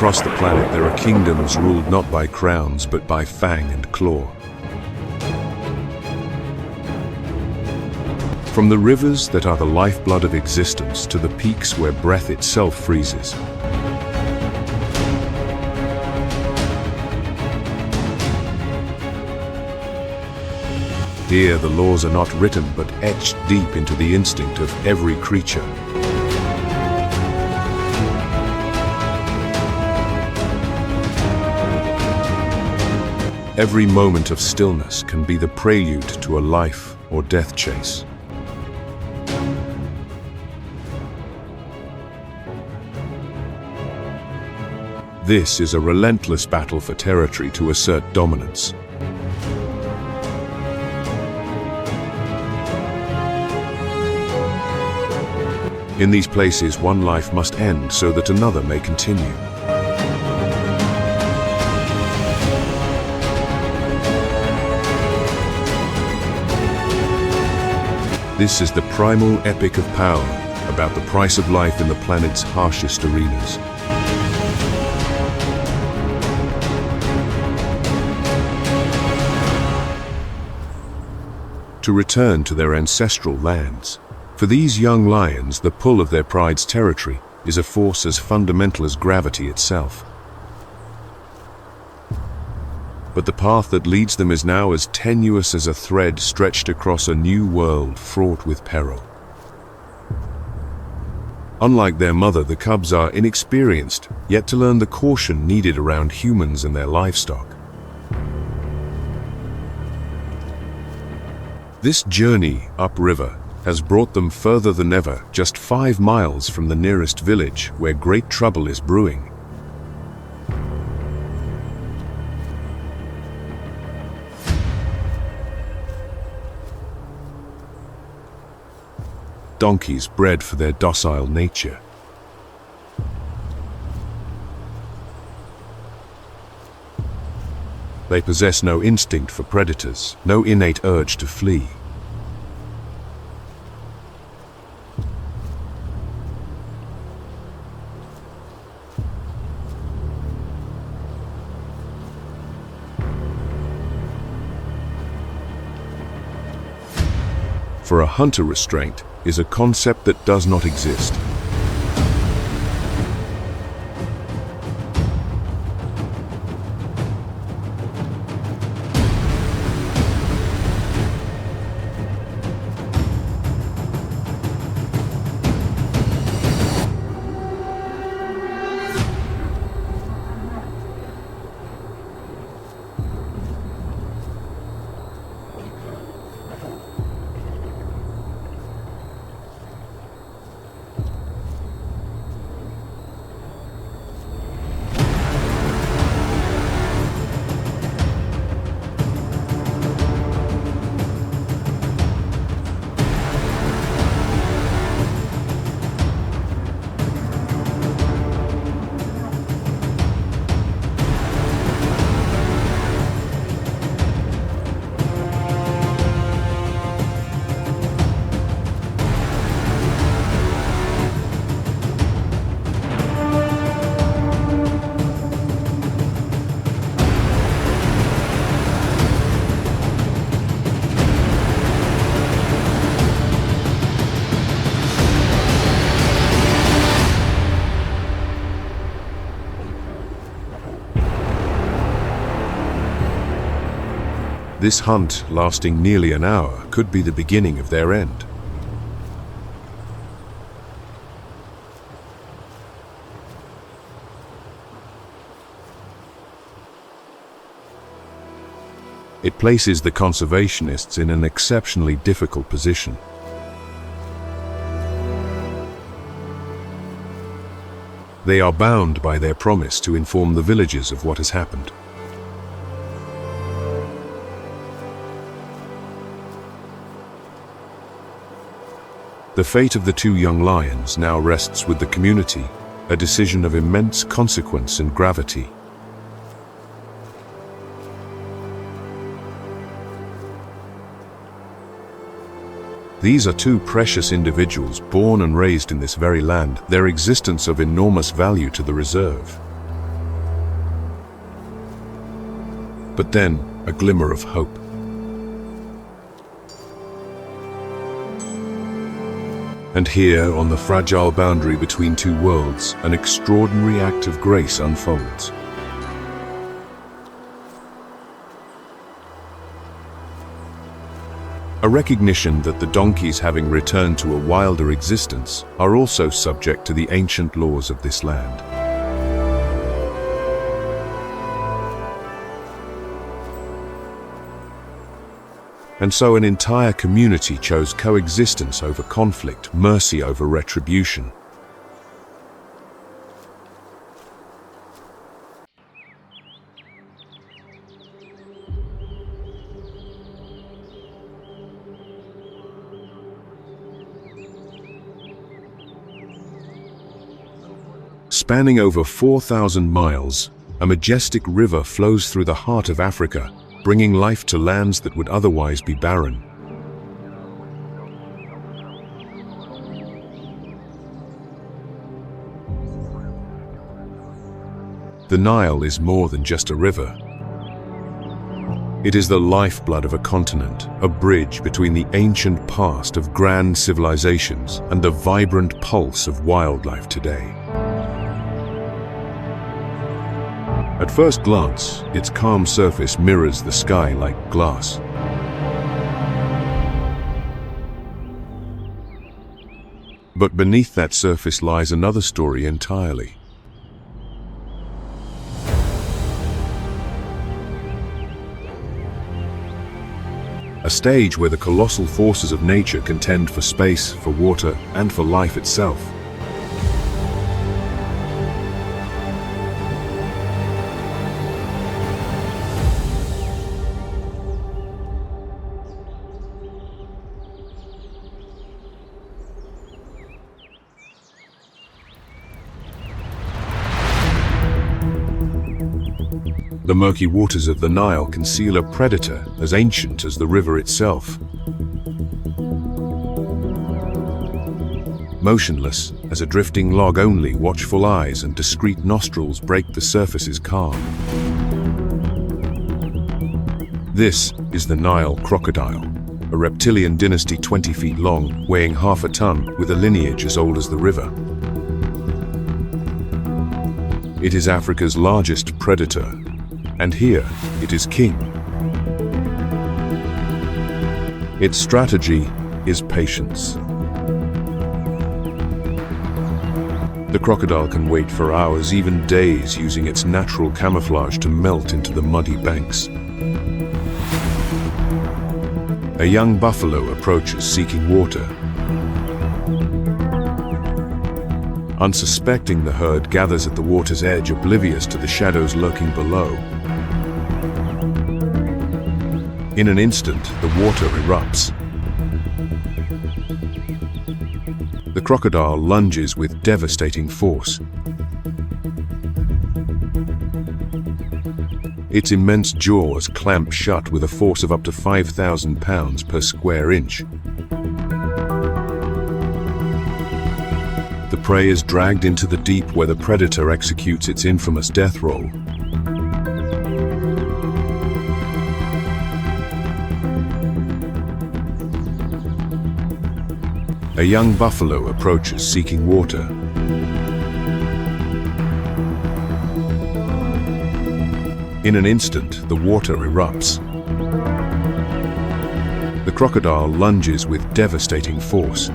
Across the planet, there are kingdoms ruled not by crowns, but by fang and claw. From the rivers that are the lifeblood of existence to the peaks where breath itself freezes. Here, the laws are not written, but etched deep into the instinct of every creature. Every moment of stillness can be the prelude to a life or death chase. This is a relentless battle for territory to assert dominance. In these places, one life must end so that another may continue. This is the primal epic of power, about the price of life in the planet's harshest arenas. To return to their ancestral lands. For these young lions, the pull of their pride's territory is a force as fundamental as gravity itself. But the path that leads them is now as tenuous as a thread stretched across a new world fraught with peril. Unlike their mother, the cubs are inexperienced, yet to learn the caution needed around humans and their livestock. This journey upriver has brought them further than ever, just 5 miles from the nearest village where great trouble is brewing. Donkeys bred for their docile nature. They possess no instinct for predators, no innate urge to flee. For a hunter, restraint is a concept that does not exist. This hunt, lasting nearly an hour, could be the beginning of their end. It places the conservationists in an exceptionally difficult position. They are bound by their promise to inform the villagers of what has happened. The fate of the 2 young lions now rests with the community, a decision of immense consequence and gravity. These are 2 precious individuals born and raised in this very land, their existence of enormous value to the reserve. But then, a glimmer of hope. And here, on the fragile boundary between two worlds, an extraordinary act of grace unfolds. A recognition that the donkeys, having returned to a wilder existence, are also subject to the ancient laws of this land. And so an entire community chose coexistence over conflict, mercy over retribution. Spanning over 4,000 miles, a majestic river flows through the heart of Africa, bringing life to lands that would otherwise be barren. The Nile is more than just a river. It is the lifeblood of a continent, a bridge between the ancient past of grand civilizations and the vibrant pulse of wildlife today. At first glance, its calm surface mirrors the sky like glass. But beneath that surface lies another story entirely. A stage where the colossal forces of nature contend for space, for water, and for life itself. The murky waters of the Nile conceal a predator as ancient as the river itself. Motionless as a drifting log, only watchful eyes and discreet nostrils break the surface's calm. This is the Nile crocodile, a reptilian dynasty 20 feet long, weighing half a ton, with a lineage as old as the river. It is Africa's largest predator, and here it is king. Its strategy is patience. The crocodile can wait for hours, even days, using its natural camouflage to melt into the muddy banks. A young buffalo approaches, seeking water. Unsuspecting, the herd gathers at the water's edge, oblivious to the shadows lurking below. In an instant, the water erupts. The crocodile lunges with devastating force. Its immense jaws clamp shut with a force of up to 5,000 pounds per square inch. The prey is dragged into the deep, where the predator executes its infamous death roll. A young buffalo approaches, seeking water. In an instant, the water erupts. The crocodile lunges with devastating force.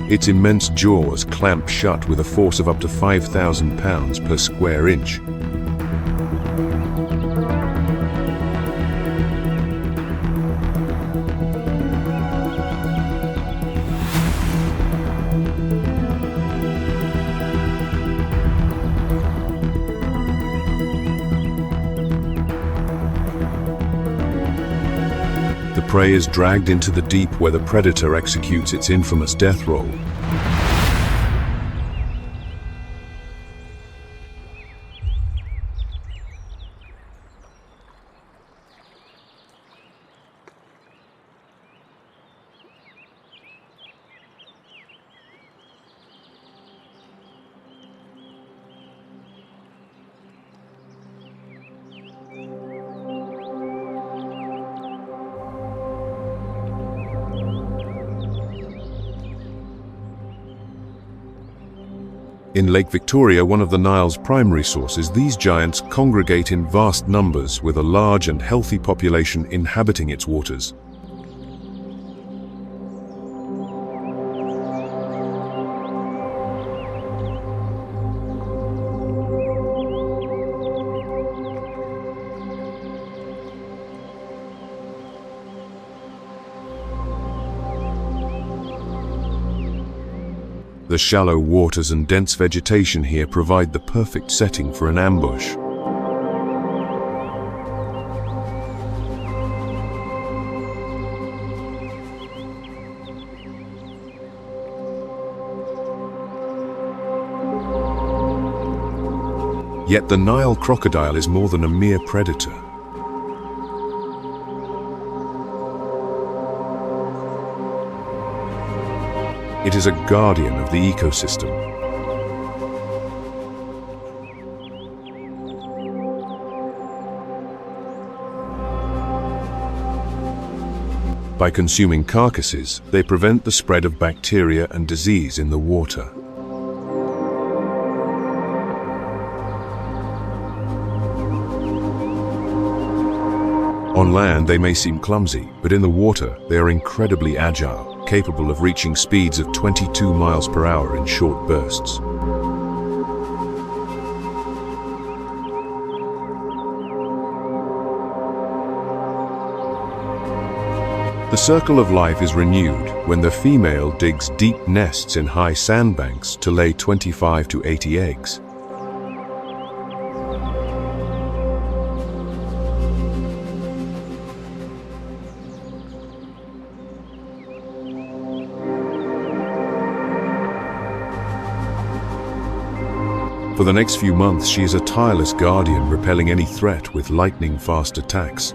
Its immense jaws clamp shut with a force of up to 5,000 pounds per square inch. The prey is dragged into the deep, where the predator executes its infamous death roll. In Lake Victoria, one of the Nile's primary sources, these giants congregate in vast numbers with a large and healthy population inhabiting its waters. The shallow waters and dense vegetation here provide the perfect setting for an ambush. Yet the Nile crocodile is more than a mere predator. It is a guardian of the ecosystem. By consuming carcasses, they prevent the spread of bacteria and disease in the water. On land, they may seem clumsy, but in the water, they are incredibly agile, capable of reaching speeds of 22 miles per hour in short bursts. The circle of life is renewed when the female digs deep nests in high sandbanks to lay 25 to 80 eggs. For the next few months, she is a tireless guardian, repelling any threat with lightning-fast attacks.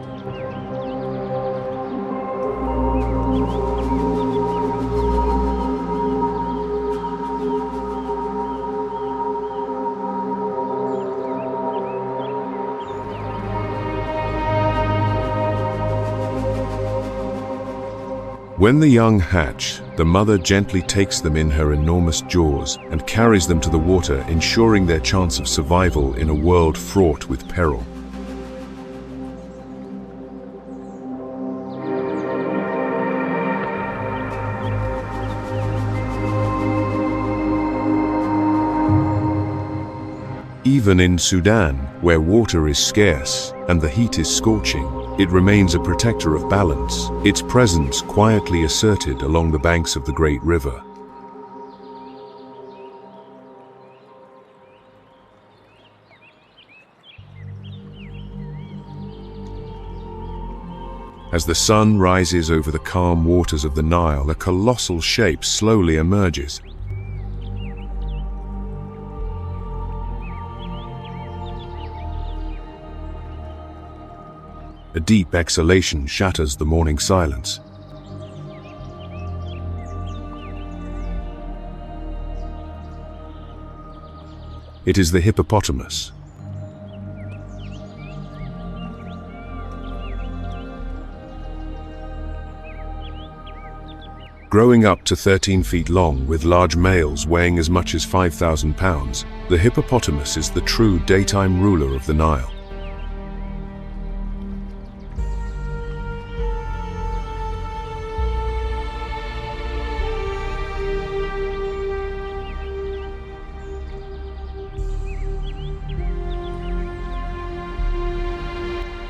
When the young hatch, the mother gently takes them in her enormous jaws and carries them to the water, ensuring their chance of survival in a world fraught with peril. Even in Sudan, where water is scarce and the heat is scorching, it remains a protector of balance, its presence quietly asserted along the banks of the great river. As the sun rises over the calm waters of the Nile, a colossal shape slowly emerges. A deep exhalation shatters the morning silence. It is the hippopotamus. Growing up to 13 feet long, with large males weighing as much as 5,000 pounds, the hippopotamus is the true daytime ruler of the Nile.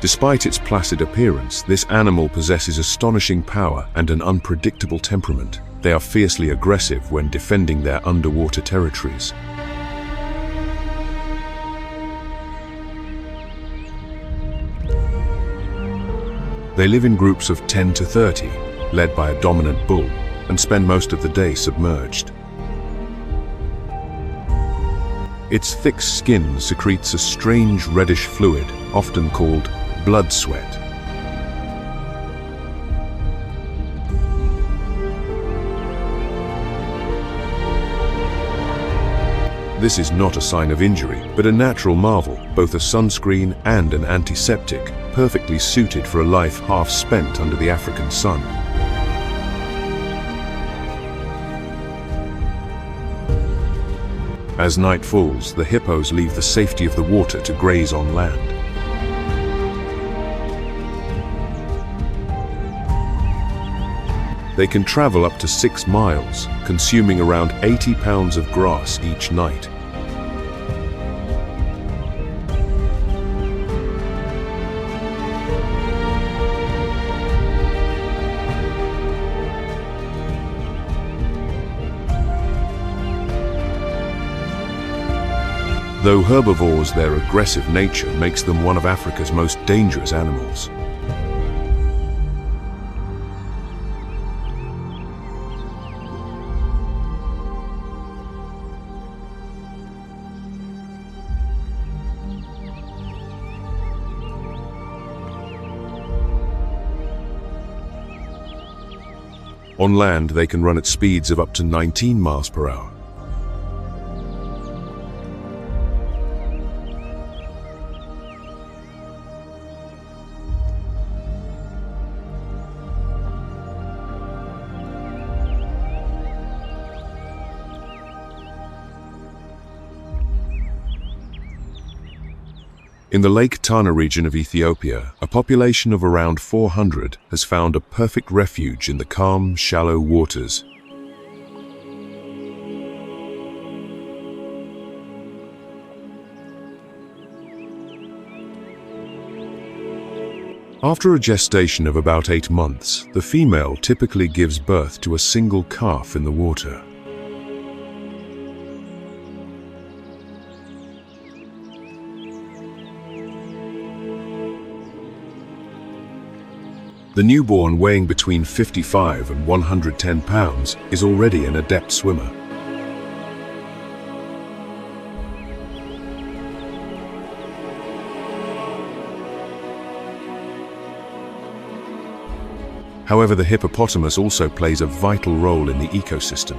Despite its placid appearance, this animal possesses astonishing power and an unpredictable temperament. They are fiercely aggressive when defending their underwater territories. They live in groups of 10 to 30, led by a dominant bull, and spend most of the day submerged. Its thick skin secretes a strange reddish fluid, often called blood sweat. This is not a sign of injury, but a natural marvel, both a sunscreen and an antiseptic, perfectly suited for a life half spent under the African sun. As night falls, the hippos leave the safety of the water to graze on land. They can travel up to 6 miles, consuming around 80 pounds of grass each night. Though herbivores, their aggressive nature makes them one of Africa's most dangerous animals. On land, they can run at speeds of up to 19 miles per hour. In the Lake Tana region of Ethiopia, a population of around 400 has found a perfect refuge in the calm, shallow waters. After a gestation of about 8 months, the female typically gives birth to a single calf in the water. The newborn, weighing between 55 and 110 pounds, is already an adept swimmer. However, the hippopotamus also plays a vital role in the ecosystem.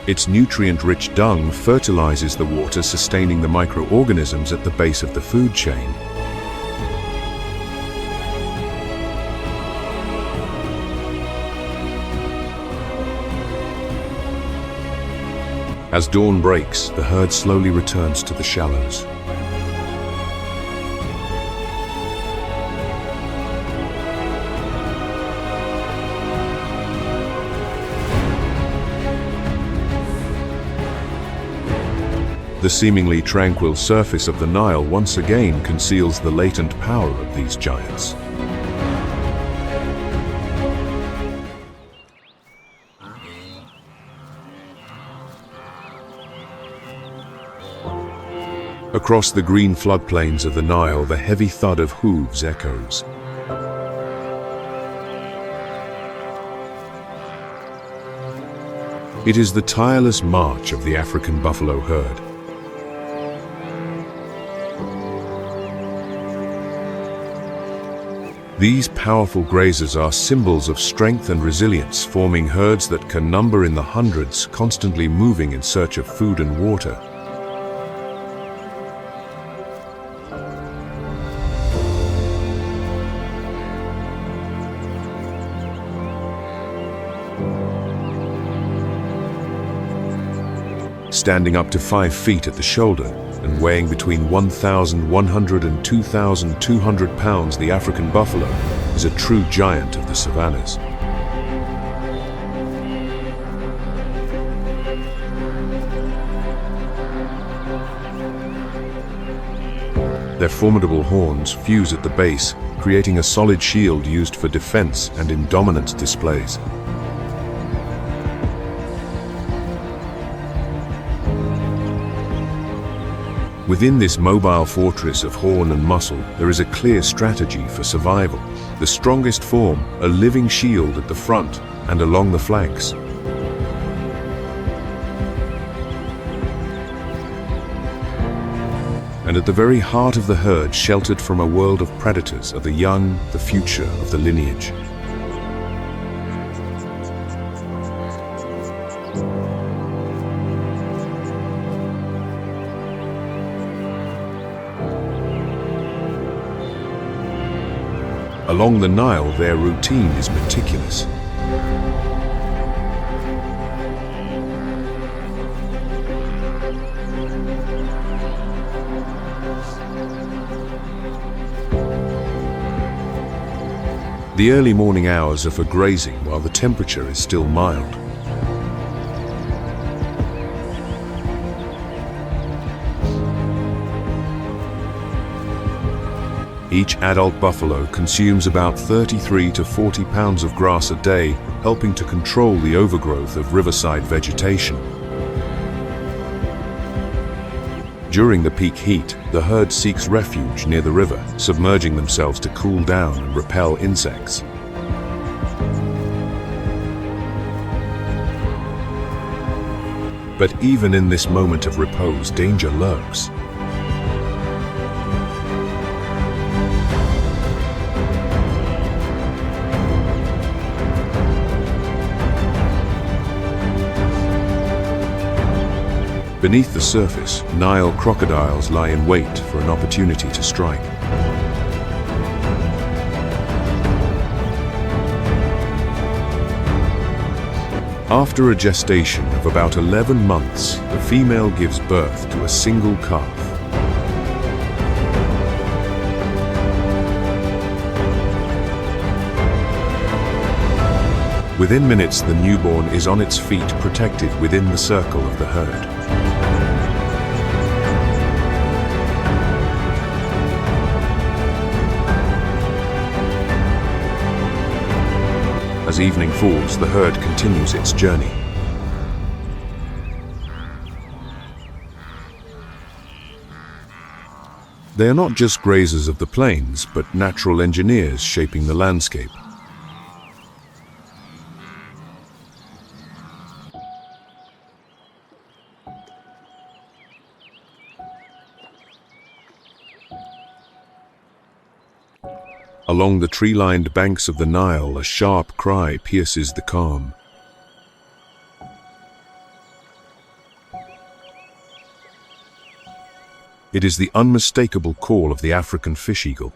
Its nutrient-rich dung fertilizes the water, sustaining the microorganisms at the base of the food chain. As dawn breaks, the herd slowly returns to the shallows. The seemingly tranquil surface of the Nile once again conceals the latent power of these giants. Across the green floodplains of the Nile, the heavy thud of hooves echoes. It is the tireless march of the African buffalo herd. These powerful grazers are symbols of strength and resilience, forming herds that can number in the hundreds, constantly moving in search of food and water. Standing up to 5 feet at the shoulder and weighing between 1,100 and 2,200 pounds, the African buffalo is a true giant of the savannas. Their formidable horns fuse at the base, creating a solid shield used for defense and in dominant displays. Within this mobile fortress of horn and muscle, there is a clear strategy for survival. The strongest form a living shield at the front and along the flanks. And at the very heart of the herd, sheltered from a world of predators, are the young, the future of the lineage. Along the Nile, their routine is meticulous. The early morning hours are for grazing while the temperature is still mild. Each adult buffalo consumes about 33 to 40 pounds of grass a day, helping to control the overgrowth of riverside vegetation. During the peak heat, the herd seeks refuge near the river, submerging themselves to cool down and repel insects. But even in this moment of repose, danger lurks. Beneath the surface, Nile crocodiles lie in wait for an opportunity to strike. After a gestation of about 11 months, the female gives birth to a single calf. Within minutes, the newborn is on its feet, protected within the circle of the herd. As evening falls, the herd continues its journey. They are not just grazers of the plains, but natural engineers shaping the landscape. Along the tree-lined banks of the Nile, a sharp cry pierces the calm. It is the unmistakable call of the African fish eagle.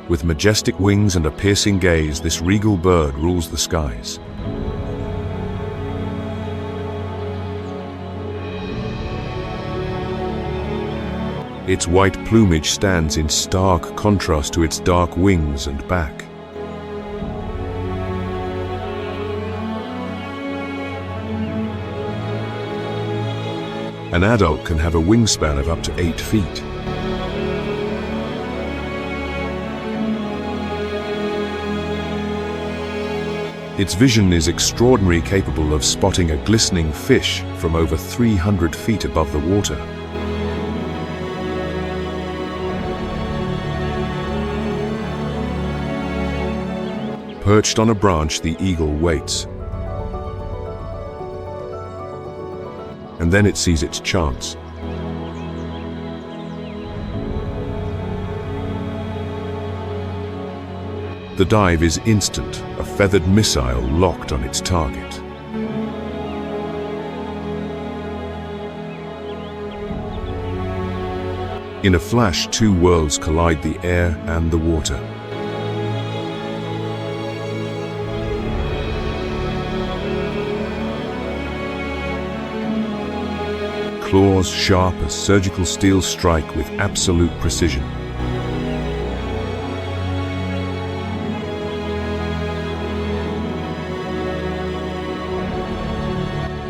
With majestic wings and a piercing gaze, this regal bird rules the skies. Its white plumage stands in stark contrast to its dark wings and back. An adult can have a wingspan of up to 8 feet. Its vision is extraordinary, capable of spotting a glistening fish from over 300 feet above the water. Perched on a branch, the eagle waits. And then it sees its chance. The dive is instant, a feathered missile locked on its target. In a flash, two worlds collide, the air and the water. Claws sharp as surgical steel strike with absolute precision.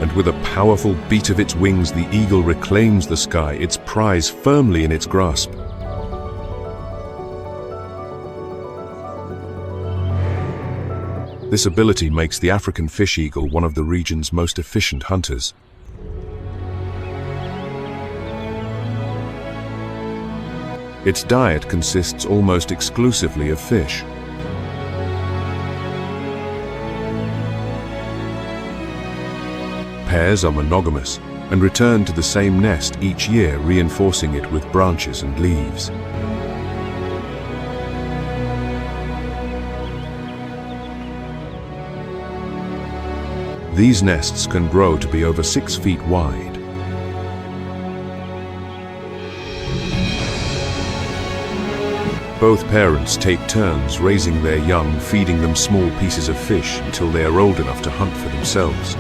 And with a powerful beat of its wings, the eagle reclaims the sky, its prize firmly in its grasp. This ability makes the African fish eagle one of the region's most efficient hunters. Its diet consists almost exclusively of fish. Pairs are monogamous and return to the same nest each year, reinforcing it with branches and leaves. These nests can grow to be over 6 feet wide. Both parents take turns raising their young, feeding them small pieces of fish until they are old enough to hunt for themselves.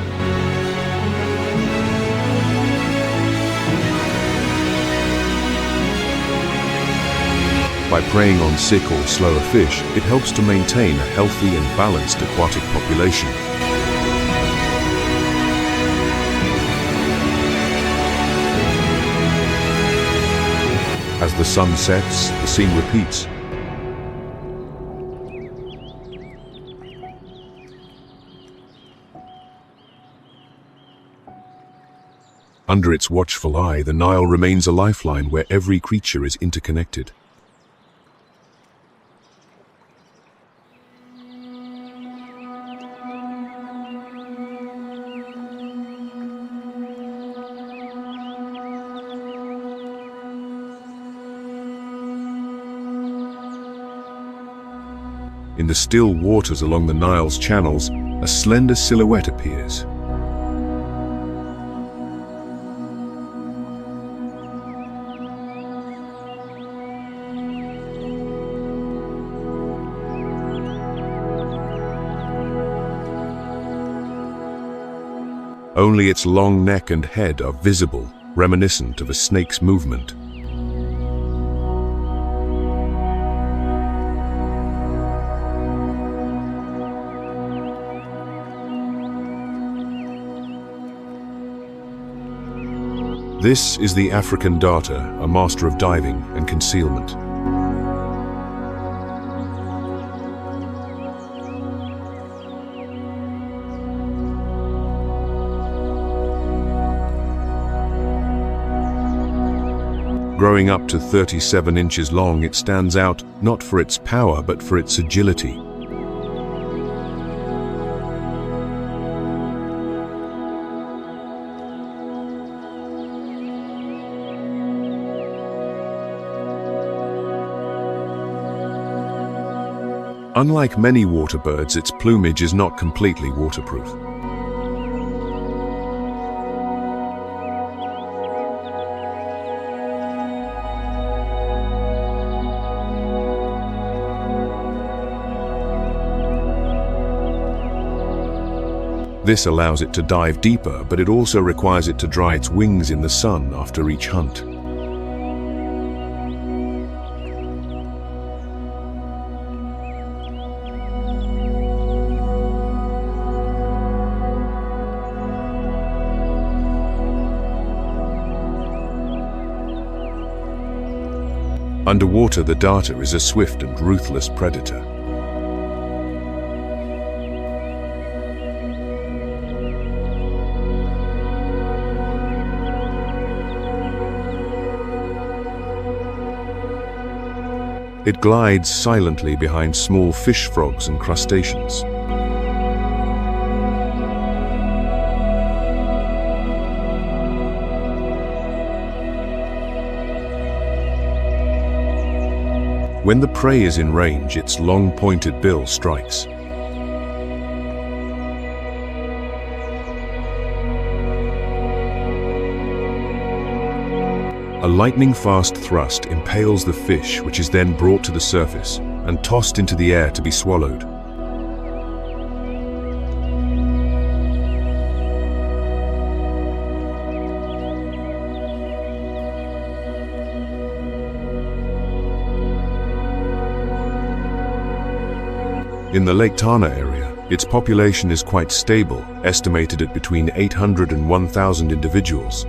By preying on sick or slower fish, it helps to maintain a healthy and balanced aquatic population. As the sun sets, the scene repeats. Under its watchful eye, the Nile remains a lifeline where every creature is interconnected. In the still waters along the Nile's channels, a slender silhouette appears. Only its long neck and head are visible, reminiscent of a snake's movement. This is the African darter, a master of diving and concealment. Growing up to 37 inches long, it stands out not for its power but for its agility. Unlike many water birds, its plumage is not completely waterproof. This allows it to dive deeper, but it also requires it to dry its wings in the sun after each hunt. Underwater, the darter is a swift and ruthless predator. It glides silently behind small fish frogs and crustaceans. When the prey is in range, its long pointed bill strikes. A lightning-fast thrust impales the fish, which is then brought to the surface and tossed into the air to be swallowed. In the Lake Tana area, its population is quite stable, estimated at between 800 and 1,000 individuals.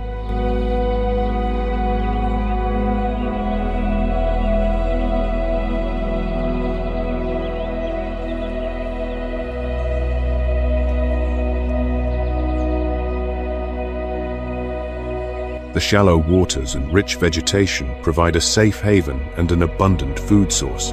The shallow waters and rich vegetation provide a safe haven and an abundant food source.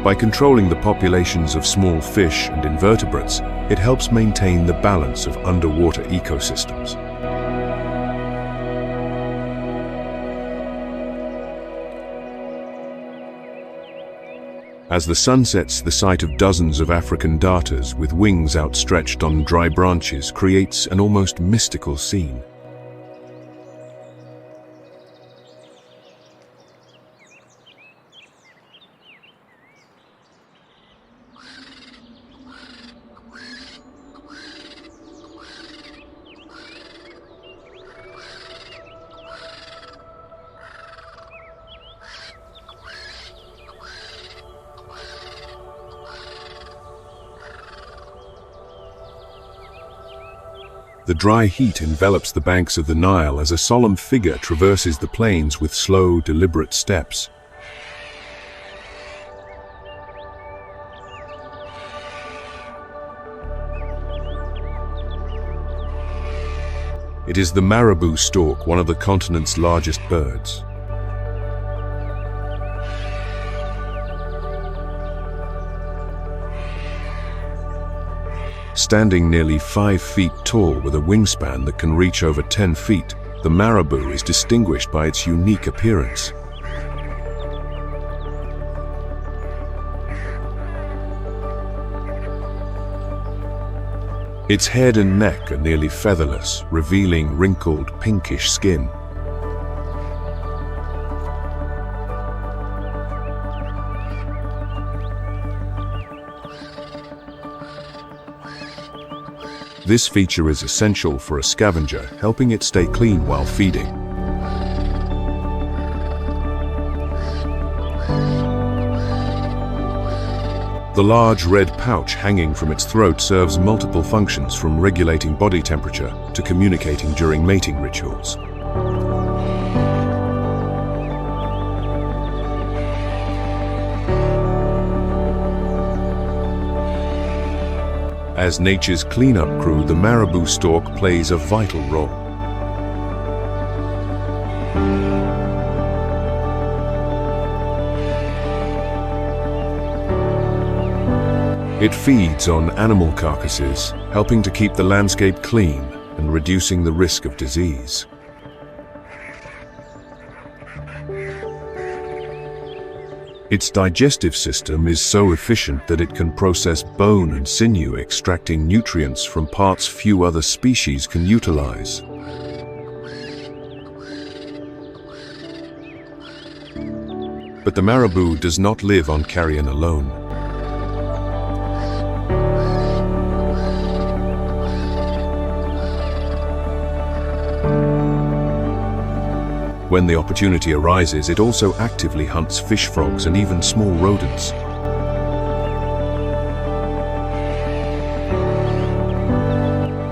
By controlling the populations of small fish and invertebrates, it helps maintain the balance of underwater ecosystems. As the sun sets, the sight of dozens of African darters with wings outstretched on dry branches creates an almost mystical scene. The dry heat envelops the banks of the Nile as a solemn figure traverses the plains with slow, deliberate steps. It is the marabou stork, one of the continent's largest birds. Standing nearly 5 feet tall with a wingspan that can reach over 10 feet, the marabou is distinguished by its unique appearance. Its head and neck are nearly featherless, revealing wrinkled, pinkish skin. This feature is essential for a scavenger, helping it stay clean while feeding. The large red pouch hanging from its throat serves multiple functions, from regulating body temperature to communicating during mating rituals. As nature's cleanup crew, the marabou stork plays a vital role. It feeds on animal carcasses, helping to keep the landscape clean and reducing the risk of disease. Its digestive system is so efficient that it can process bone and sinew, extracting nutrients from parts few other species can utilize. But the marabou does not live on carrion alone. When the opportunity arises, it also actively hunts fish frogs and even small rodents.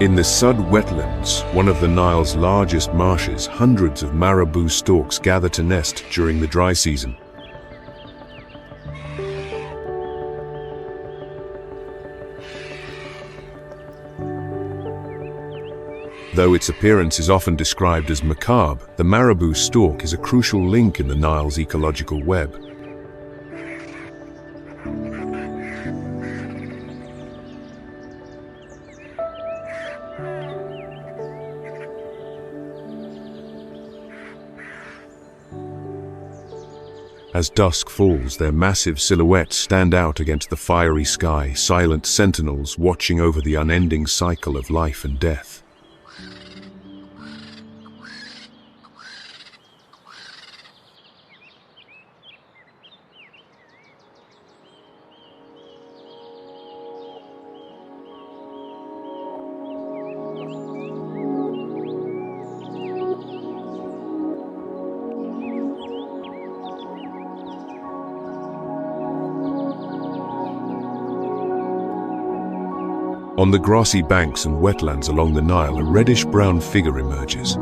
In the Sud wetlands, one of the Nile's largest marshes, hundreds of marabou storks gather to nest during the dry season. Though its appearance is often described as macabre, the marabou stork is a crucial link in the Nile's ecological web. As dusk falls, their massive silhouettes stand out against the fiery sky, silent sentinels watching over the unending cycle of life and death. On the grassy banks and wetlands along the Nile, a reddish-brown figure emerges.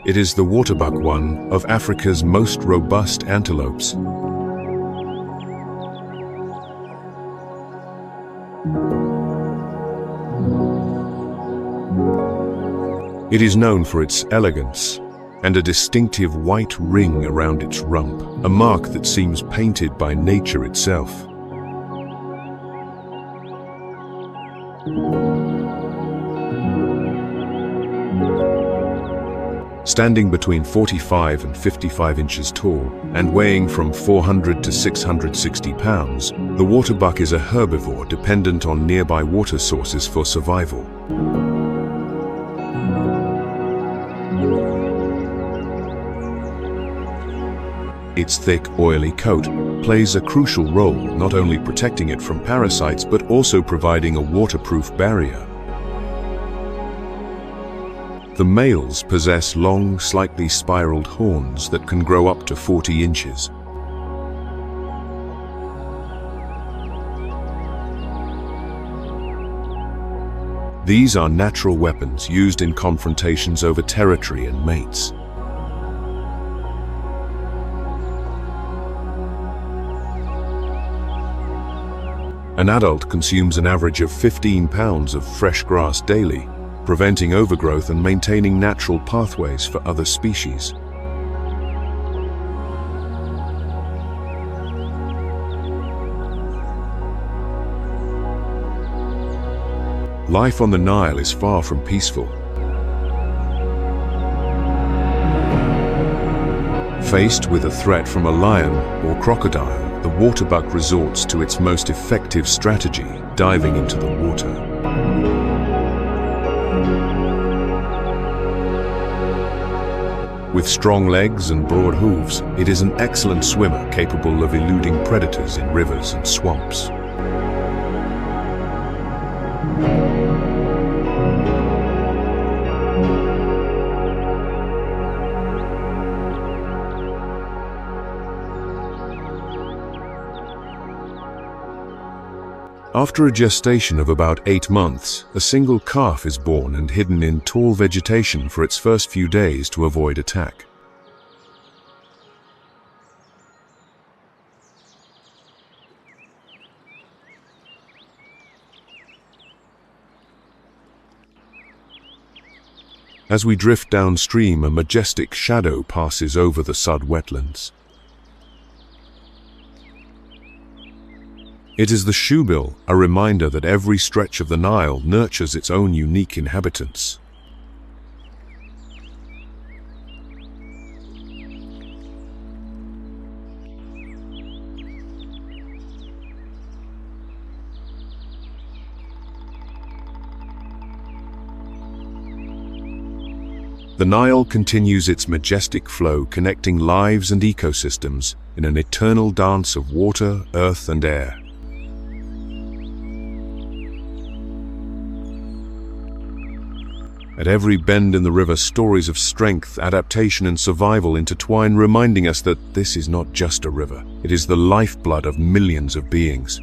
It is the waterbuck, one of Africa's most robust antelopes. It is known for its elegance and a distinctive white ring around its rump, a mark that seems painted by nature itself. Standing between 45 and 55 inches tall and weighing from 400 to 660 pounds, the waterbuck is a herbivore dependent on nearby water sources for survival. Its thick, oily coat plays a crucial role, not only protecting it from parasites but also providing a waterproof barrier. The males possess long, slightly spiraled horns that can grow up to 40 inches. These are natural weapons used in confrontations over territory and mates. An adult consumes an average of 15 pounds of fresh grass daily, preventing overgrowth and maintaining natural pathways for other species. Life on the Nile is far from peaceful. Faced with a threat from a lion or crocodile, the waterbuck resorts to its most effective strategy, diving into the water. With strong legs and broad hooves, it is an excellent swimmer capable of eluding predators in rivers and swamps. After a gestation of about 8 months, a single calf is born and hidden in tall vegetation for its first few days to avoid attack. As we drift downstream, a majestic shadow passes over the Sud wetlands. It is the shoebill, a reminder that every stretch of the Nile nurtures its own unique inhabitants. The Nile continues its majestic flow, connecting lives and ecosystems in an eternal dance of water, earth, and air. At every bend in the river, stories of strength, adaptation, and survival intertwine, reminding us that this is not just a river. It is the lifeblood of millions of beings.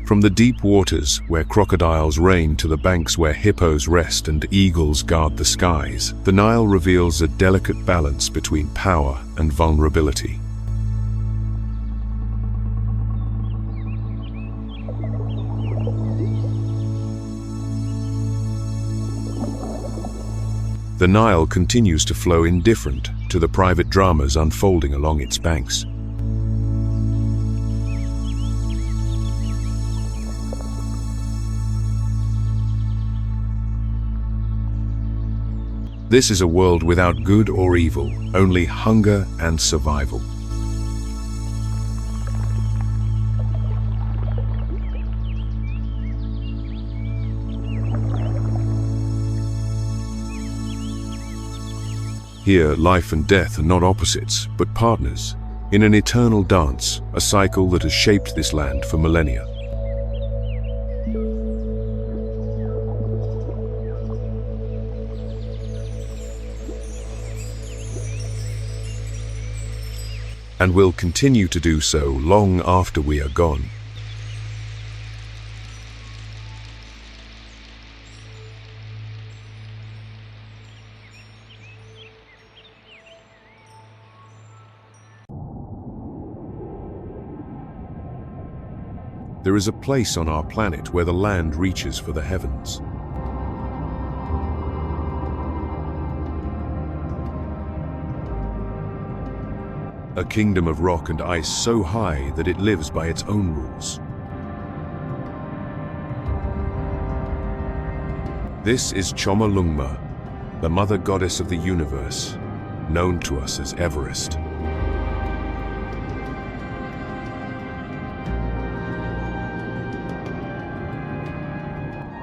From the deep waters, where crocodiles reign, to the banks where hippos rest and eagles guard the skies, the Nile reveals a delicate balance between power and vulnerability. The Nile continues to flow indifferent to the private dramas unfolding along its banks. This is a world without good or evil, only hunger and survival. Here, life and death are not opposites, but partners, in an eternal dance, a cycle that has shaped this land for millennia. And will continue to do so long after we are gone. There is a place on our planet where the land reaches for the heavens. A kingdom of rock and ice so high that it lives by its own rules. This is Chomolungma, the mother goddess of the universe, known to us as Everest.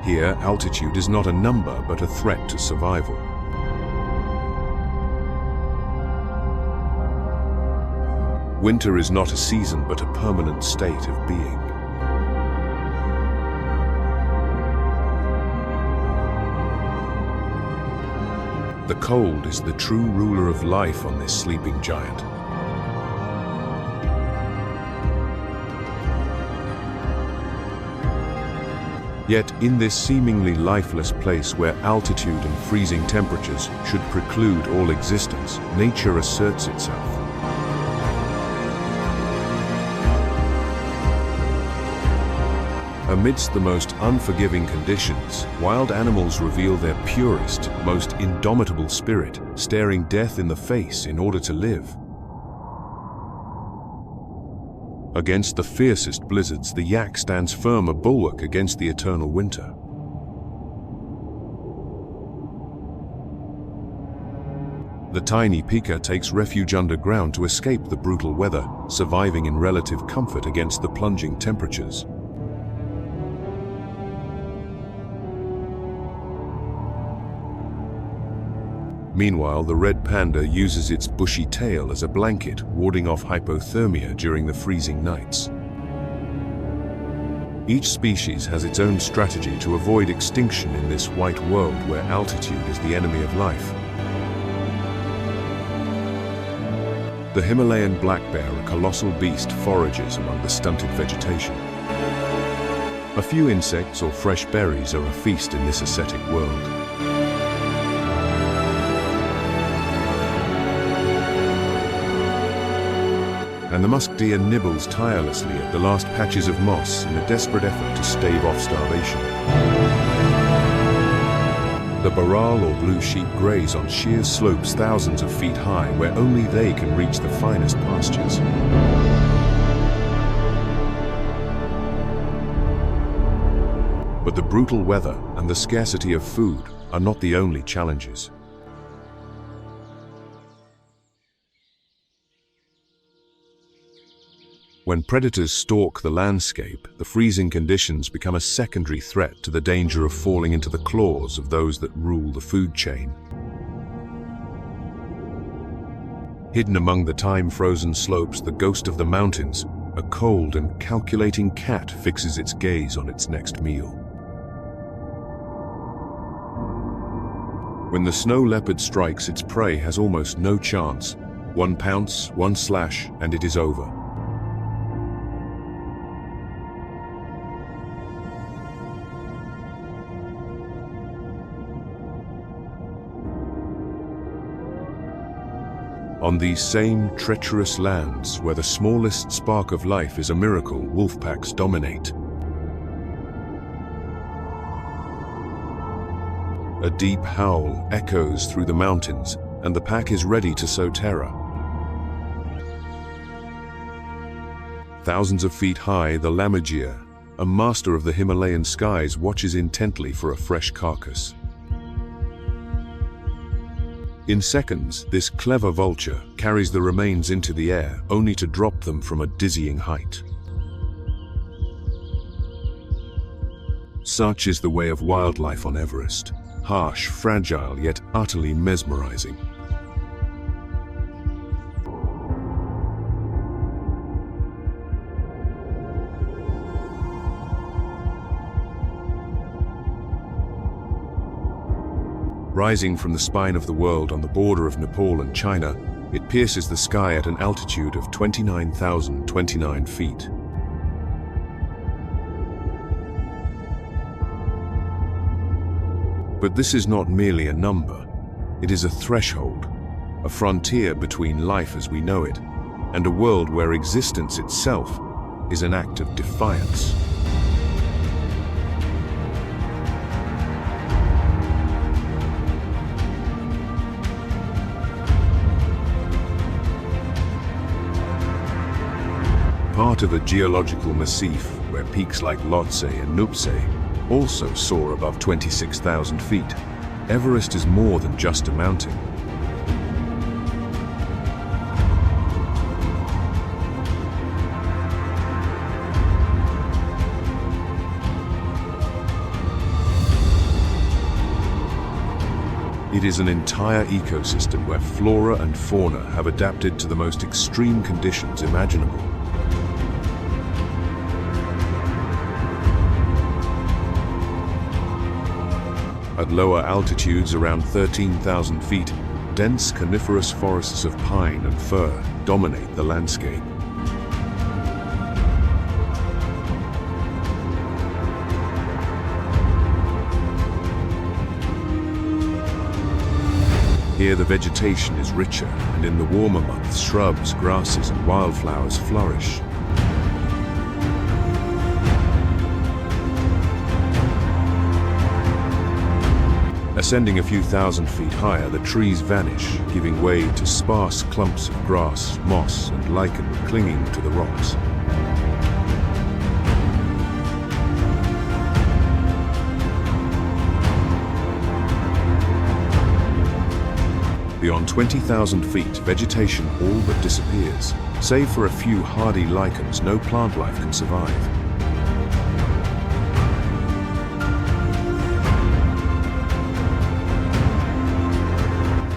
Here, altitude is not a number but a threat to survival. Winter is not a season but a permanent state of being. The cold is the true ruler of life on this sleeping giant. Yet, in this seemingly lifeless place where altitude and freezing temperatures should preclude all existence, nature asserts itself. Amidst the most unforgiving conditions, wild animals reveal their purest, most indomitable spirit, staring death in the face in order to live. Against the fiercest blizzards, the yak stands firm, a bulwark against the eternal winter. The tiny pika takes refuge underground to escape the brutal weather, surviving in relative comfort against the plunging temperatures. Meanwhile, the red panda uses its bushy tail as a blanket, warding off hypothermia during the freezing nights. Each species has its own strategy to avoid extinction in this white world where altitude is the enemy of life. The Himalayan black bear, a colossal beast, forages among the stunted vegetation. A few insects or fresh berries are a feast in this ascetic world. And the musk deer nibbles tirelessly at the last patches of moss in a desperate effort to stave off starvation. The baral or blue sheep graze on sheer slopes thousands of feet high where only they can reach the finest pastures. But the brutal weather and the scarcity of food are not the only challenges. When predators stalk the landscape, the freezing conditions become a secondary threat to the danger of falling into the claws of those that rule the food chain. Hidden among the time-frozen slopes, the ghost of the mountains, a cold and calculating cat fixes its gaze on its next meal. When the snow leopard strikes, its prey has almost no chance. One pounce, one slash, and it is over. On these same treacherous lands, where the smallest spark of life is a miracle, wolf packs dominate. A deep howl echoes through the mountains, and the pack is ready to sow terror. Thousands of feet high, the lammergeier, a master of the Himalayan skies, watches intently for a fresh carcass. In seconds, this clever vulture carries the remains into the air, only to drop them from a dizzying height. Such is the way of wildlife on Everest. Harsh, fragile, yet utterly mesmerizing. Rising from the spine of the world on the border of Nepal and China, it pierces the sky at an altitude of 29,029 feet. But this is not merely a number. It is a threshold, a frontier between life as we know it, and a world where existence itself is an act of defiance. Part of a geological massif where peaks like Lhotse and Nuptse also soar above 26,000 feet. Everest is more than just a mountain. It is an entire ecosystem where flora and fauna have adapted to the most extreme conditions imaginable. At lower altitudes, around 13,000 feet, dense coniferous forests of pine and fir dominate the landscape. Here the vegetation is richer, and in the warmer months, shrubs, grasses, and wildflowers flourish. Ascending a few thousand feet higher, the trees vanish, giving way to sparse clumps of grass, moss, and lichen clinging to the rocks. Beyond 20,000 feet, vegetation all but disappears. Save for a few hardy lichens, no plant life can survive.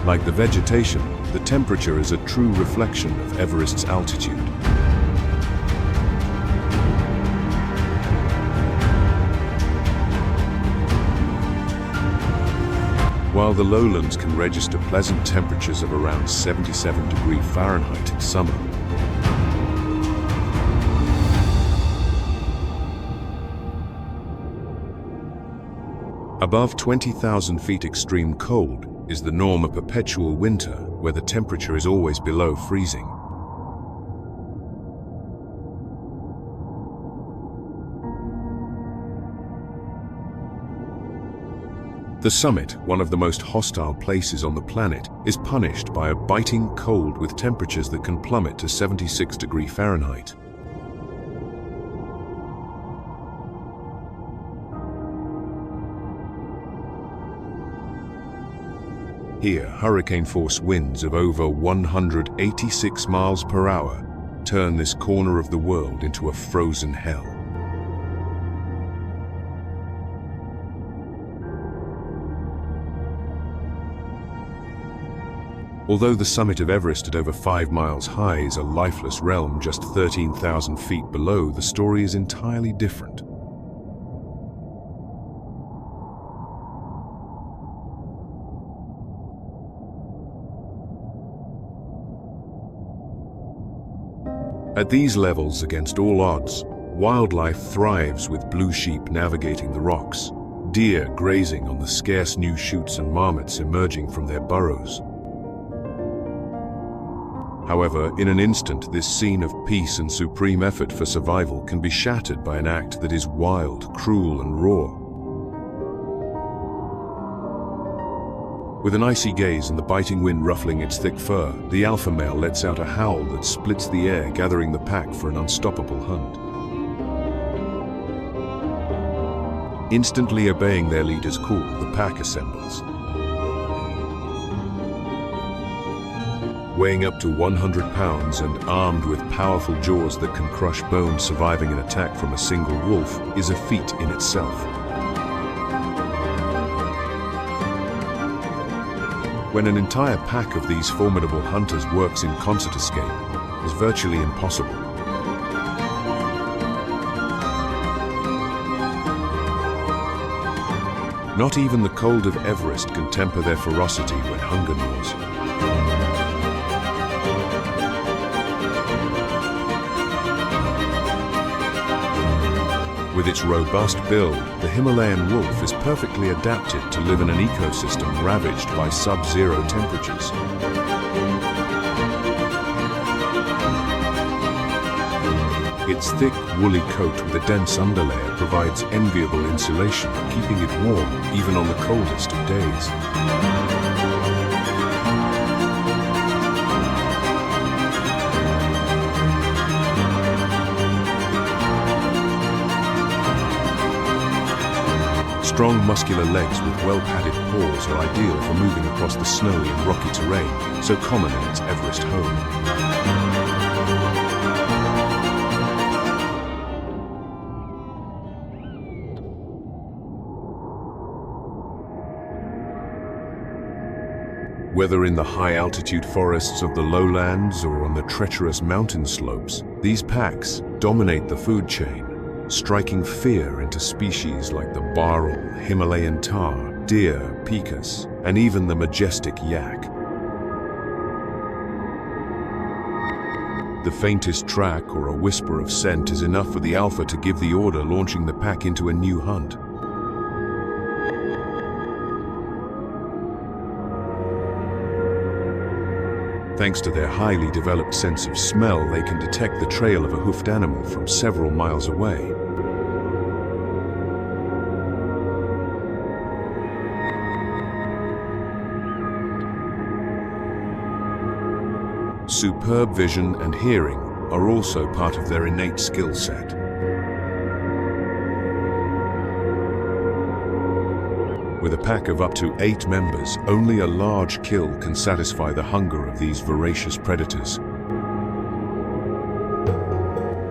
Like the vegetation, the temperature is a true reflection of Everest's altitude. While the lowlands can register pleasant temperatures of around 77 degrees Fahrenheit in summer, above 20,000 feet extreme cold is the norm of perpetual winter, where the temperature is always below freezing. The summit, one of the most hostile places on the planet, is punished by a biting cold with temperatures that can plummet to 76 degrees Fahrenheit. Here, hurricane-force winds of over 186 miles per hour turn this corner of the world into a frozen hell. Although the summit of Everest at over 5 miles high is a lifeless realm just 13,000 feet below, the story is entirely different. At these levels, against all odds, wildlife thrives, with blue sheep navigating the rocks, deer grazing on the scarce new shoots, and marmots emerging from their burrows. However, in an instant, this scene of peace and supreme effort for survival can be shattered by an act that is wild, cruel, and raw. With an icy gaze and the biting wind ruffling its thick fur, the alpha male lets out a howl that splits the air, gathering the pack for an unstoppable hunt. Instantly obeying their leader's call, the pack assembles. Weighing up to 100 pounds and armed with powerful jaws that can crush bones, surviving an attack from a single wolf is a feat in itself. When an entire pack of these formidable hunters works in concert, escape is virtually impossible. Not even the cold of Everest can temper their ferocity when hunger gnaws. With its robust build, the Himalayan wolf is perfectly adapted to live in an ecosystem ravaged by sub-zero temperatures. Its thick, woolly coat with a dense underlayer provides enviable insulation, keeping it warm even on the coldest of days. Strong, muscular legs with well-padded paws are ideal for moving across the snowy and rocky terrain, so common in its Everest home. Whether in the high-altitude forests of the lowlands or on the treacherous mountain slopes, these packs dominate the food chain, striking fear into species like the bharal, Himalayan tahr, deer, picas, and even the majestic yak. The faintest track or a whisper of scent is enough for the alpha to give the order, launching the pack into a new hunt. Thanks to their highly developed sense of smell, they can detect the trail of a hoofed animal from several miles away. Superb vision and hearing are also part of their innate skill set. With a pack of up to 8 members, only a large kill can satisfy the hunger of these voracious predators.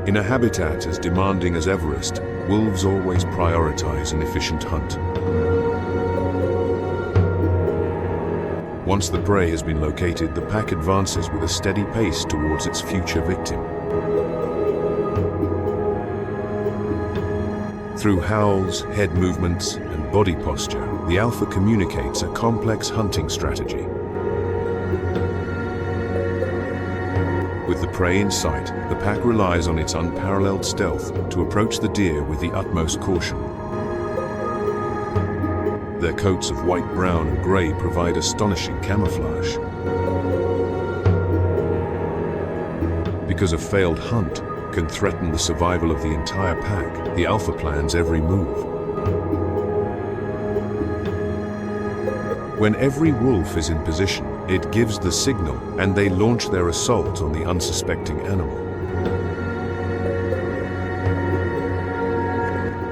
In a habitat as demanding as Everest, wolves always prioritize an efficient hunt. Once the prey has been located, the pack advances with a steady pace towards its future victim. Through howls, head movements, and body posture, the alpha communicates a complex hunting strategy. With the prey in sight, the pack relies on its unparalleled stealth to approach the deer with the utmost caution. Their coats of white, brown, and gray provide astonishing camouflage. Because a failed hunt can threaten the survival of the entire pack, the alpha plans every move. When every wolf is in position, it gives the signal and they launch their assault on the unsuspecting animal.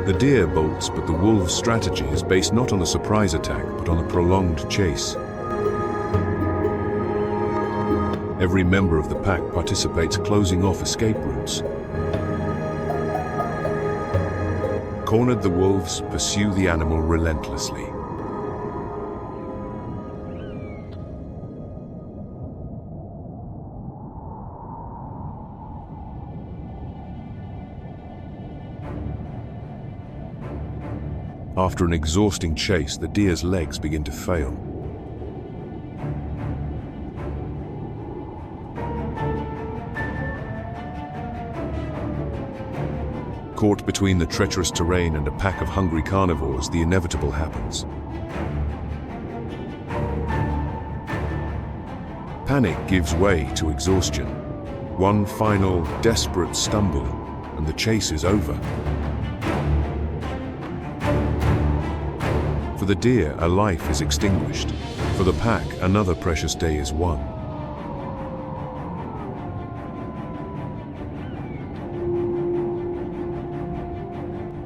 The deer bolts, but the wolf's strategy is based not on a surprise attack, but on a prolonged chase. Every member of the pack participates, closing off escape routes. Cornered, the wolves pursue the animal relentlessly. After an exhausting chase, the deer's legs begin to fail. Caught between the treacherous terrain and a pack of hungry carnivores, the inevitable happens. Panic gives way to exhaustion. One final, desperate stumble, and the chase is over. For the deer, a life is extinguished. For the pack, another precious day is won.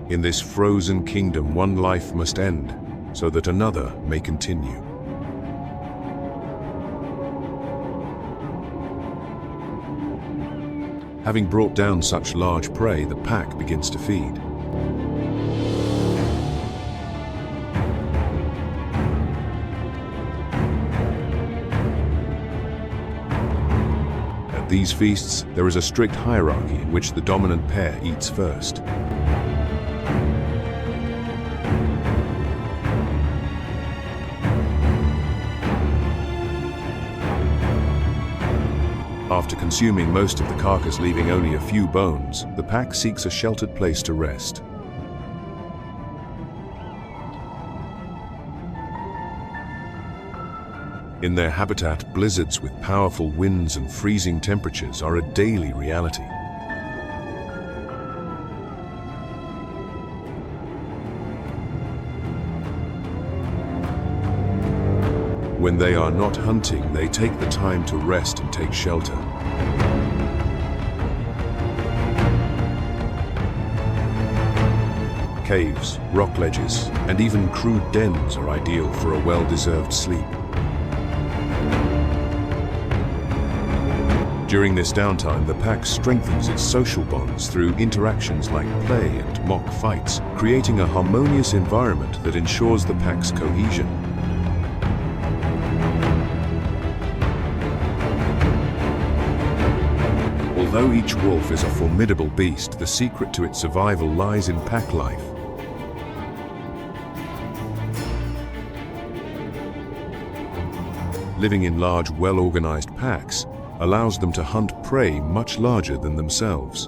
In this frozen kingdom, one life must end, so that another may continue. Having brought down such large prey, the pack begins to feed. At these feasts, there is a strict hierarchy in which the dominant pair eats first. After consuming most of the carcass, leaving only a few bones, the pack seeks a sheltered place to rest. In their habitat, blizzards with powerful winds and freezing temperatures are a daily reality. When they are not hunting, they take the time to rest and take shelter. Caves, rock ledges, and even crude dens are ideal for a well-deserved sleep. During this downtime, the pack strengthens its social bonds through interactions like play and mock fights, creating a harmonious environment that ensures the pack's cohesion. Although each wolf is a formidable beast, the secret to its survival lies in pack life. Living in large, well-organized packs allows them to hunt prey much larger than themselves.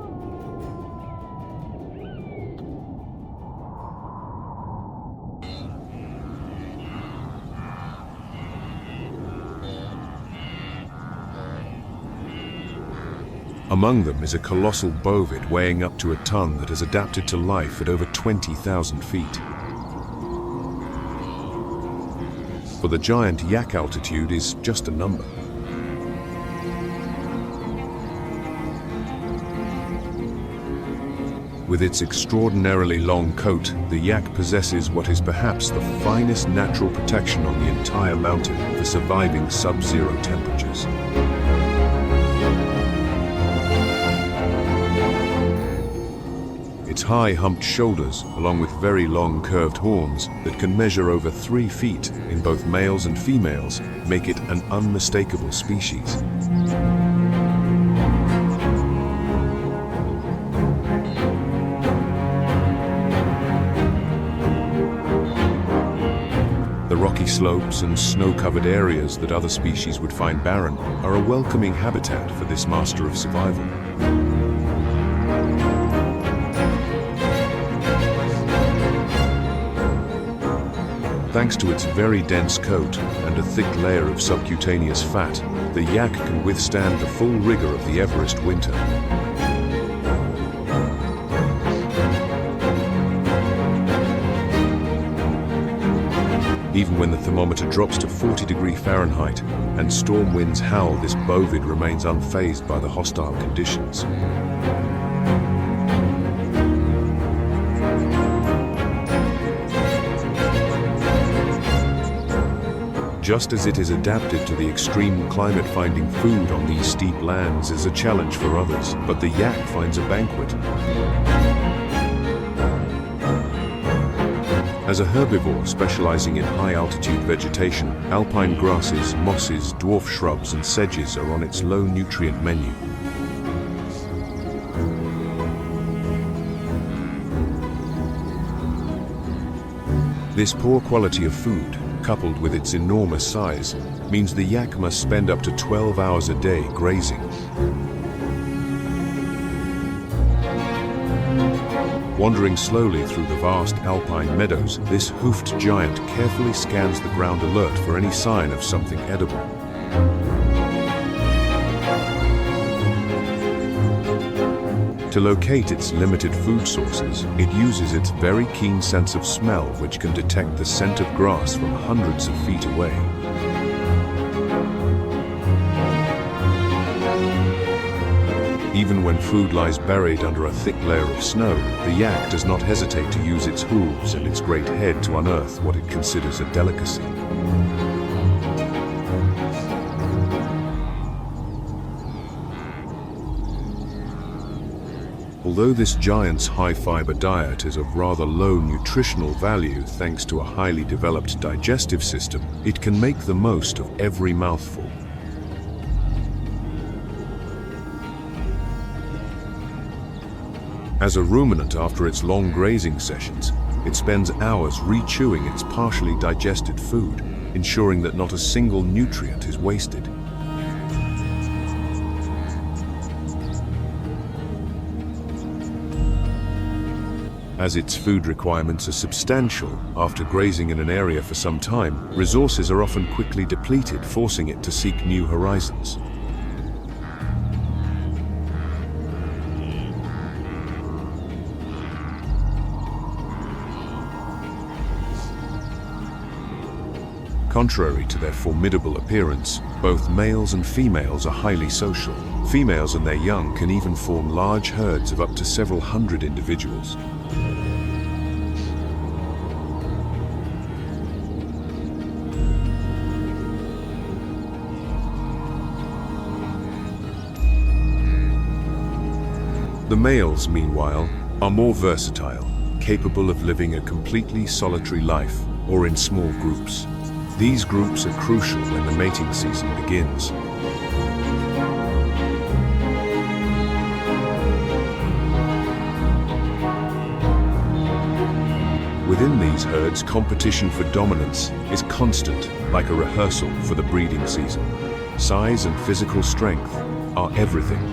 Among them is a colossal bovid weighing up to a ton that has adapted to life at over 20,000 feet. For the giant, yak altitude is just a number. With its extraordinarily long coat, the yak possesses what is perhaps the finest natural protection on the entire mountain for surviving sub-zero temperatures. Its high humped shoulders, along with very long curved horns that can measure over 3 feet in both males and females, make it an unmistakable species. The rocky slopes and snow-covered areas that other species would find barren are a welcoming habitat for this master of survival. Thanks to its very dense coat and a thick layer of subcutaneous fat, the yak can withstand the full rigor of the Everest winter. Even when the thermometer drops to 40 Fahrenheit and storm winds howl, this bovid remains unfazed by the hostile conditions. Just as it is adapted to the extreme climate, finding food on these steep lands is a challenge for others, but the yak finds a banquet. As a herbivore specializing in high-altitude vegetation, alpine grasses, mosses, dwarf shrubs, and sedges are on its low-nutrient menu. This poor quality of food, coupled with its enormous size, means the yak must spend up to 12 hours a day grazing. Wandering slowly through the vast alpine meadows, this hoofed giant carefully scans the ground, alert for any sign of something edible. To locate its limited food sources, it uses its very keen sense of smell, which can detect the scent of grass from hundreds of feet away. Even when food lies buried under a thick layer of snow, the yak does not hesitate to use its hooves and its great head to unearth what it considers a delicacy. Although this giant's high-fiber diet is of rather low nutritional value thanks to a highly developed digestive system, it can make the most of every mouthful. As a ruminant, after its long grazing sessions, it spends hours re-chewing its partially digested food, ensuring that not a single nutrient is wasted. As its food requirements are substantial, after grazing in an area for some time, resources are often quickly depleted, forcing it to seek new horizons. Contrary to their formidable appearance, both males and females are highly social. Females and their young can even form large herds of up to several hundred individuals. The males, meanwhile, are more versatile, capable of living a completely solitary life or in small groups. These groups are crucial when the mating season begins. Within these herds, competition for dominance is constant, like a rehearsal for the breeding season. Size and physical strength are everything.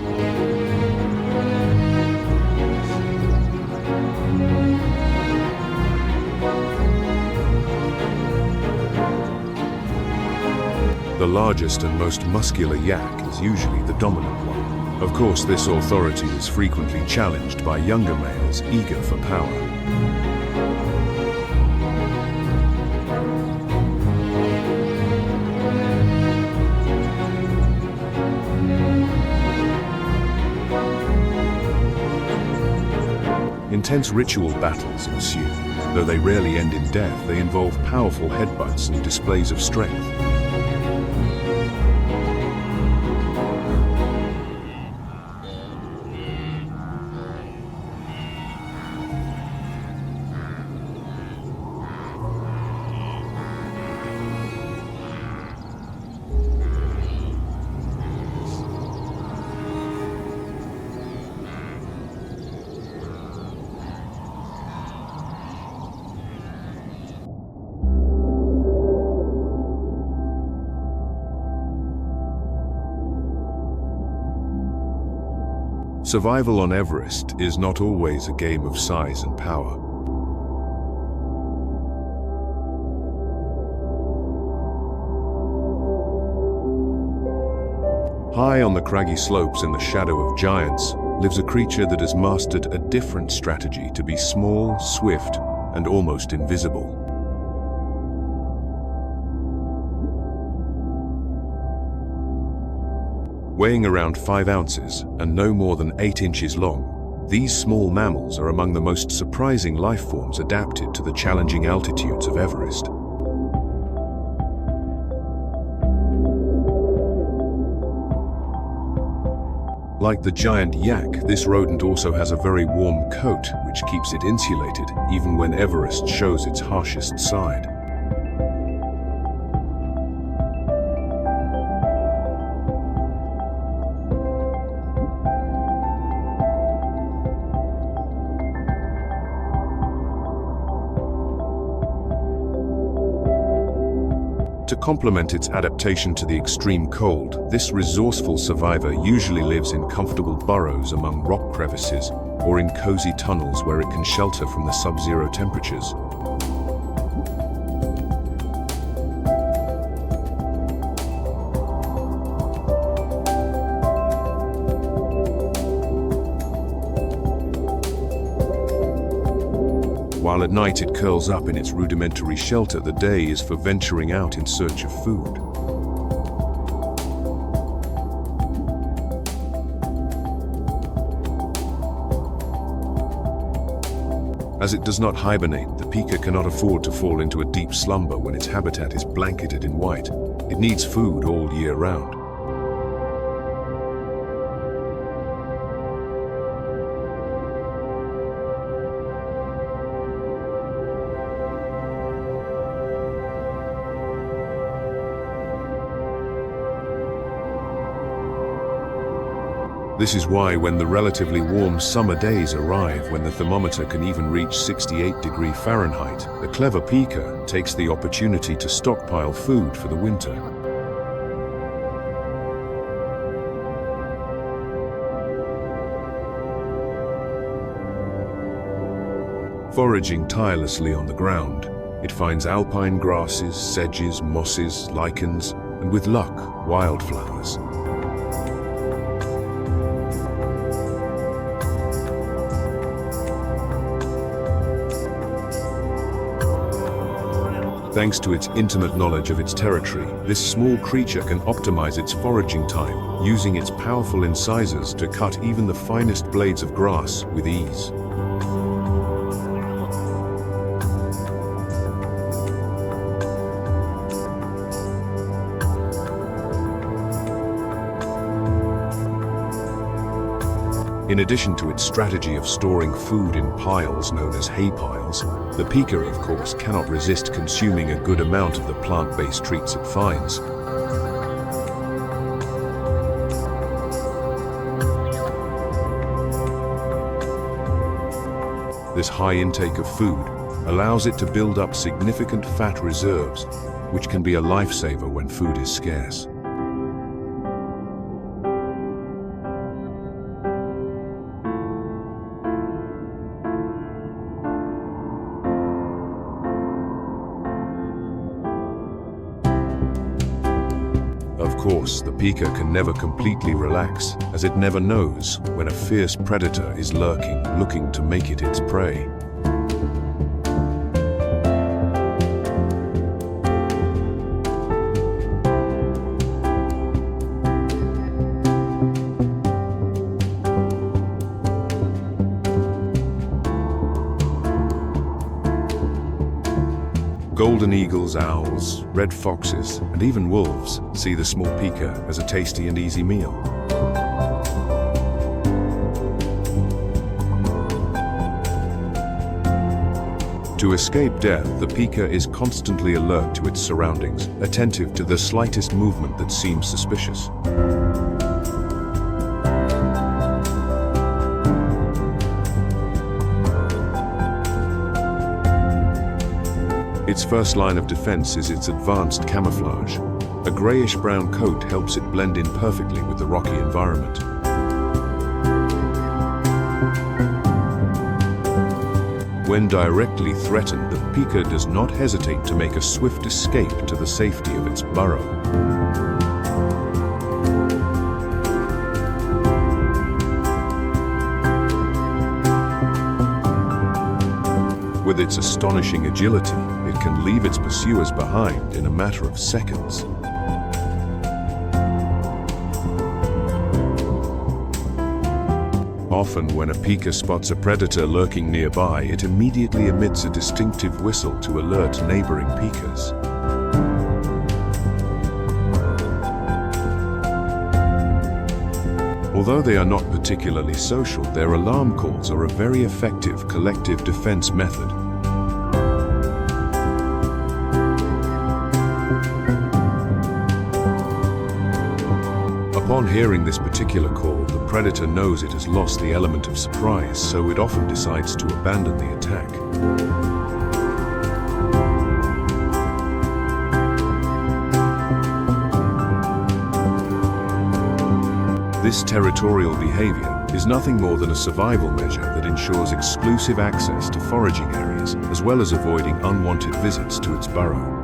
The largest and most muscular yak is usually the dominant one. Of course, this authority is frequently challenged by younger males eager for power. Intense ritual battles ensue. Though they rarely end in death, they involve powerful headbutts and displays of strength. Survival on Everest is not always a game of size and power. High on the craggy slopes in the shadow of giants lives a creature that has mastered a different strategy to be small, swift, and almost invisible. Weighing around 5 ounces and no more than 8 inches long, these small mammals are among the most surprising life forms adapted to the challenging altitudes of Everest. Like the giant yak, this rodent also has a very warm coat, which keeps it insulated even when Everest shows its harshest side. To complement its adaptation to the extreme cold, this resourceful survivor usually lives in comfortable burrows among rock crevices or in cozy tunnels where it can shelter from the sub-zero temperatures. While at night it curls up in its rudimentary shelter, the day is for venturing out in search of food. As it does not hibernate, the pika cannot afford to fall into a deep slumber when its habitat is blanketed in white. It needs food all year round. This is why when the relatively warm summer days arrive, when the thermometer can even reach 68° Fahrenheit, the clever pika takes the opportunity to stockpile food for the winter. Foraging tirelessly on the ground, it finds alpine grasses, sedges, mosses, lichens, and with luck, wildflowers. Thanks to its intimate knowledge of its territory, this small creature can optimize its foraging time, using its powerful incisors to cut even the finest blades of grass with ease. In addition to its strategy of storing food in piles known as hay piles, the pika, of course, cannot resist consuming a good amount of the plant-based treats it finds. This high intake of food allows it to build up significant fat reserves, which can be a lifesaver when food is scarce. Of course, the pika can never completely relax, as it never knows when a fierce predator is lurking, looking to make it its prey. Golden eagles, owls, red foxes, and even wolves see the small pika as a tasty and easy meal. To escape death, the pika is constantly alert to its surroundings, attentive to the slightest movement that seems suspicious. Its first line of defense is its advanced camouflage. A grayish-brown coat helps it blend in perfectly with the rocky environment. When directly threatened, the pika does not hesitate to make a swift escape to the safety of its burrow. With its astonishing agility, it can leave its pursuers behind in a matter of seconds. Often, when a pika spots a predator lurking nearby, it immediately emits a distinctive whistle to alert neighboring pikas. Although they are not particularly social, their alarm calls are a very effective collective defense method. Upon hearing this particular call, the predator knows it has lost the element of surprise, so it often decides to abandon the attack. This territorial behavior is nothing more than a survival measure that ensures exclusive access to foraging areas, as well as avoiding unwanted visits to its burrow.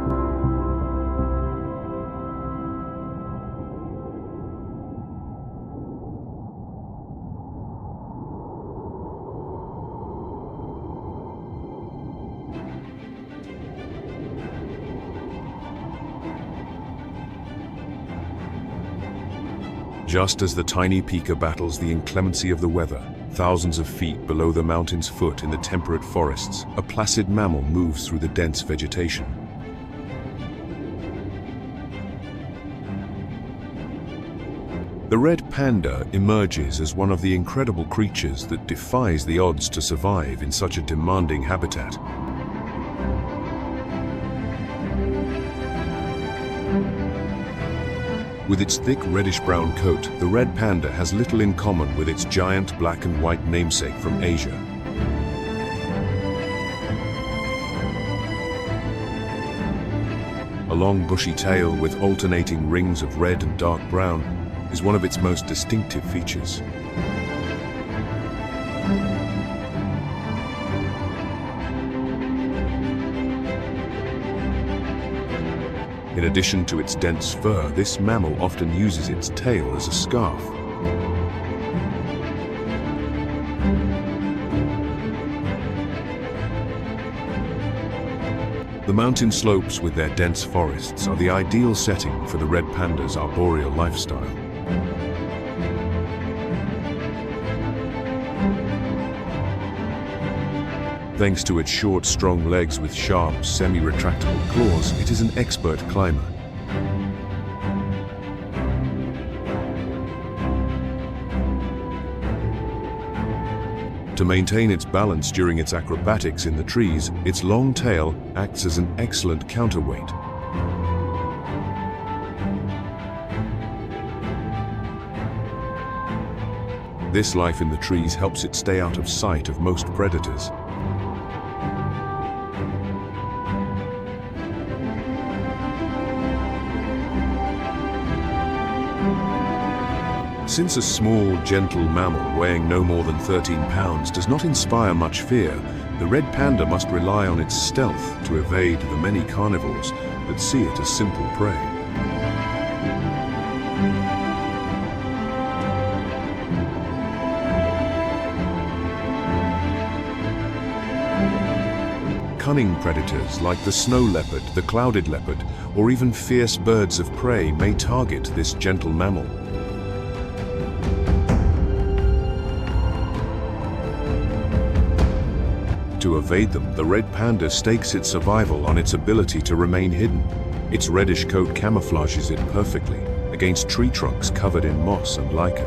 Just as the tiny pika battles the inclemency of the weather, thousands of feet below the mountain's foot in the temperate forests, a placid mammal moves through the dense vegetation. The red panda emerges as one of the incredible creatures that defies the odds to survive in such a demanding habitat. With its thick reddish-brown coat, the red panda has little in common with its giant black and white namesake from Asia. A long bushy tail with alternating rings of red and dark brown is one of its most distinctive features. In addition to its dense fur, this mammal often uses its tail as a scarf. The mountain slopes with their dense forests are the ideal setting for the red panda's arboreal lifestyle. Thanks to its short, strong legs with sharp, semi-retractable claws, it is an expert climber. To maintain its balance during its acrobatics in the trees, its long tail acts as an excellent counterweight. This life in the trees helps it stay out of sight of most predators. Since a small, gentle mammal weighing no more than 13 pounds does not inspire much fear, the red panda must rely on its stealth to evade the many carnivores that see it as simple prey. Cunning predators like the snow leopard, the clouded leopard, or even fierce birds of prey may target this gentle mammal. To evade them, the red panda stakes its survival on its ability to remain hidden. Its reddish coat camouflages it perfectly against tree trunks covered in moss and lichen.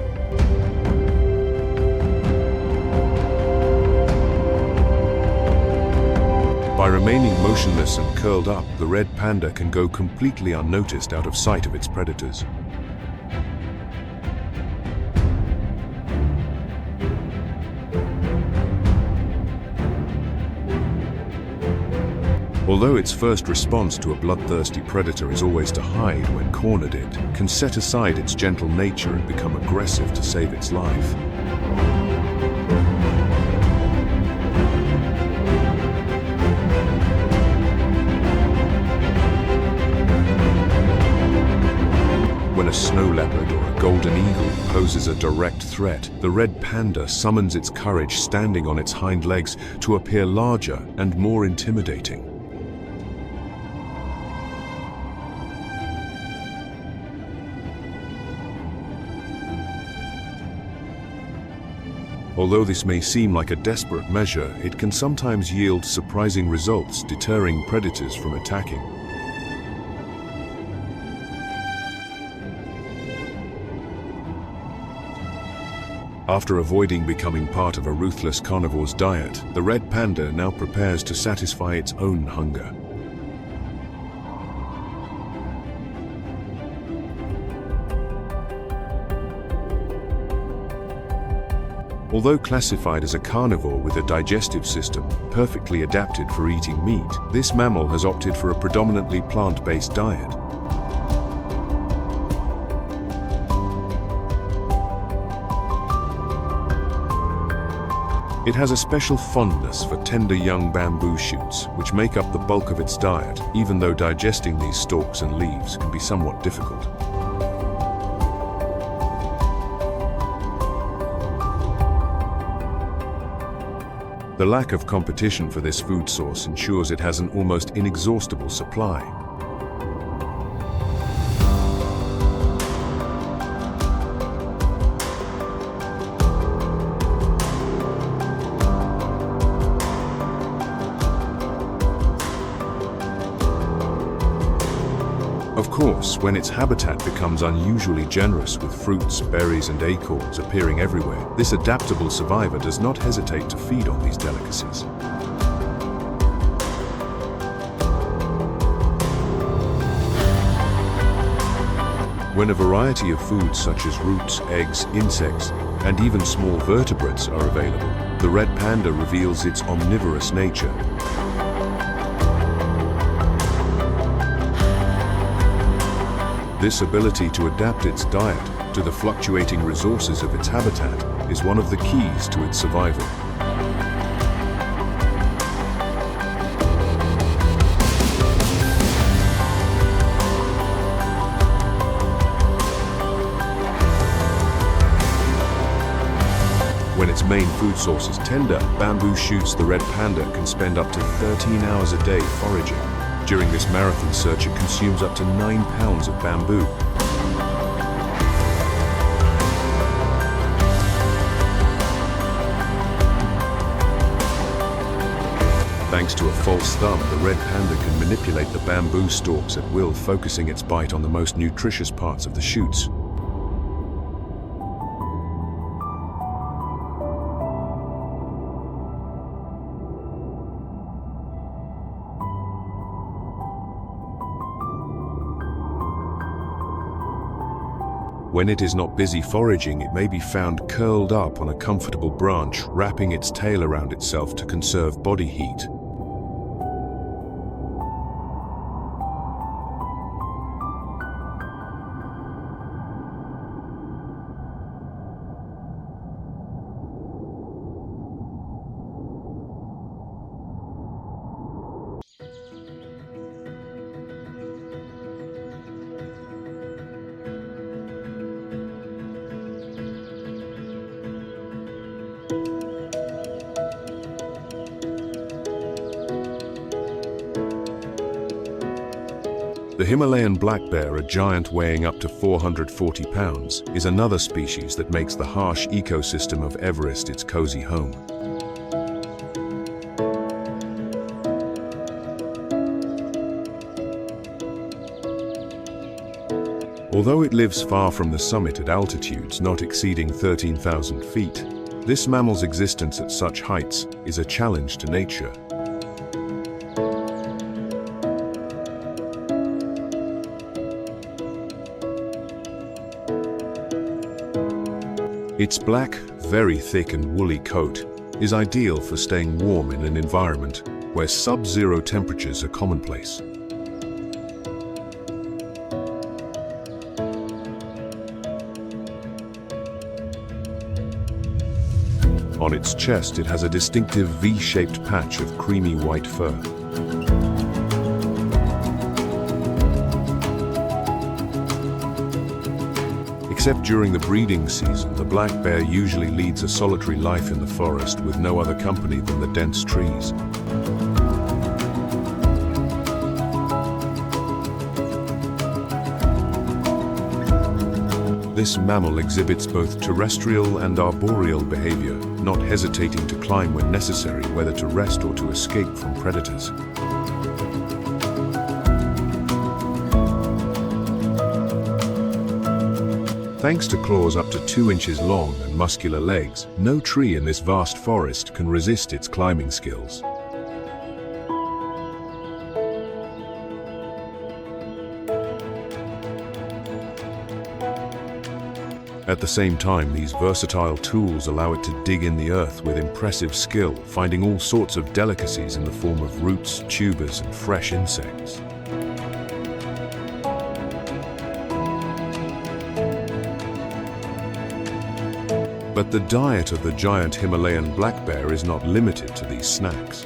By remaining motionless and curled up, the red panda can go completely unnoticed out of sight of its predators. Although its first response to a bloodthirsty predator is always to hide when cornered, it can set aside its gentle nature and become aggressive to save its life. When a snow leopard or a golden eagle poses a direct threat, the red panda summons its courage standing on its hind legs to appear larger and more intimidating. Although this may seem like a desperate measure, it can sometimes yield surprising results, deterring predators from attacking. After avoiding becoming part of a ruthless carnivore's diet, the red panda now prepares to satisfy its own hunger. Although classified as a carnivore with a digestive system perfectly adapted for eating meat, this mammal has opted for a predominantly plant-based diet. It has a special fondness for tender young bamboo shoots, which make up the bulk of its diet, even though digesting these stalks and leaves can be somewhat difficult. The lack of competition for this food source ensures it has an almost inexhaustible supply. Of course, when its habitat becomes unusually generous with fruits, berries, and acorns appearing everywhere, this adaptable survivor does not hesitate to feed on these delicacies. When a variety of foods such as roots, eggs, insects, and even small vertebrates are available, the red panda reveals its omnivorous nature. This ability to adapt its diet to the fluctuating resources of its habitat is one of the keys to its survival. When its main food source is tender, bamboo shoots, the red panda can spend up to 13 hours a day foraging. During this marathon search, it consumes up to 9 pounds of bamboo. Thanks to a false thumb, the red panda can manipulate the bamboo stalks at will, focusing its bite on the most nutritious parts of the shoots. When it is not busy foraging, it may be found curled up on a comfortable branch, wrapping its tail around itself to conserve body heat. The Himalayan black bear, a giant weighing up to 440 pounds, is another species that makes the harsh ecosystem of Everest its cozy home. Although it lives far from the summit at altitudes not exceeding 13,000 feet, this mammal's existence at such heights is a challenge to nature. Its black, very thick and woolly coat is ideal for staying warm in an environment where sub-zero temperatures are commonplace. On its chest, it has a distinctive V-shaped patch of creamy white fur. Except during the breeding season, the black bear usually leads a solitary life in the forest with no other company than the dense trees. This mammal exhibits both terrestrial and arboreal behavior, not hesitating to climb when necessary, whether to rest or to escape from predators. Thanks to claws up to 2 inches long and muscular legs, no tree in this vast forest can resist its climbing skills. At the same time, these versatile tools allow it to dig in the earth with impressive skill, finding all sorts of delicacies in the form of roots, tubers, and fresh insects. But the diet of the giant Himalayan black bear is not limited to these snacks.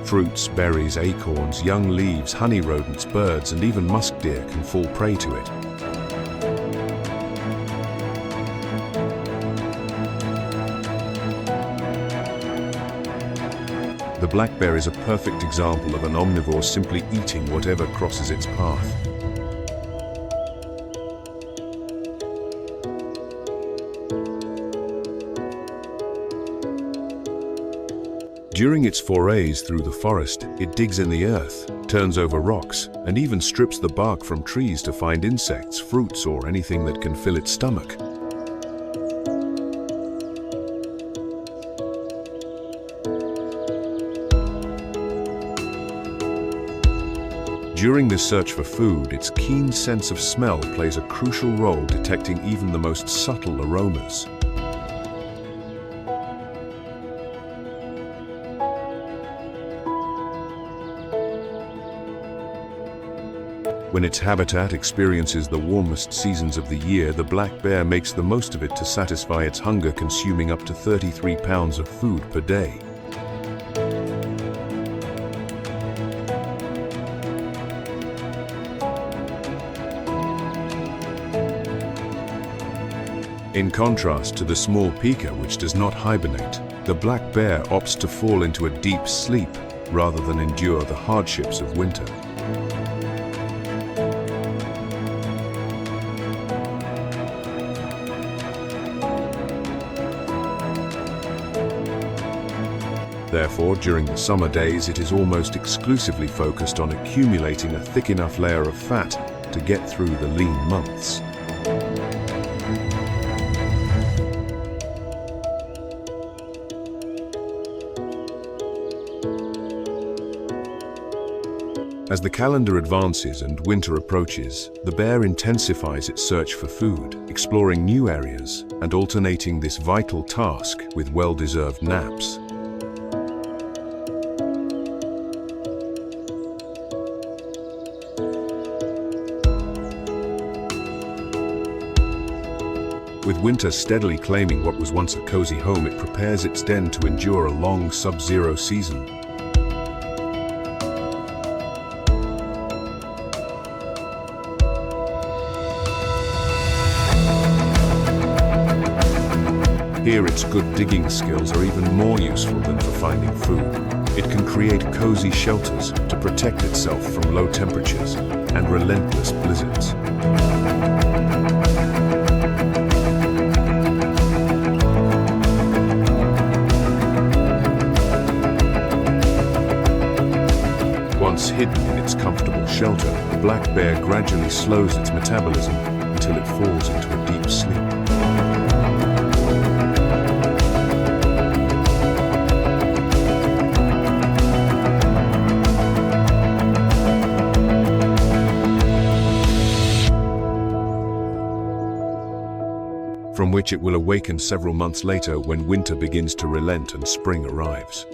Fruits, berries, acorns, young leaves, honey rodents, birds, and even musk deer can fall prey to it. The black bear is a perfect example of an omnivore simply eating whatever crosses its path. During its forays through the forest, it digs in the earth, turns over rocks, and even strips the bark from trees to find insects, fruits, or anything that can fill its stomach. During this search for food, its keen sense of smell plays a crucial role detecting even the most subtle aromas. When its habitat experiences the warmest seasons of the year, the black bear makes the most of it to satisfy its hunger, consuming up to 33 pounds of food per day. In contrast to the small pika, which does not hibernate, the black bear opts to fall into a deep sleep rather than endure the hardships of winter. Therefore, during the summer days, it is almost exclusively focused on accumulating a thick enough layer of fat to get through the lean months. As the calendar advances and winter approaches, the bear intensifies its search for food, exploring new areas and alternating this vital task with well-deserved naps. With winter steadily claiming what was once a cozy home, it prepares its den to endure a long sub-zero season. Here, its good digging skills are even more useful than for finding food. It can create cozy shelters to protect itself from low temperatures and relentless blizzards. Once hidden in its comfortable shelter, the black bear gradually slows its metabolism until it falls into a deep sleep. From which it will awaken several months later when winter begins to relent and spring arrives.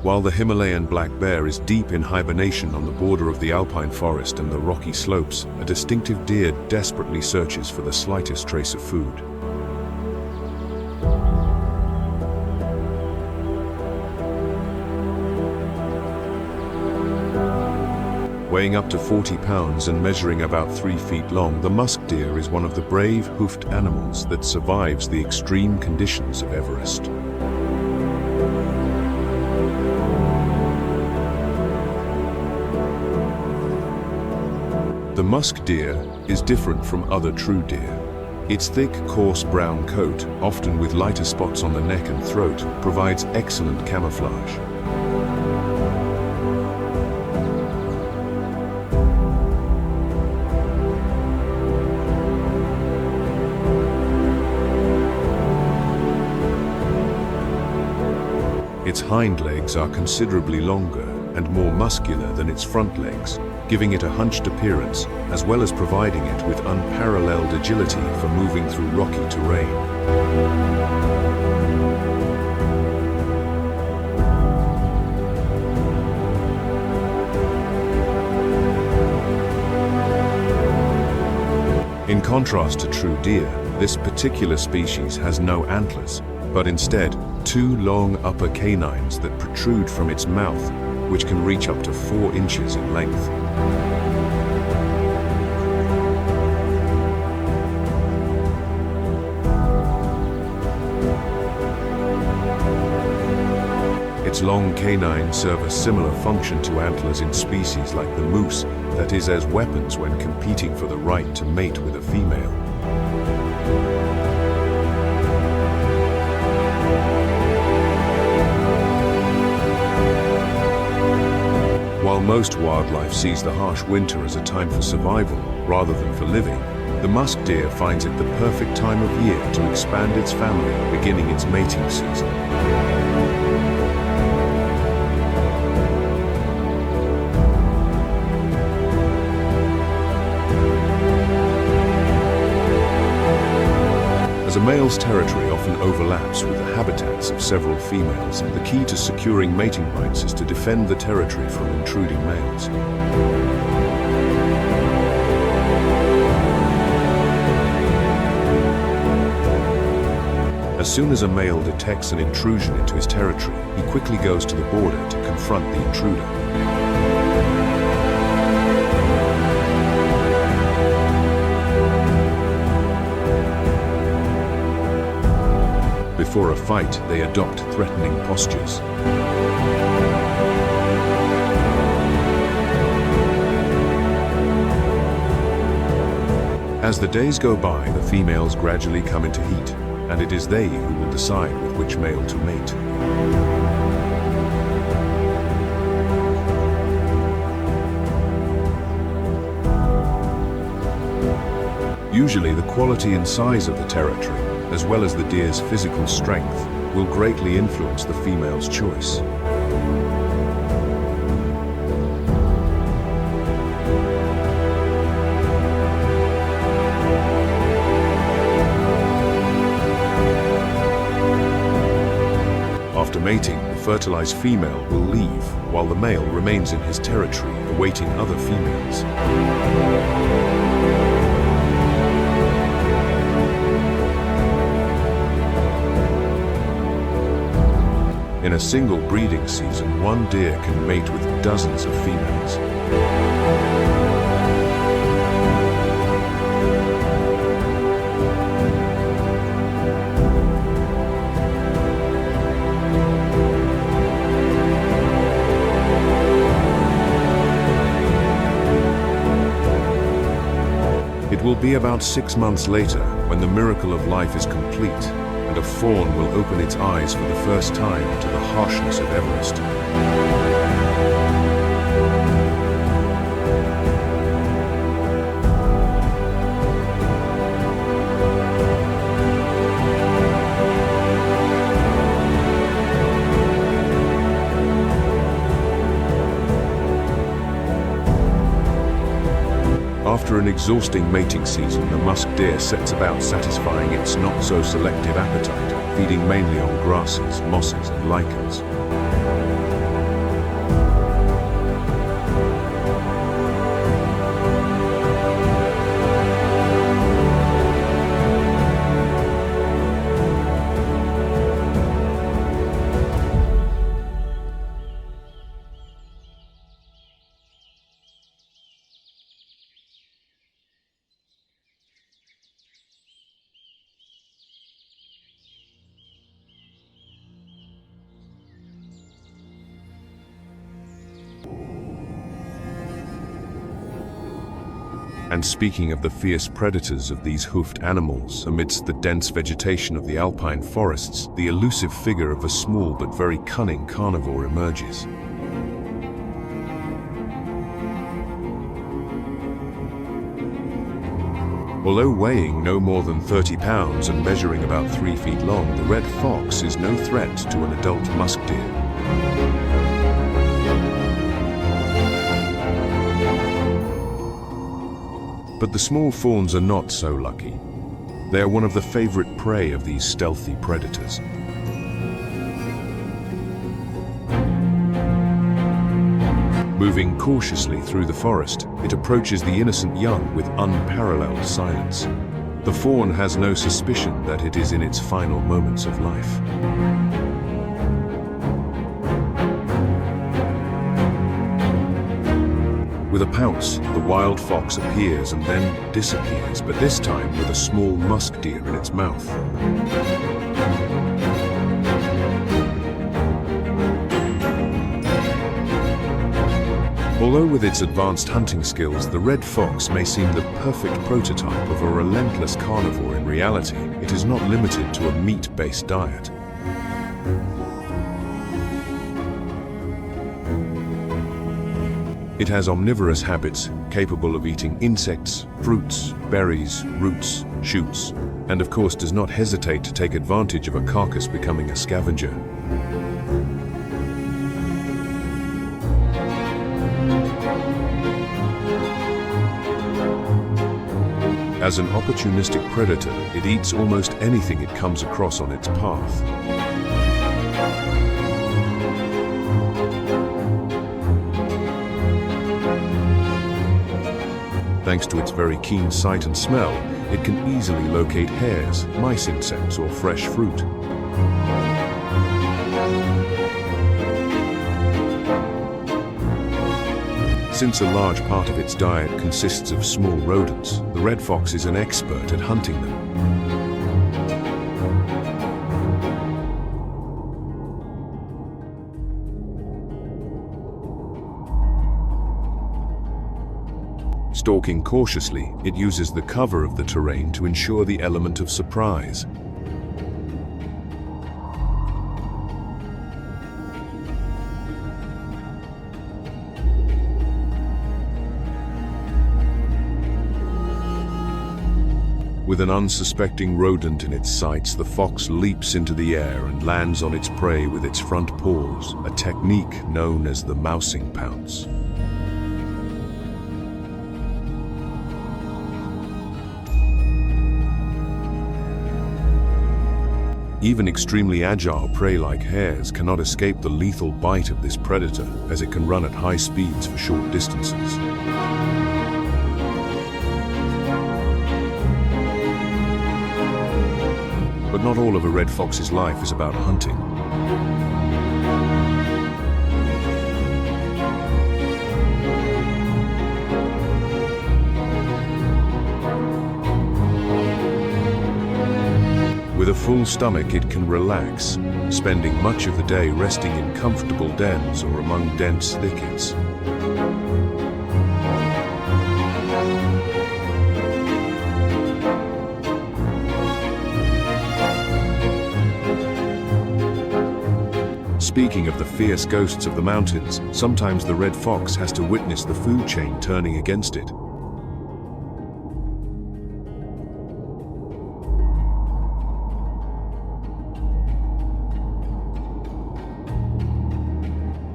While the Himalayan black bear is deep in hibernation on the border of the alpine forest and the rocky slopes, a distinctive deer desperately searches for the slightest trace of food. Weighing up to 40 pounds and measuring about 3 feet long, the musk deer is one of the brave, hoofed animals that survives the extreme conditions of Everest. The musk deer is different from other true deer. Its thick, coarse brown coat, often with lighter spots on the neck and throat, provides excellent camouflage. Its hind legs are considerably longer and more muscular than its front legs, giving it a hunched appearance, as well as providing it with unparalleled agility for moving through rocky terrain. In contrast to true deer, this particular species has no antlers, but instead 2 long upper canines that protrude from its mouth, which can reach up to 4 inches in length. Its long canines serve a similar function to antlers in species like the moose, that is, as weapons when competing for the right to mate with a female. While most wildlife sees the harsh winter as a time for survival rather than for living, the musk deer finds it the perfect time of year to expand its family, beginning its mating season. As a male's territory often overlaps with the habitats of several females, the key to securing mating rights is to defend the territory from intruding males. As soon as a male detects an intrusion into his territory, he quickly goes to the border to confront the intruder. Before a fight, they adopt threatening postures. As the days go by, the females gradually come into heat, and it is they who will decide with which male to mate. Usually, the quality and size of the territory, as well as the deer's physical strength, will greatly influence the female's choice. After mating, the fertilized female will leave, while the male remains in his territory, awaiting other females. In a single breeding season, one deer can mate with dozens of females. It will be about 6 months later when the miracle of life is complete, and a fawn will open its eyes for the first time to the harshness of Everest. After an exhausting mating season, the musk deer sets about satisfying its not-so-selective appetite, feeding mainly on grasses, mosses, and lichens. And speaking of the fierce predators of these hoofed animals, amidst the dense vegetation of the alpine forests, the elusive figure of a small but very cunning carnivore emerges. Although weighing no more than 30 pounds and measuring about 3 feet long, the red fox is no threat to an adult musk deer. But the small fawns are not so lucky. They are one of the favorite prey of these stealthy predators. Moving cautiously through the forest, it approaches the innocent young with unparalleled silence. The fawn has no suspicion that it is in its final moments of life. With a pounce, the wild fox appears and then disappears, but this time with a small musk deer in its mouth. Although with its advanced hunting skills, the red fox may seem the perfect prototype of a relentless carnivore, in reality, it is not limited to a meat-based diet. It has omnivorous habits, capable of eating insects, fruits, berries, roots, shoots, and of course does not hesitate to take advantage of a carcass, becoming a scavenger. As an opportunistic predator, it eats almost anything it comes across on its path. Thanks to its very keen sight and smell, it can easily locate hares, mice insects, or fresh fruit. Since a large part of its diet consists of small rodents, the red fox is an expert at hunting them. Stalking cautiously, it uses the cover of the terrain to ensure the element of surprise. With an unsuspecting rodent in its sights, the fox leaps into the air and lands on its prey with its front paws, a technique known as the mousing pounce. Even extremely agile prey like hares cannot escape the lethal bite of this predator, as it can run at high speeds for short distances. But not all of a red fox's life is about hunting. With a full stomach, it can relax, spending much of the day resting in comfortable dens or among dense thickets. Speaking of the fierce ghosts of the mountains, sometimes the red fox has to witness the food chain turning against it.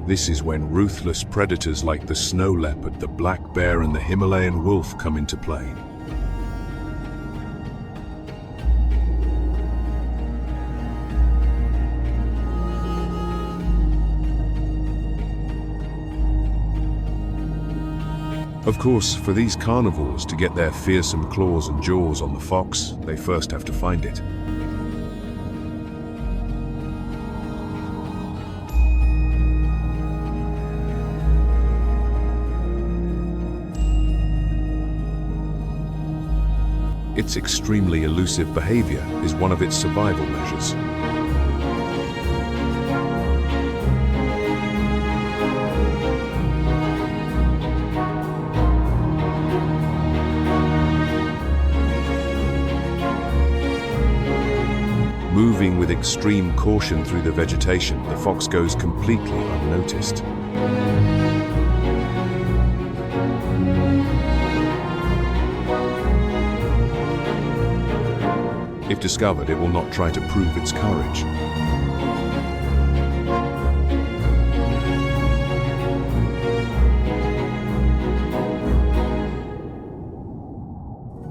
This is when ruthless predators like the snow leopard, the black bear, and the Himalayan wolf come into play. Of course, for these carnivores to get their fearsome claws and jaws on the fox, they first have to find it. Its extremely elusive behavior is one of its survival measures. Moving with extreme caution through the vegetation, the fox goes completely unnoticed. If discovered, it will not try to prove its courage.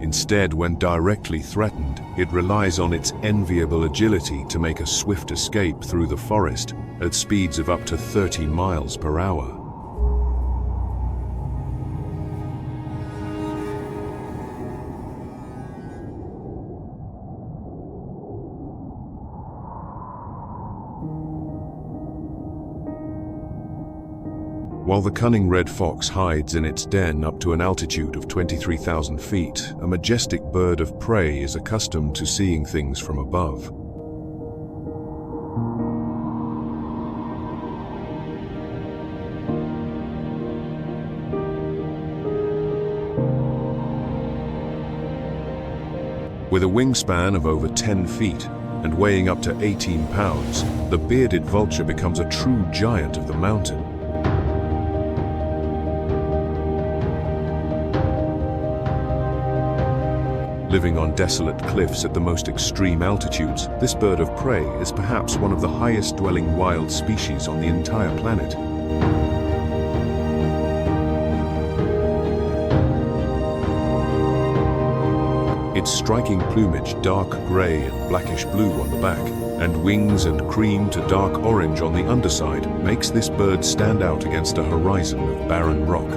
Instead, when directly threatened, it relies on its enviable agility to make a swift escape through the forest at speeds of up to 30 miles per hour. While the cunning red fox hides in its den up to an altitude of 23,000 feet, a majestic bird of prey is accustomed to seeing things from above. With a wingspan of over 10 feet and weighing up to 18 pounds, the bearded vulture becomes a true giant of the mountain. Living on desolate cliffs at the most extreme altitudes, this bird of prey is perhaps one of the highest dwelling wild species on the entire planet. Its striking plumage, dark grey and blackish blue on the back, and wings and cream to dark orange on the underside, makes this bird stand out against a horizon of barren rock.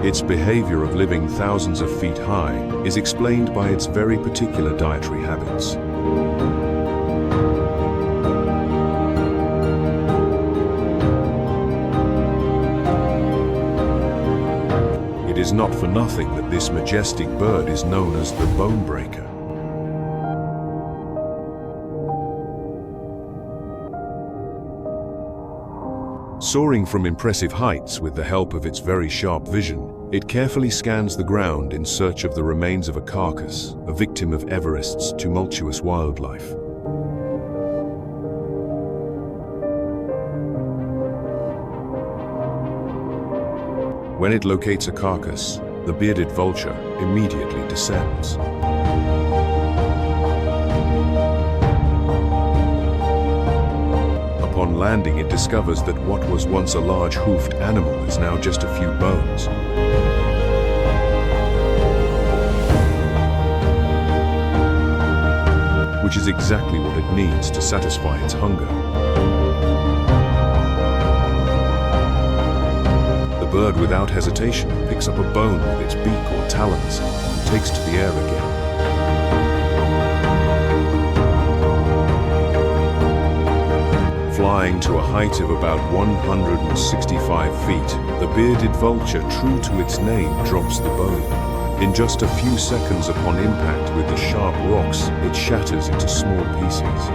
Its behavior of living thousands of feet high is explained by its very particular dietary habits. It is not for nothing that this majestic bird is known as the bone breaker. Soaring from impressive heights with the help of its very sharp vision, it carefully scans the ground in search of the remains of a carcass, a victim of Everest's tumultuous wildlife. When it locates a carcass, the bearded vulture immediately descends. Upon landing, it discovers that what was once a large hoofed animal is now just a few bones. Which is exactly what it needs to satisfy its hunger. The bird, without hesitation, picks up a bone with its beak or talons and takes to the air again. Flying to a height of about 165 feet, the bearded vulture, true to its name, drops the bone. In just a few seconds upon impact with the sharp rocks, it shatters into small pieces.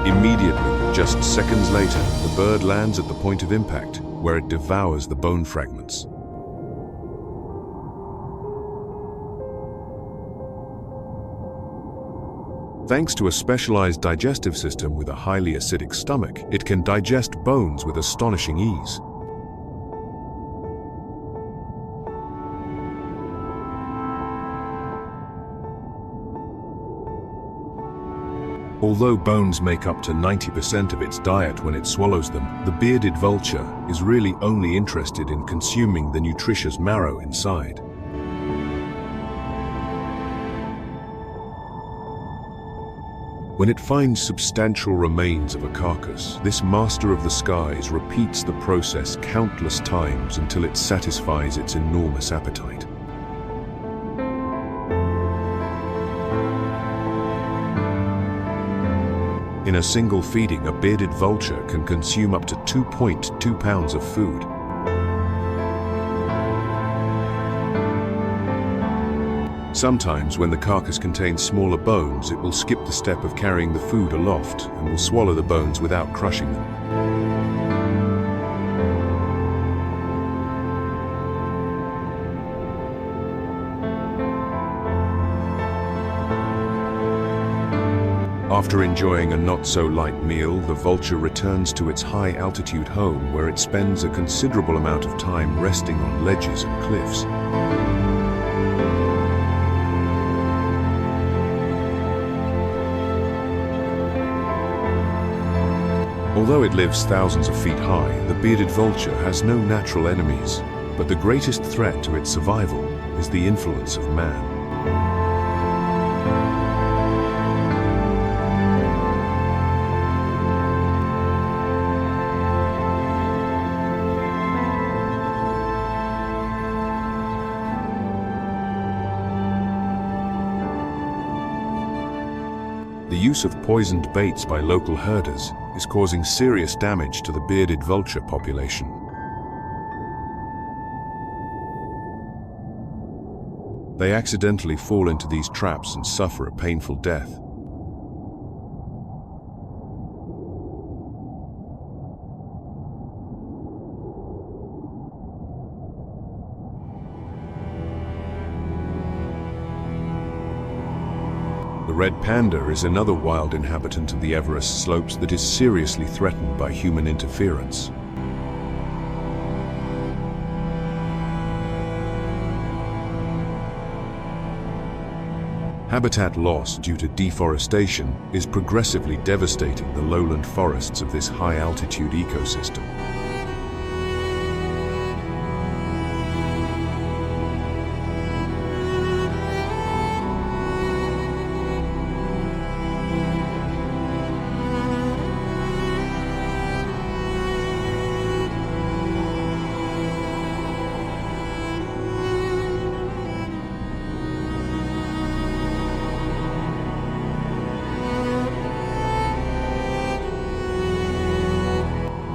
Immediately, just seconds later, the bird lands at the point of impact, where it devours the bone fragments. Thanks to a specialized digestive system with a highly acidic stomach, it can digest bones with astonishing ease. Although bones make up to 90% of its diet when it swallows them, the bearded vulture is really only interested in consuming the nutritious marrow inside. When it finds substantial remains of a carcass, this master of the skies repeats the process countless times until it satisfies its enormous appetite. In a single feeding, a bearded vulture can consume up to 2.2 pounds of food. Sometimes, when the carcass contains smaller bones, it will skip the step of carrying the food aloft and will swallow the bones without crushing them. After enjoying a not-so-light meal, the vulture returns to its high-altitude home, where it spends a considerable amount of time resting on ledges and cliffs. Although it lives thousands of feet high, the bearded vulture has no natural enemies, but the greatest threat to its survival is the influence of man. The use of poisoned baits by local herders is causing serious damage to the bearded vulture population. They accidentally fall into these traps and suffer a painful death. The red panda is another wild inhabitant of the Everest slopes that is seriously threatened by human interference. Habitat loss due to deforestation is progressively devastating the lowland forests of this high-altitude ecosystem.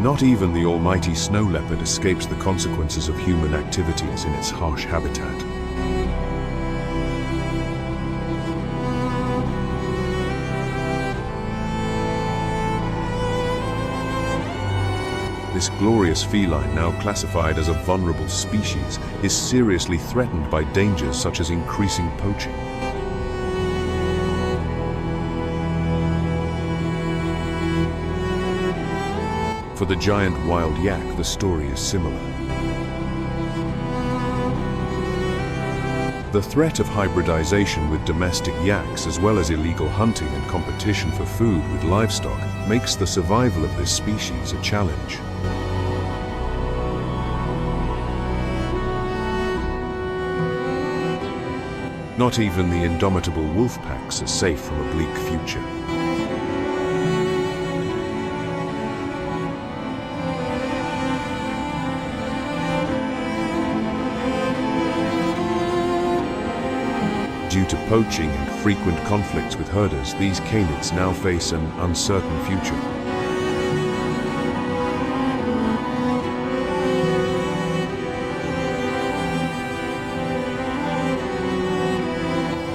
Not even the almighty snow leopard escapes the consequences of human activities in its harsh habitat. This glorious feline, now classified as a vulnerable species, is seriously threatened by dangers such as increasing poaching. For the giant wild yak, the story is similar. The threat of hybridization with domestic yaks, as well as illegal hunting and competition for food with livestock, makes the survival of this species a challenge. Not even the indomitable wolf packs are safe from a bleak future. Due to poaching and frequent conflicts with herders, these canids now face an uncertain future.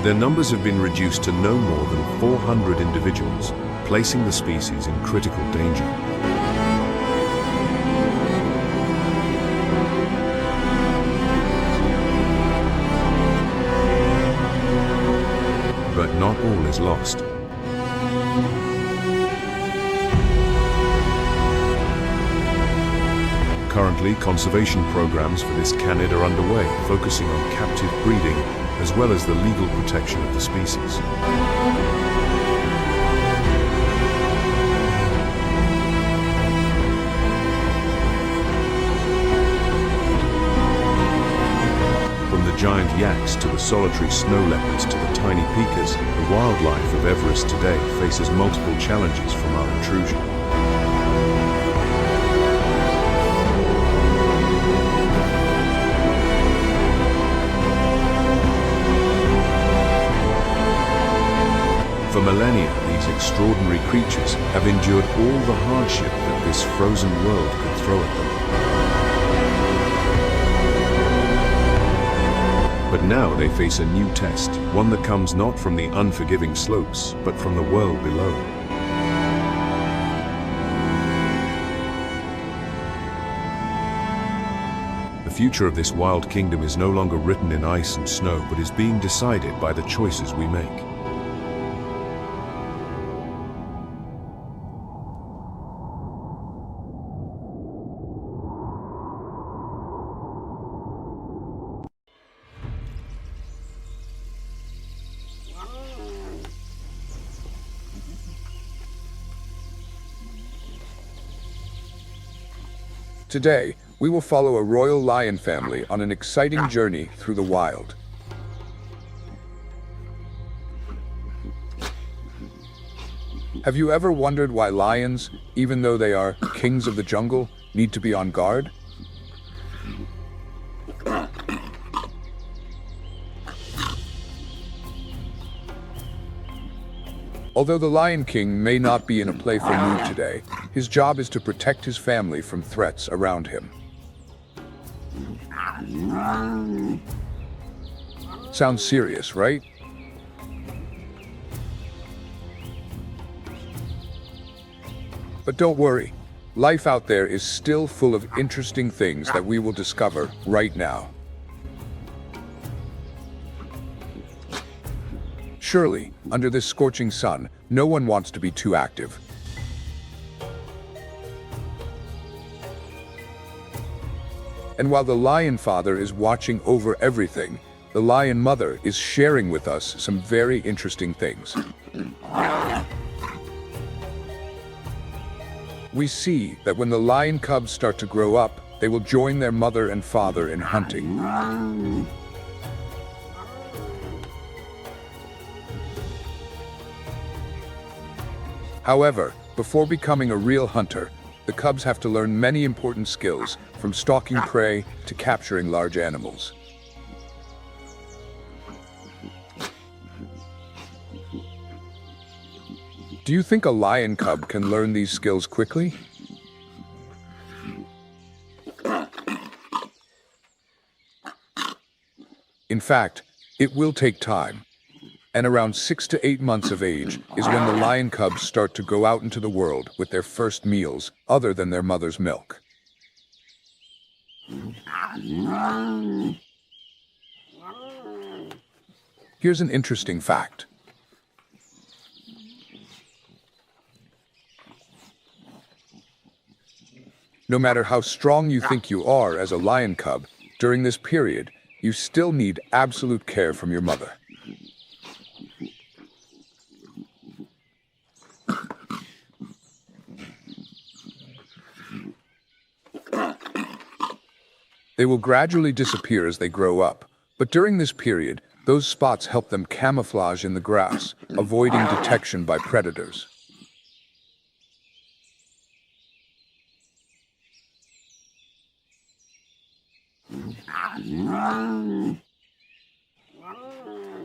Their numbers have been reduced to no more than 400 individuals, placing the species in critical danger. But not all is lost. Currently, conservation programs for this canid are underway, focusing on captive breeding as well as the legal protection of the species. From the giant yaks to the solitary snow leopards to the tiny pikas, the wildlife of Everest today faces multiple challenges from our intrusion. For millennia, these extraordinary creatures have endured all the hardship that this frozen world could throw at them. But now they face a new test, one that comes not from the unforgiving slopes, but from the world below. The future of this wild kingdom is no longer written in ice and snow, but is being decided by the choices we make. Today, we will follow a royal lion family on an exciting journey through the wild. Have you ever wondered why lions, even though they are kings of the jungle, need to be on guard? Although the Lion King may not be in a playful mood today, his job is to protect his family from threats around him. Sounds serious, right? But don't worry, life out there is still full of interesting things that we will discover right now. Surely, under this scorching sun, no one wants to be too active. And while the lion father is watching over everything, the lion mother is sharing with us some very interesting things. We see that when the lion cubs start to grow up, they will join their mother and father in hunting. However, before becoming a real hunter, the cubs have to learn many important skills, from stalking prey to capturing large animals. Do you think a lion cub can learn these skills quickly? In fact, it will take time. And around 6 to 8 months of age is when the lion cubs start to go out into the world with their first meals other than their mother's milk. Here's an interesting fact. No matter how strong you think you are as a lion cub, during this period, you still need absolute care from your mother. They will gradually disappear as they grow up, but during this period, those spots help them camouflage in the grass, avoiding detection by predators.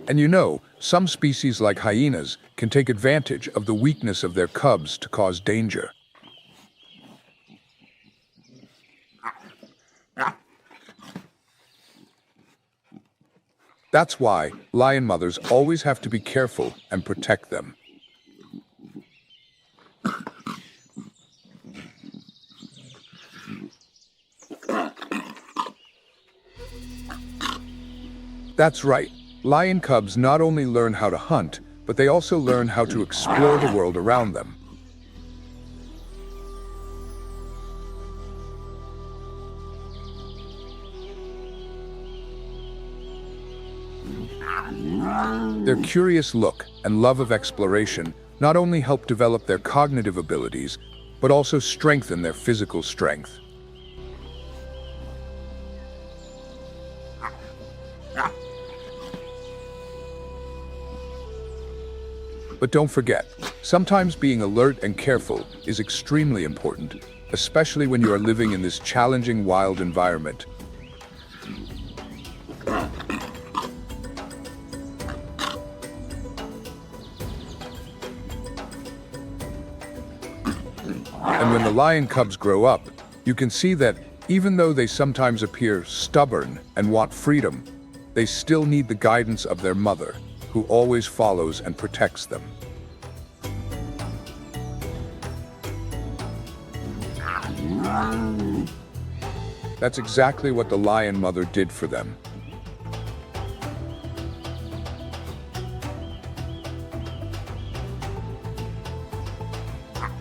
And you know, some species like hyenas can take advantage of the weakness of their cubs to cause danger. That's why lion mothers always have to be careful and protect them. That's right. Lion cubs not only learn how to hunt, but they also learn how to explore the world around them. Their curious look and love of exploration not only help develop their cognitive abilities, but also strengthen their physical strength. But don't forget, sometimes being alert and careful is extremely important, especially when you are living in this challenging wild environment. And when the lion cubs grow up, you can see that even though they sometimes appear stubborn and want freedom, they still need the guidance of their mother, who always follows and protects them. That's exactly what the lion mother did for them.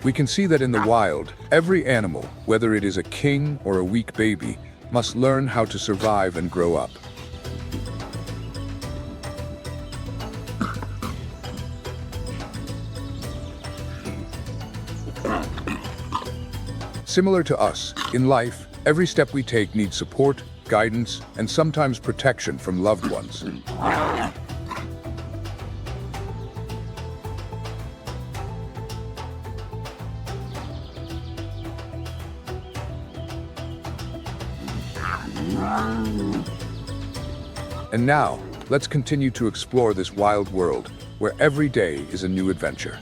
We can see that in the wild, every animal, whether it is a king or a weak baby, must learn how to survive and grow up. Similar to us, in life, every step we take needs support, guidance, and sometimes protection from loved ones. And now, let's continue to explore this wild world, where every day is a new adventure.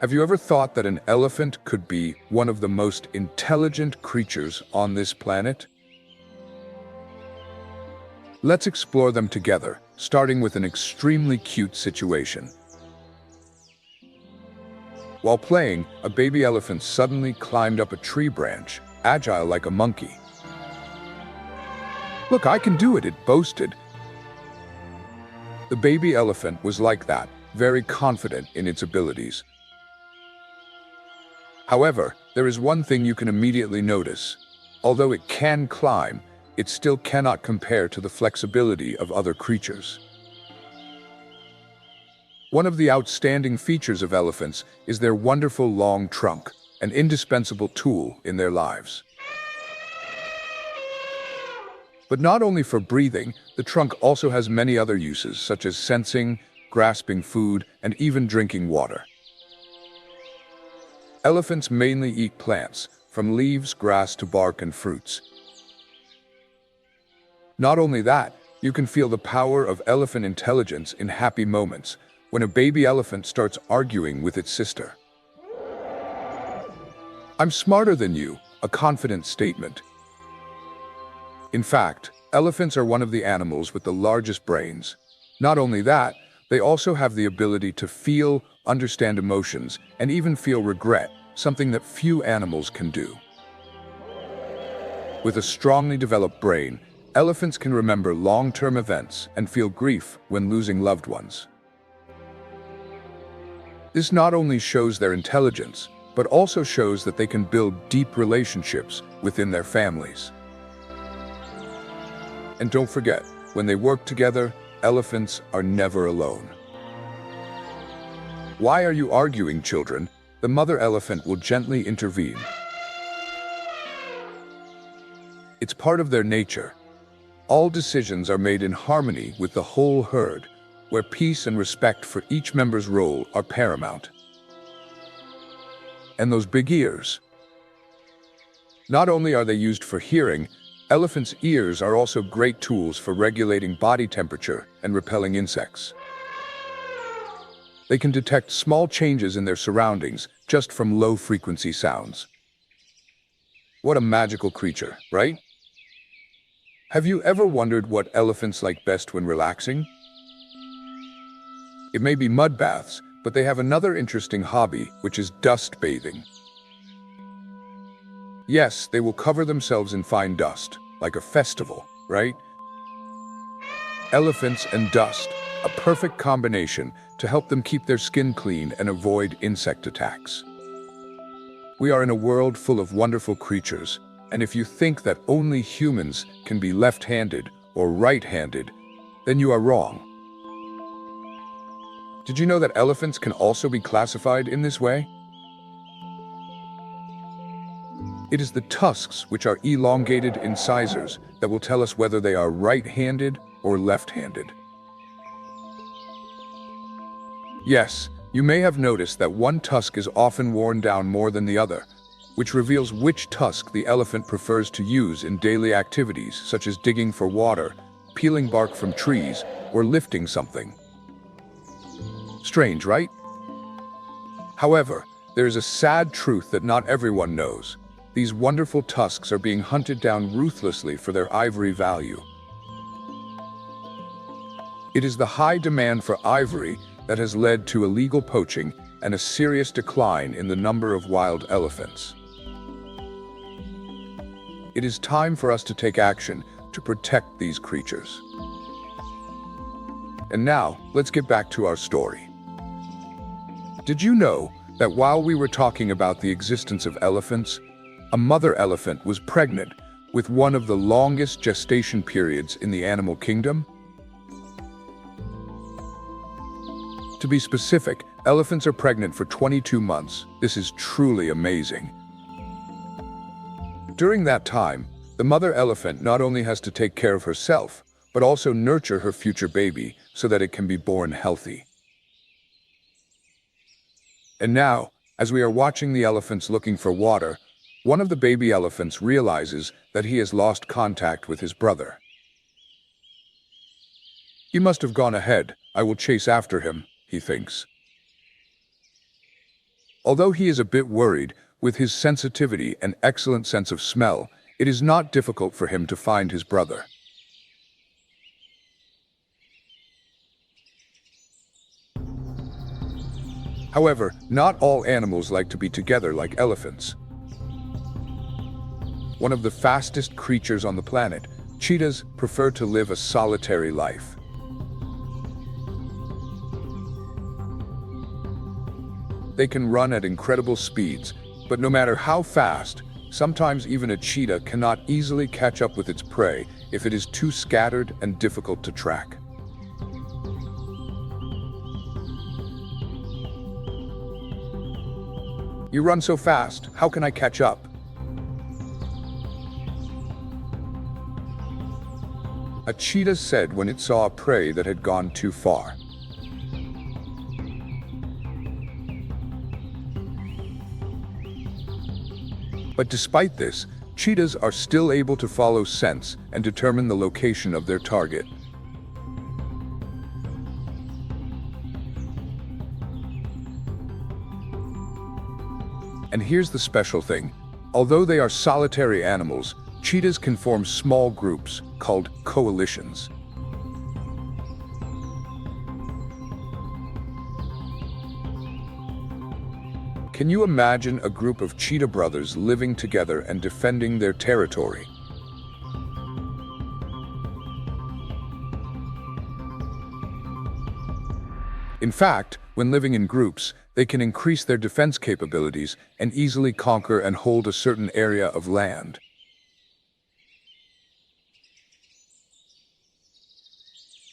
Have you ever thought that an elephant could be one of the most intelligent creatures on this planet? Let's explore them together, starting with an extremely cute situation. While playing, a baby elephant suddenly climbed up a tree branch, agile like a monkey. "Look, I can do it," it boasted. The baby elephant was like that, very confident in its abilities. However, there is one thing you can immediately notice. Although it can climb, it still cannot compare to the flexibility of other creatures. One of the outstanding features of elephants is their wonderful long trunk, an indispensable tool in their lives. But not only for breathing, the trunk also has many other uses, such as sensing, grasping food, and even drinking water. Elephants mainly eat plants, from leaves, grass to bark and fruits. Not only that, you can feel the power of elephant intelligence in happy moments, when a baby elephant starts arguing with its sister. "I'm smarter than you," a confident statement. In fact, elephants are one of the animals with the largest brains. Not only that, they also have the ability to feel, understand emotions, and even feel regret, something that few animals can do. With a strongly developed brain, elephants can remember long-term events and feel grief when losing loved ones. This not only shows their intelligence, but also shows that they can build deep relationships within their families. And don't forget, when they work together, elephants are never alone. "Why are you arguing, children?" The mother elephant will gently intervene. It's part of their nature. All decisions are made in harmony with the whole herd, where peace and respect for each member's role are paramount. And those big ears. Not only are they used for hearing, elephants' ears are also great tools for regulating body temperature and repelling insects. They can detect small changes in their surroundings just from low-frequency sounds. What a magical creature, right? Have you ever wondered what elephants like best when relaxing? It may be mud baths, but they have another interesting hobby, which is dust bathing. Yes, they will cover themselves in fine dust, like a festival, right? Elephants and dust, a perfect combination to help them keep their skin clean and avoid insect attacks. We are in a world full of wonderful creatures, and if you think that only humans can be left-handed or right-handed, then you are wrong. Did you know that elephants can also be classified in this way? It is the tusks, which are elongated incisors, that will tell us whether they are right-handed or left-handed. Yes, you may have noticed that one tusk is often worn down more than the other, which reveals which tusk the elephant prefers to use in daily activities such as digging for water, peeling bark from trees, or lifting something. Strange, right? However, there is a sad truth that not everyone knows. These wonderful tusks are being hunted down ruthlessly for their ivory value. It is the high demand for ivory that has led to illegal poaching and a serious decline in the number of wild elephants. It is time for us to take action to protect these creatures. And now, let's get back to our story. Did you know that while we were talking about the existence of elephants, a mother elephant was pregnant with one of the longest gestation periods in the animal kingdom? To be specific, elephants are pregnant for 22 months. This is truly amazing. During that time, the mother elephant not only has to take care of herself, but also nurture her future baby so that it can be born healthy. And now, as we are watching the elephants looking for water, one of the baby elephants realizes that he has lost contact with his brother. "He must have gone ahead. I will chase after him," he thinks. Although he is a bit worried, with his sensitivity and excellent sense of smell, it is not difficult for him to find his brother. However, not all animals like to be together like elephants. One of the fastest creatures on the planet, cheetahs prefer to live a solitary life. They can run at incredible speeds, but no matter how fast, Sometimes even a cheetah cannot easily catch up with its prey if it is too scattered and difficult to track. You run so fast, how can I catch up? A cheetah said when it saw a prey that had gone too far. But despite this, cheetahs are still able to follow scents and determine the location of their target. And here's the special thing. Although they are solitary animals, cheetahs can form small groups called coalitions. Can you imagine a group of cheetah brothers living together and defending their territory? In fact, when living in groups, they can increase their defense capabilities and easily conquer and hold a certain area of land.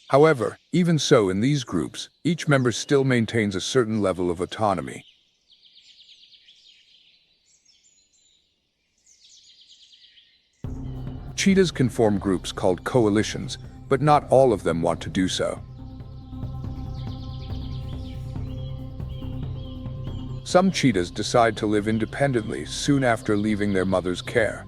However, even so, in these groups, each member still maintains a certain level of autonomy. Cheetahs can form groups called coalitions, but not all of them want to do so. Some cheetahs decide to live independently soon after leaving their mother's care.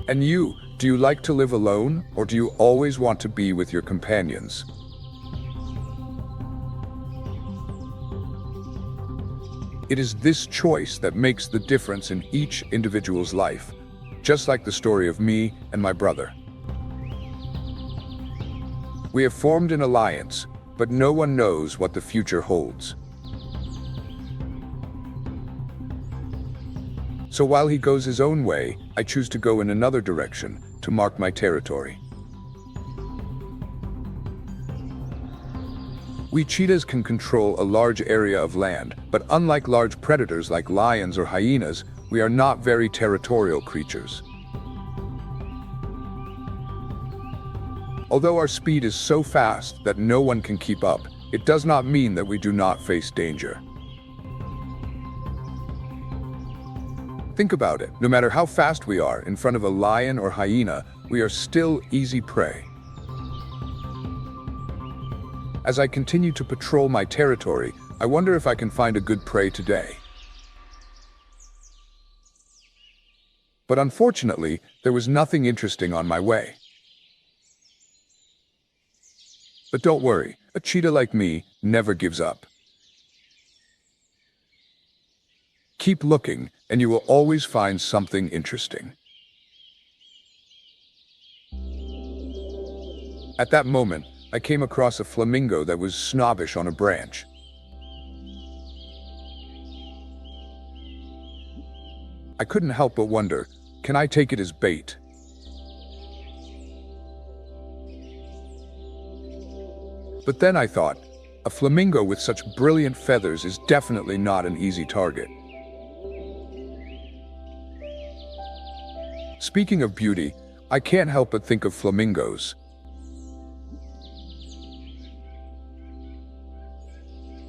And you, do you like to live alone, or do you always want to be with your companions? It is this choice that makes the difference in each individual's life, just like the story of me and my brother. We have formed an alliance, but no one knows what the future holds. So while he goes his own way, I choose to go in another direction to mark my territory. We cheetahs can control a large area of land, but unlike large predators like lions or hyenas, we are not very territorial creatures. Although our speed is so fast that no one can keep up, it does not mean that we do not face danger. Think about it. No matter how fast we are in front of a lion or hyena, we are still easy prey. As I continue to patrol my territory, I wonder if I can find a good prey today. But unfortunately, there was nothing interesting on my way. But don't worry, a cheetah like me never gives up. Keep looking, and you will always find something interesting. At that moment, I came across a flamingo that was snobbish on a branch. I couldn't help but wonder, can I take it as bait? But then I thought, a flamingo with such brilliant feathers is definitely not an easy target. Speaking of beauty, I can't help but think of flamingos.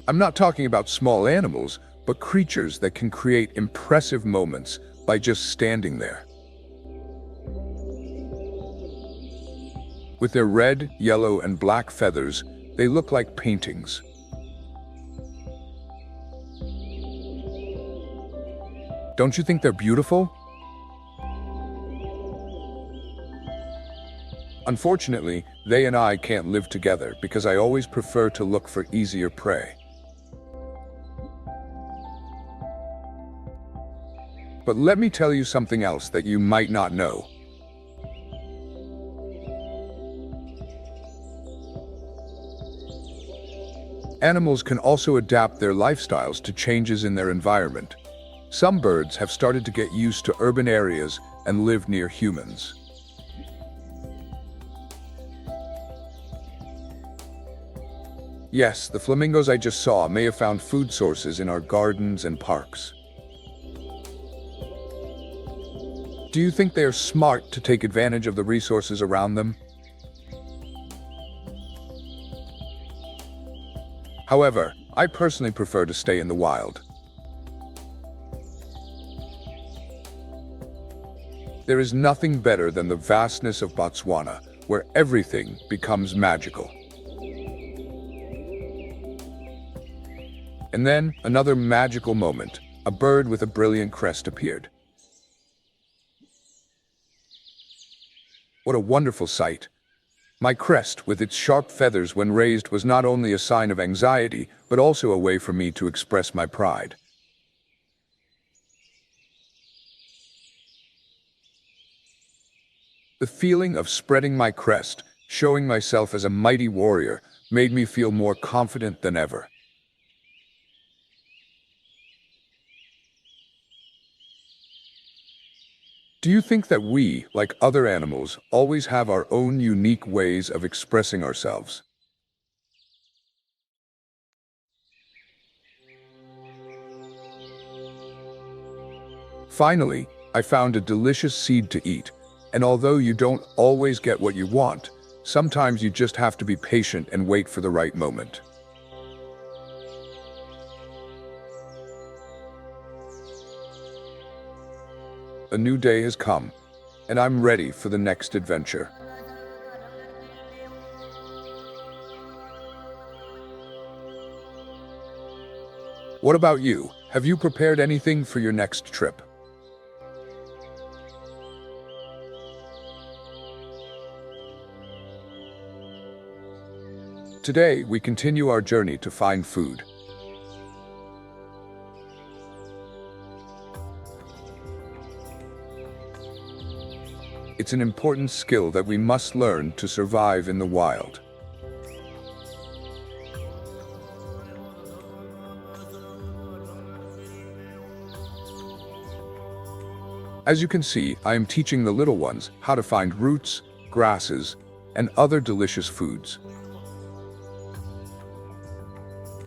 I'm not talking about small animals, but creatures that can create impressive moments by just standing there. With their red, yellow, and black feathers, they look like paintings. Don't you think they're beautiful? Unfortunately, they and I can't live together because I always prefer to look for easier prey. But let me tell you something else that you might not know. Animals can also adapt their lifestyles to changes in their environment. Some birds have started to get used to urban areas and live near humans. Yes, the flamingos I just saw may have found food sources in our gardens and parks. Do you think they are smart to take advantage of the resources around them? However, I personally prefer to stay in the wild. There is nothing better than the vastness of Botswana, where everything becomes magical. And then, another magical moment. A bird with a brilliant crest appeared. What a wonderful sight! My crest, with its sharp feathers when raised, was not only a sign of anxiety, but also a way for me to express my pride. The feeling of spreading my crest, showing myself as a mighty warrior, made me feel more confident than ever. Do you think that we, like other animals, always have our own unique ways of expressing ourselves? Finally, I found a delicious seed to eat, and although you don't always get what you want, sometimes you just have to be patient and wait for the right moment. A new day has come, and I'm ready for the next adventure. What about you? Have you prepared anything for your next trip? Today, we continue our journey to find food. It's an important skill that we must learn to survive in the wild. As you can see, I am teaching the little ones how to find roots, grasses, and other delicious foods.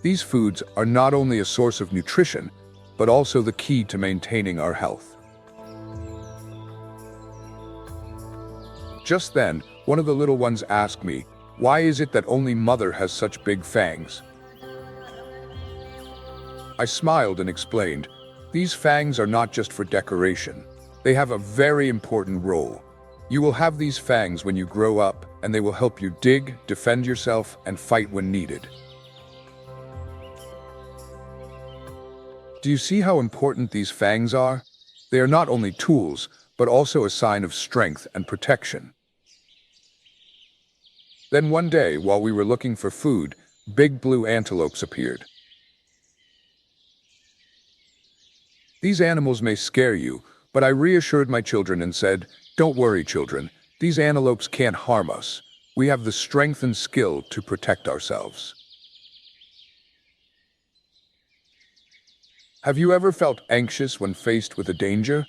These foods are not only a source of nutrition, but also the key to maintaining our health. Just then, one of the little ones asked me, "Why is it that only mother has such big fangs?" I smiled and explained, "These fangs are not just for decoration. They have a very important role. You will have these fangs when you grow up, and they will help you dig, defend yourself, and fight when needed." Do you see how important these fangs are? They are not only tools, but also a sign of strength and protection. Then one day, while we were looking for food, big blue antelopes appeared. These animals may scare you, but I reassured my children and said, "Don't worry, children. These antelopes can't harm us. We have the strength and skill to protect ourselves." Have you ever felt anxious when faced with a danger?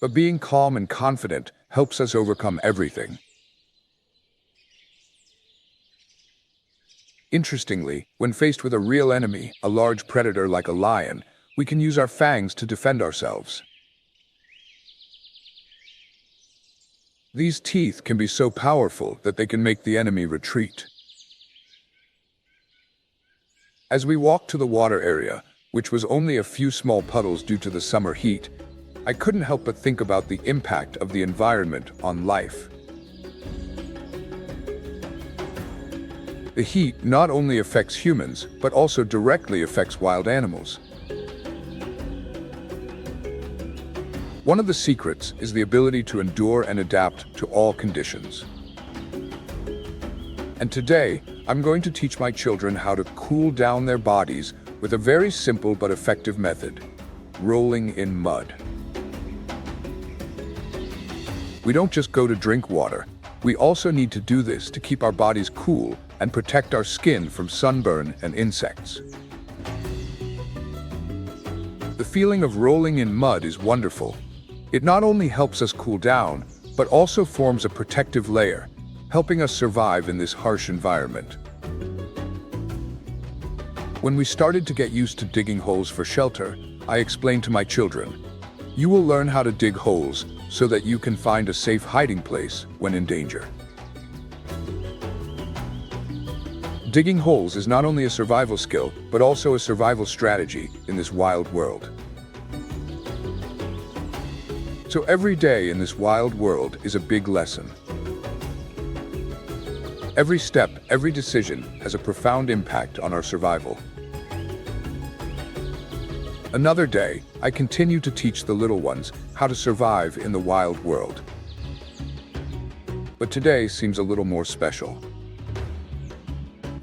But being calm and confident helps us overcome everything. Interestingly, when faced with a real enemy, a large predator like a lion, we can use our fangs to defend ourselves. These teeth can be so powerful that they can make the enemy retreat. As we walked to the water area, which was only a few small puddles due to the summer heat, I couldn't help but think about the impact of the environment on life. The heat not only affects humans, but also directly affects wild animals. One of the secrets is the ability to endure and adapt to all conditions. And today, I'm going to teach my children how to cool down their bodies with a very simple but effective method: rolling in mud. We don't just go to drink water. We also need to do this to keep our bodies cool and protect our skin from sunburn and insects. The feeling of rolling in mud is wonderful. It not only helps us cool down, but also forms a protective layer, helping us survive in this harsh environment. When we started to get used to digging holes for shelter, I explained to my children, "You will learn how to dig holes so that you can find a safe hiding place when in danger." Digging holes is not only a survival skill, but also a survival strategy in this wild world. So every day in this wild world is a big lesson. Every step, every decision has a profound impact on our survival. Another day, I continue to teach the little ones how to survive in the wild world. But today seems a little more special.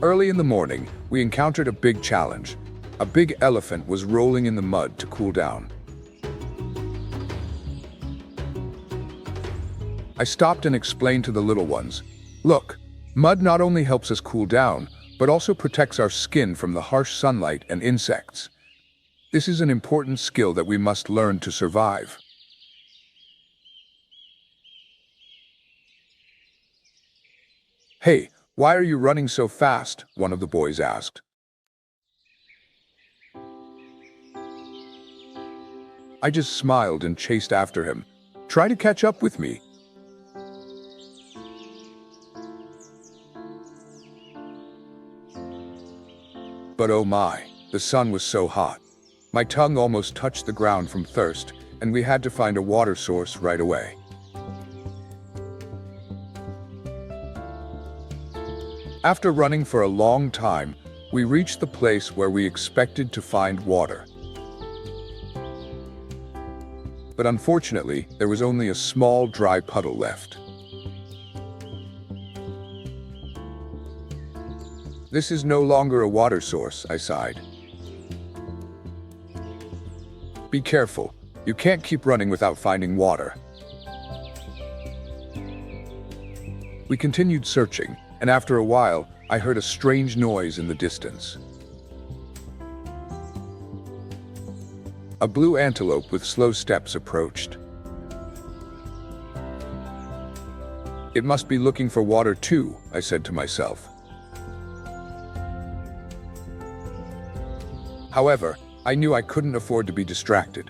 Early in the morning, we encountered a big challenge. A big elephant was rolling in the mud to cool down. I stopped and explained to the little ones, "Look, mud not only helps us cool down, but also protects our skin from the harsh sunlight and insects. This is an important skill that we must learn to survive." "Hey, why are you running so fast?" one of the boys asked. I just smiled and chased after him. "Try to catch up with me." But oh my, the sun was so hot. My tongue almost touched the ground from thirst, and we had to find a water source right away. After running for a long time, we reached the place where we expected to find water. But unfortunately, there was only a small dry puddle left. "This is no longer a water source," I sighed. "Be careful. You can't keep running without finding water." We continued searching, and after a while, I heard a strange noise in the distance. A blue antelope with slow steps approached. "It must be looking for water too," I said to myself. However, I knew I couldn't afford to be distracted.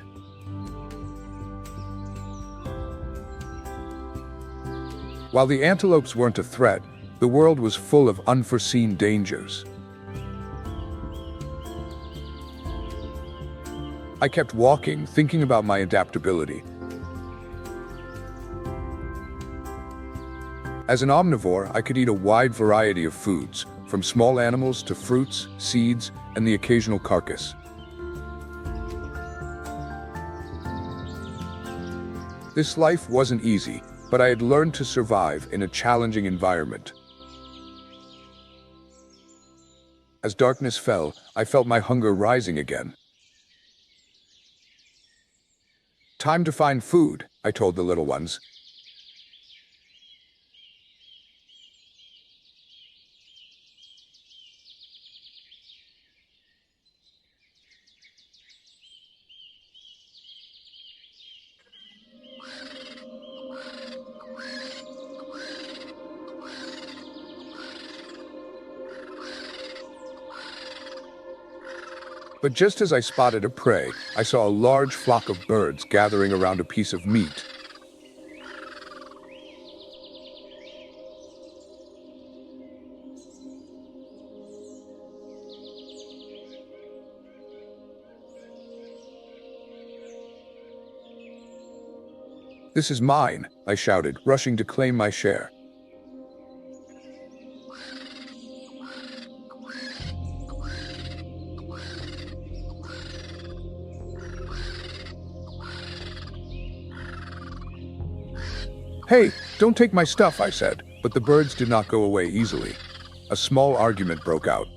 While the antelopes weren't a threat, the world was full of unforeseen dangers. I kept walking, thinking about my adaptability. As an omnivore, I could eat a wide variety of foods, from small animals to fruits, seeds, and the occasional carcass. This life wasn't easy, but I had learned to survive in a challenging environment. As darkness fell, I felt my hunger rising again. "Time to find food," I told the little ones. But just as I spotted a prey, I saw a large flock of birds gathering around a piece of meat. "This is mine," I shouted, rushing to claim my share. "Hey, don't take my stuff," I said, but the birds did not go away easily. A small argument broke out.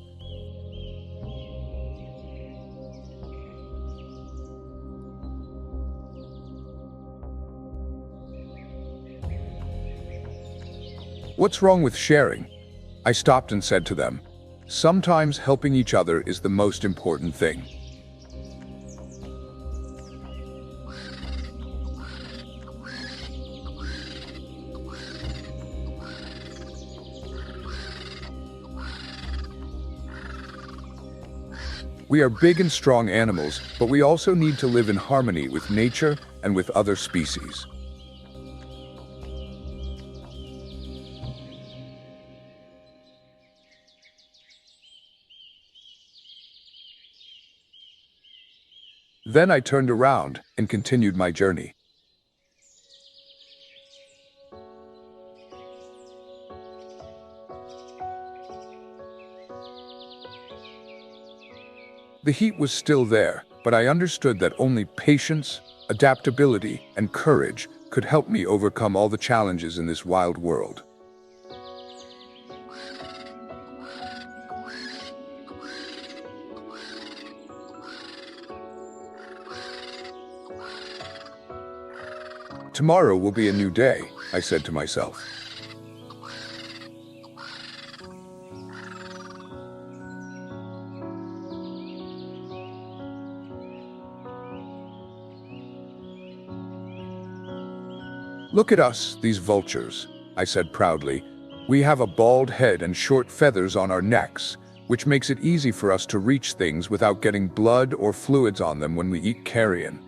"What's wrong with sharing?" I stopped and said to them, "Sometimes helping each other is the most important thing." We are big and strong animals, but we also need to live in harmony with nature and with other species. Then I turned around and continued my journey. The heat was still there, but I understood that only patience, adaptability, and courage could help me overcome all the challenges in this wild world. Tomorrow will be a new day, I said to myself. Look at us, these vultures, I said proudly. We have a bald head and short feathers on our necks, which makes it easy for us to reach things without getting blood or fluids on them when we eat carrion.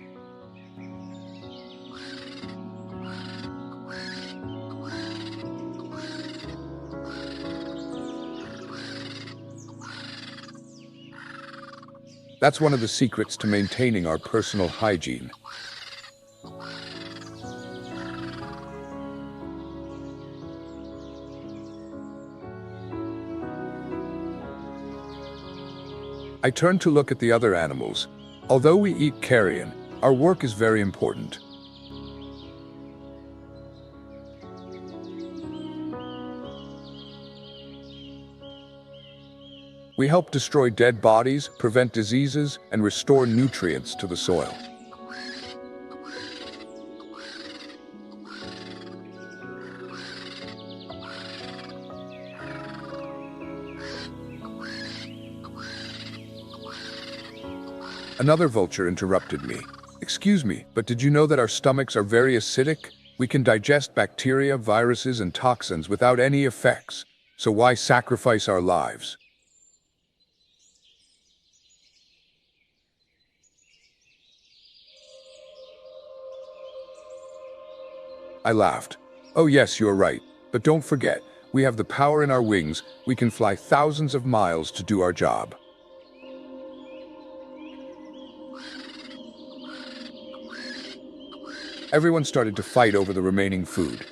That's one of the secrets to maintaining our personal hygiene. I turned to look at the other animals. Although we eat carrion, our work is very important. We help destroy dead bodies, prevent diseases, and restore nutrients to the soil. Another vulture interrupted me. Excuse me, but did you know that our stomachs are very acidic? We can digest bacteria, viruses, and toxins without any effects. So why sacrifice our lives? I laughed. Oh yes, you're right. But don't forget, we have the power in our wings. We can fly thousands of miles to do our job. Everyone started to fight over the remaining food.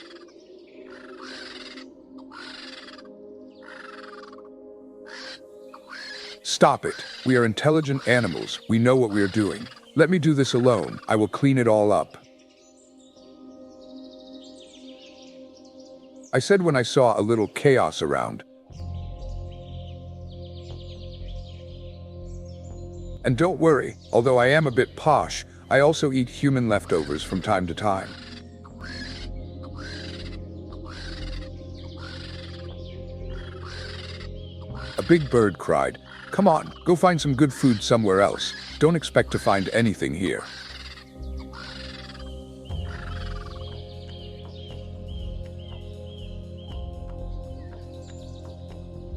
Stop it. We are intelligent animals. We know what we are doing. Let me do this alone. I will clean it all up. I said when I saw a little chaos around. And don't worry, although I am a bit posh, I also eat human leftovers from time to time. A big bird cried, "Come on, go find some good food somewhere else. Don't expect to find anything here."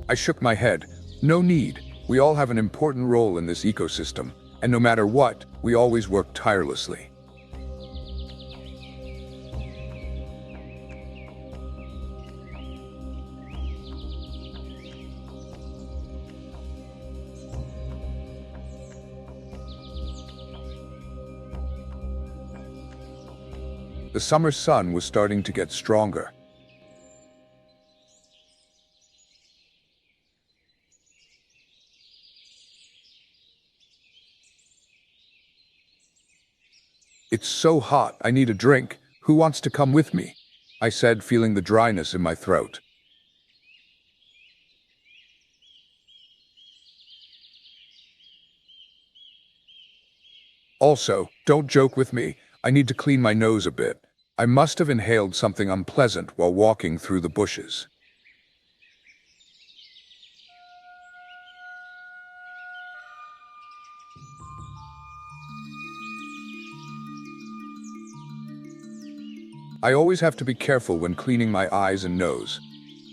I shook my head. No need. We all have an important role in this ecosystem, and no matter what, we always work tirelessly. The summer sun was starting to get stronger. It's so hot, I need a drink. Who wants to come with me? I said, feeling the dryness in my throat. Also, don't joke with me. I need to clean my nose a bit. I must have inhaled something unpleasant while walking through the bushes. I always have to be careful when cleaning my eyes and nose.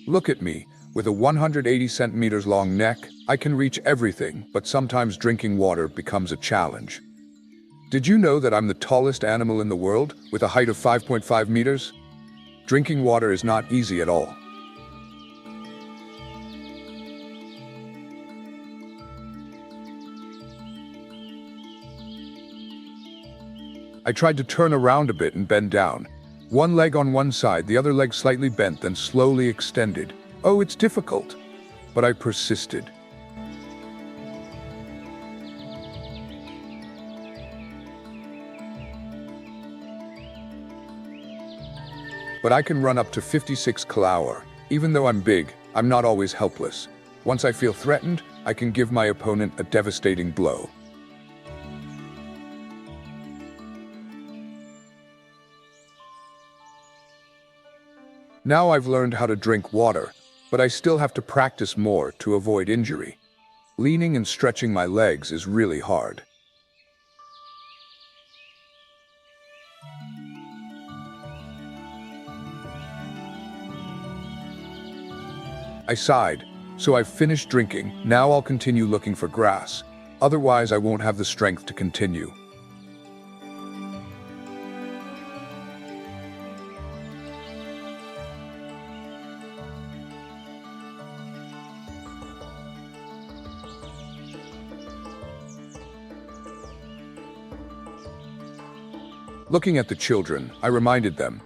Look at me. With a 180 centimeters long neck, I can reach everything, but sometimes drinking water becomes a challenge. Did you know that I'm the tallest animal in the world, with a height of 5.5 meters? Drinking water is not easy at all. I tried to turn around a bit and bend down. One leg on one side, the other leg slightly bent, then slowly extended. Oh, it's difficult, but I persisted. But I can run up to 56 km/h. Even though I'm big, I'm not always helpless. Once I feel threatened, I can give my opponent a devastating blow. Now I've learned how to drink water, but I still have to practice more to avoid injury. Leaning and stretching my legs is really hard. I sighed. So I've finished drinking. Now I'll continue looking for grass. Otherwise, I won't have the strength to continue. Looking at the children, I reminded them,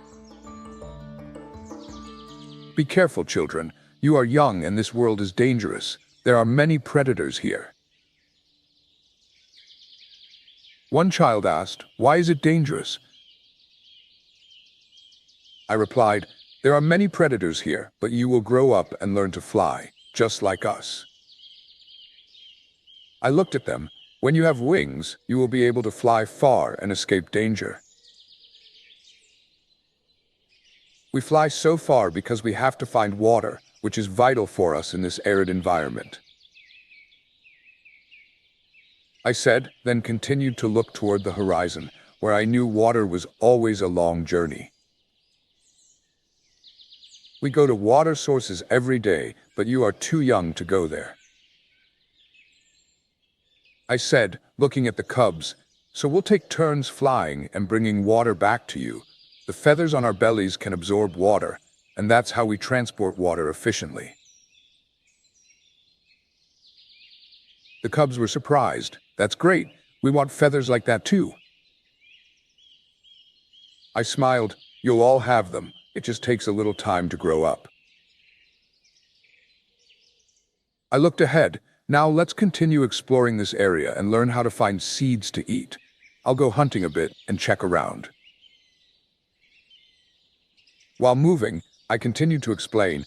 "Be careful, children. You are young and this world is dangerous. There are many predators here." One child asked, "Why is it dangerous?" I replied, "There are many predators here, but you will grow up and learn to fly, just like us." I looked at them. When you have wings, you will be able to fly far and escape danger. We fly so far because we have to find water, which is vital for us in this arid environment. I said, then continued to look toward the horizon, where I knew water was always a long journey. We go to water sources every day, but you are too young to go there. I said, looking at the cubs, "So we'll take turns flying and bringing water back to you. The feathers on our bellies can absorb water, and that's how we transport water efficiently." The cubs were surprised. "That's great. We want feathers like that too." I smiled. "You'll all have them. It just takes a little time to grow up." I looked ahead. Now let's continue exploring this area and learn how to find seeds to eat. I'll go hunting a bit and check around. While moving, I continued to explain,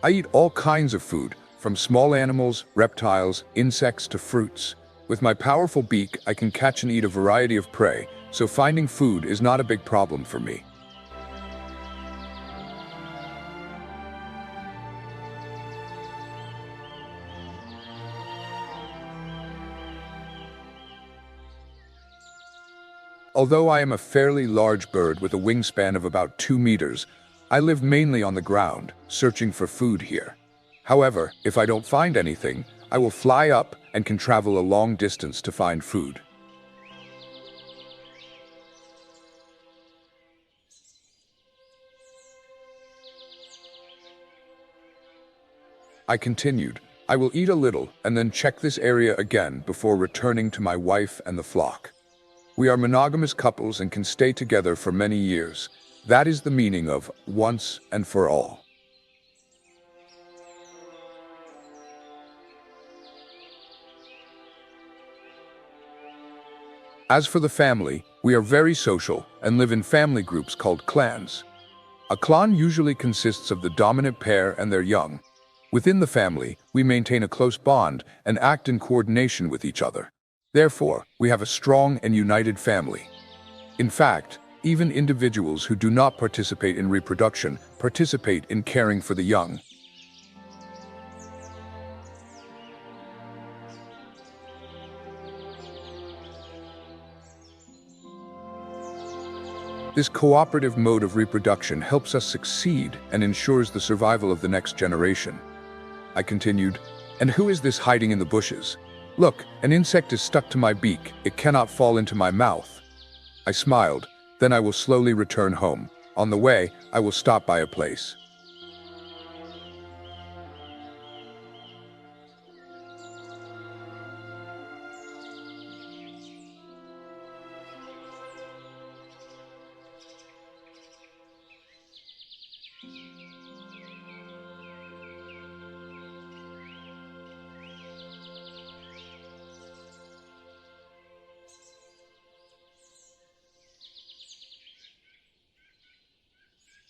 "I eat all kinds of food, from small animals, reptiles, insects to fruits. With my powerful beak, I can catch and eat a variety of prey, so finding food is not a big problem for me." Although I am a fairly large bird with a wingspan of about 2 meters, I live mainly on the ground, searching for food here. However, if I don't find anything, I will fly up and can travel a long distance to find food. I continued, "I will eat a little and then check this area again before returning to my wife and the flock. We are monogamous couples and can stay together for many years. That is the meaning of once and for all." As for the family, we are very social and live in family groups called clans. A clan usually consists of the dominant pair and their young. Within the family, we maintain a close bond and act in coordination with each other. Therefore, we have a strong and united family. In fact, even individuals who do not participate in reproduction participate in caring for the young. This cooperative mode of reproduction helps us succeed and ensures the survival of the next generation. I continued, "And who is this hiding in the bushes? Look, an insect is stuck to my beak. It cannot fall into my mouth." I smiled. "Then I will slowly return home. On the way, I will stop by a place."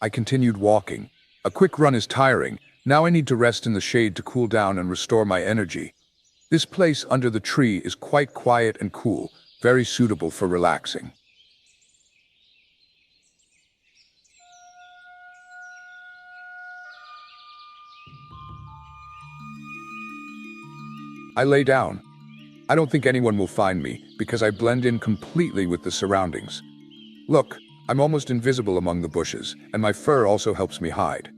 I continued walking. A quick run is tiring. Now I need to rest in the shade to cool down and restore my energy. This place under the tree is quite quiet and cool, very suitable for relaxing. I lay down. I don't think anyone will find me because I blend in completely with the surroundings. Look, I'm almost invisible among the bushes, and my fur also helps me hide.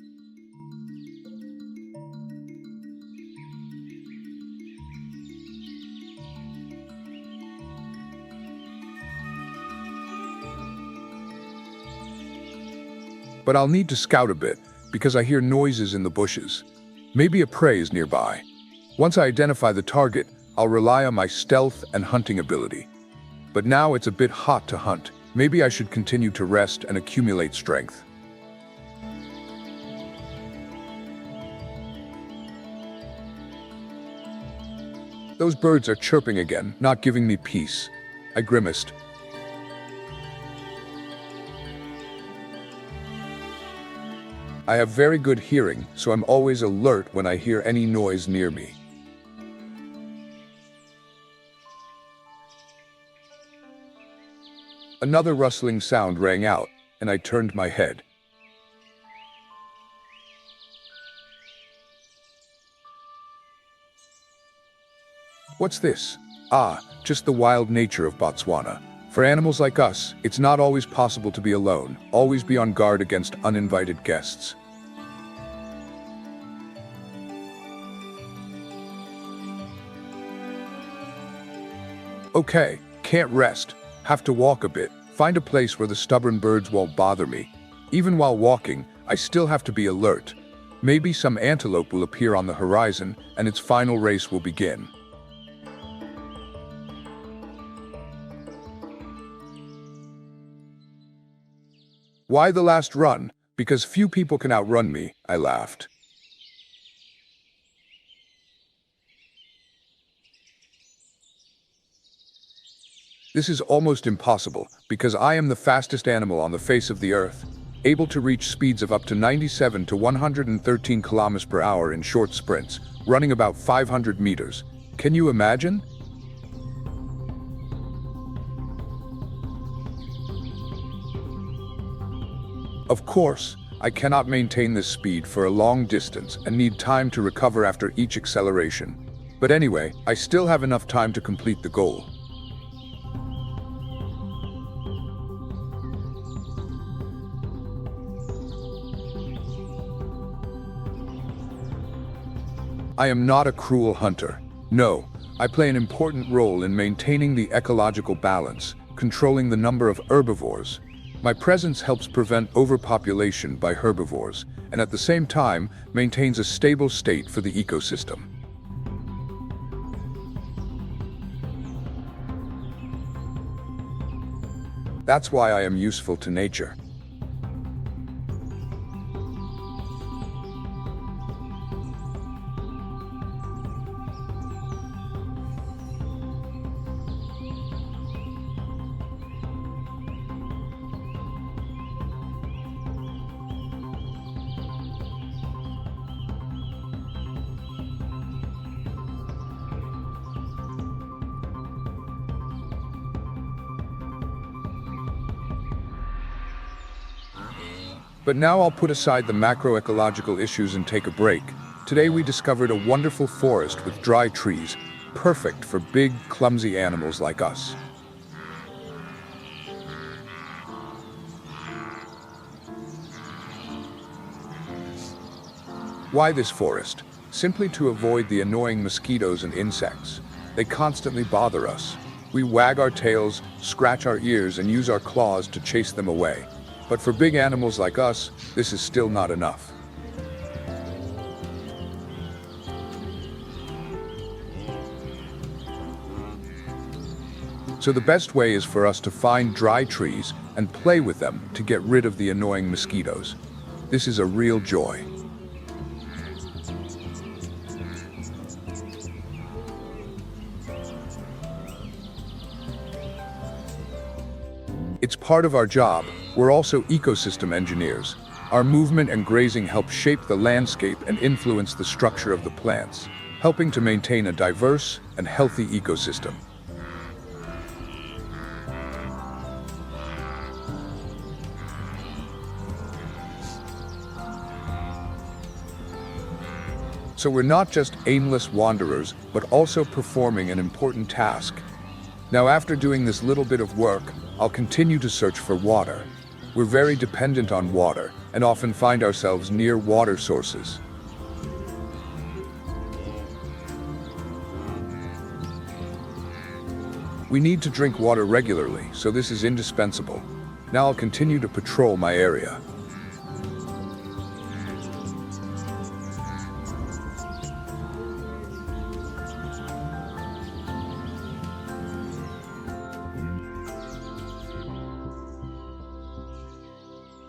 But I'll need to scout a bit because I hear noises in the bushes. Maybe a prey is nearby. Once I identify the target, I'll rely on my stealth and hunting ability. But now it's a bit hot to hunt. Maybe I should continue to rest and accumulate strength. Those birds are chirping again, not giving me peace. I grimaced. I have very good hearing, so I'm always alert when I hear any noise near me. Another rustling sound rang out, and I turned my head. What's this? Ah, just the wild nature of Botswana. For animals like us, it's not always possible to be alone. Always be on guard against uninvited guests. Okay, can't rest. Have to walk a bit. Find a place where the stubborn birds won't bother me. Even while walking, I still have to be alert. Maybe some antelope will appear on the horizon, and its final race will begin. Why the last run? Because few people can outrun me, I laughed. This is almost impossible, because I am the fastest animal on the face of the earth, able to reach speeds of up to 97 to 113 kilometers per hour in short sprints, running about 500 meters. Can you imagine? Of course, I cannot maintain this speed for a long distance and need time to recover after each acceleration. But anyway, I still have enough time to complete the goal. I am not a cruel hunter. No, I play an important role in maintaining the ecological balance, controlling the number of herbivores. My presence helps prevent overpopulation by herbivores, and at the same time maintains a stable state for the ecosystem. That's why I am useful to nature. But now I'll put aside the macroecological issues and take a break. Today we discovered a wonderful forest with dry trees, perfect for big, clumsy animals like us. Why this forest? Simply to avoid the annoying mosquitoes and insects. They constantly bother us. We wag our tails, scratch our ears, and use our claws to chase them away. But for big animals like us, this is still not enough. So the best way is for us to find dry trees and play with them to get rid of the annoying mosquitoes. This is a real joy. It's part of our job. We're also ecosystem engineers. Our movement and grazing help shape the landscape and influence the structure of the plants, helping to maintain a diverse and healthy ecosystem. So we're not just aimless wanderers, but also performing an important task. Now, after doing this little bit of work, I'll continue to search for water. We're very dependent on water and often find ourselves near water sources. We need to drink water regularly, so this is indispensable. Now I'll continue to patrol my area.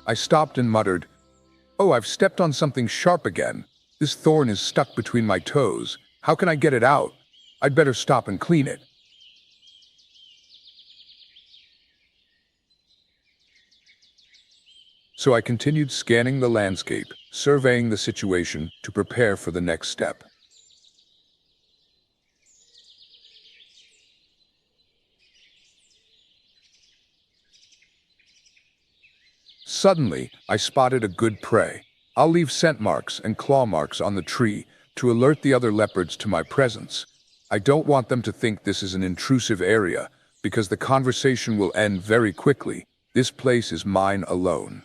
I stopped and muttered, "Oh, I've stepped on something sharp again. This thorn is stuck between my toes. How can I get it out? I'd better stop and clean it." So I continued scanning the landscape, surveying the situation to prepare for the next step. Suddenly, I spotted a good prey. I'll leave scent marks and claw marks on the tree to alert the other leopards to my presence. I don't want them to think this is an intrusive area, because the conversation will end very quickly. This place is mine alone.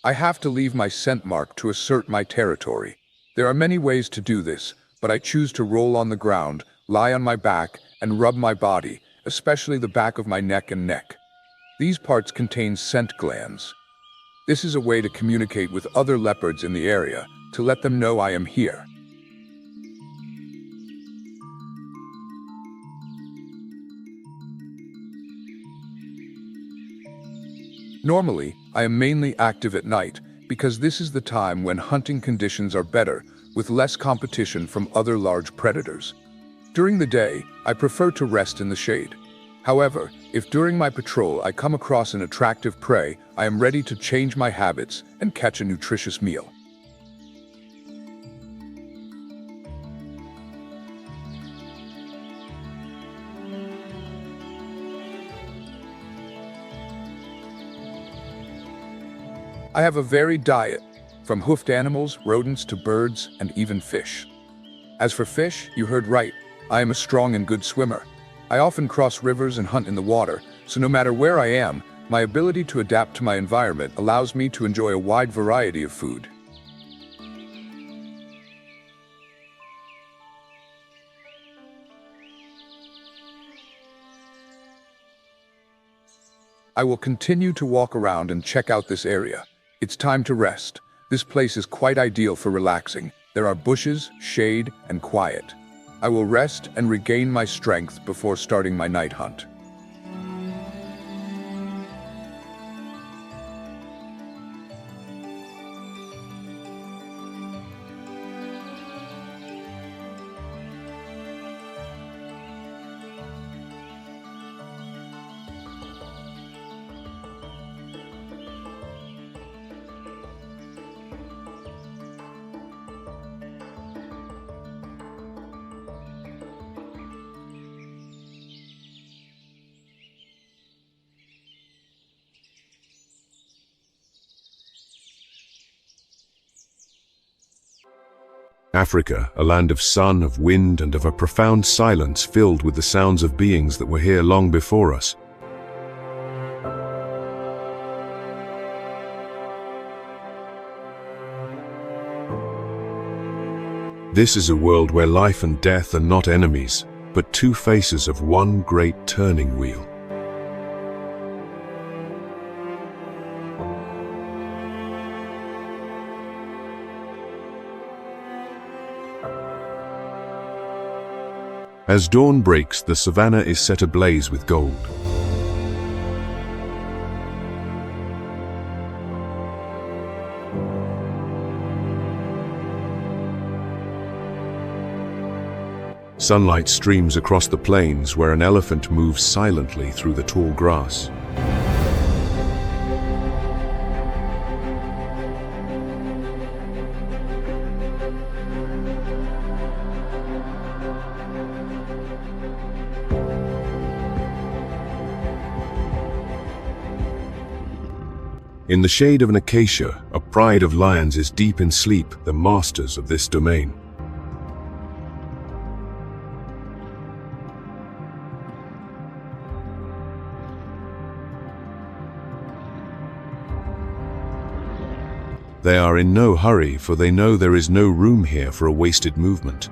I have to leave my scent mark to assert my territory. There are many ways to do this, but I choose to roll on the ground, lie on my back, and rub my body, especially the back of my neck and neck. These parts contain scent glands. This is a way to communicate with other leopards in the area, to let them know I am here. Normally, I am mainly active at night, because this is the time when hunting conditions are better, with less competition from other large predators. During the day, I prefer to rest in the shade. However, if during my patrol I come across an attractive prey, I am ready to change my habits and catch a nutritious meal. I have a varied diet, from hoofed animals, rodents to birds, and even fish. As for fish, you heard right. I am a strong and good swimmer. I often cross rivers and hunt in the water, so no matter where I am, my ability to adapt to my environment allows me to enjoy a wide variety of food. I will continue to walk around and check out this area. It's time to rest. This place is quite ideal for relaxing. There are bushes, shade, and quiet. I will rest and regain my strength before starting my night hunt. Africa, a land of sun, of wind, and of a profound silence filled with the sounds of beings that were here long before us. This is a world where life and death are not enemies, but two faces of one great turning wheel. As dawn breaks, the savannah is set ablaze with gold. Sunlight streams across the plains where an elephant moves silently through the tall grass. In the shade of an acacia, a pride of lions is deep in sleep, the masters of this domain. They are in no hurry, for they know there is no room here for a wasted movement.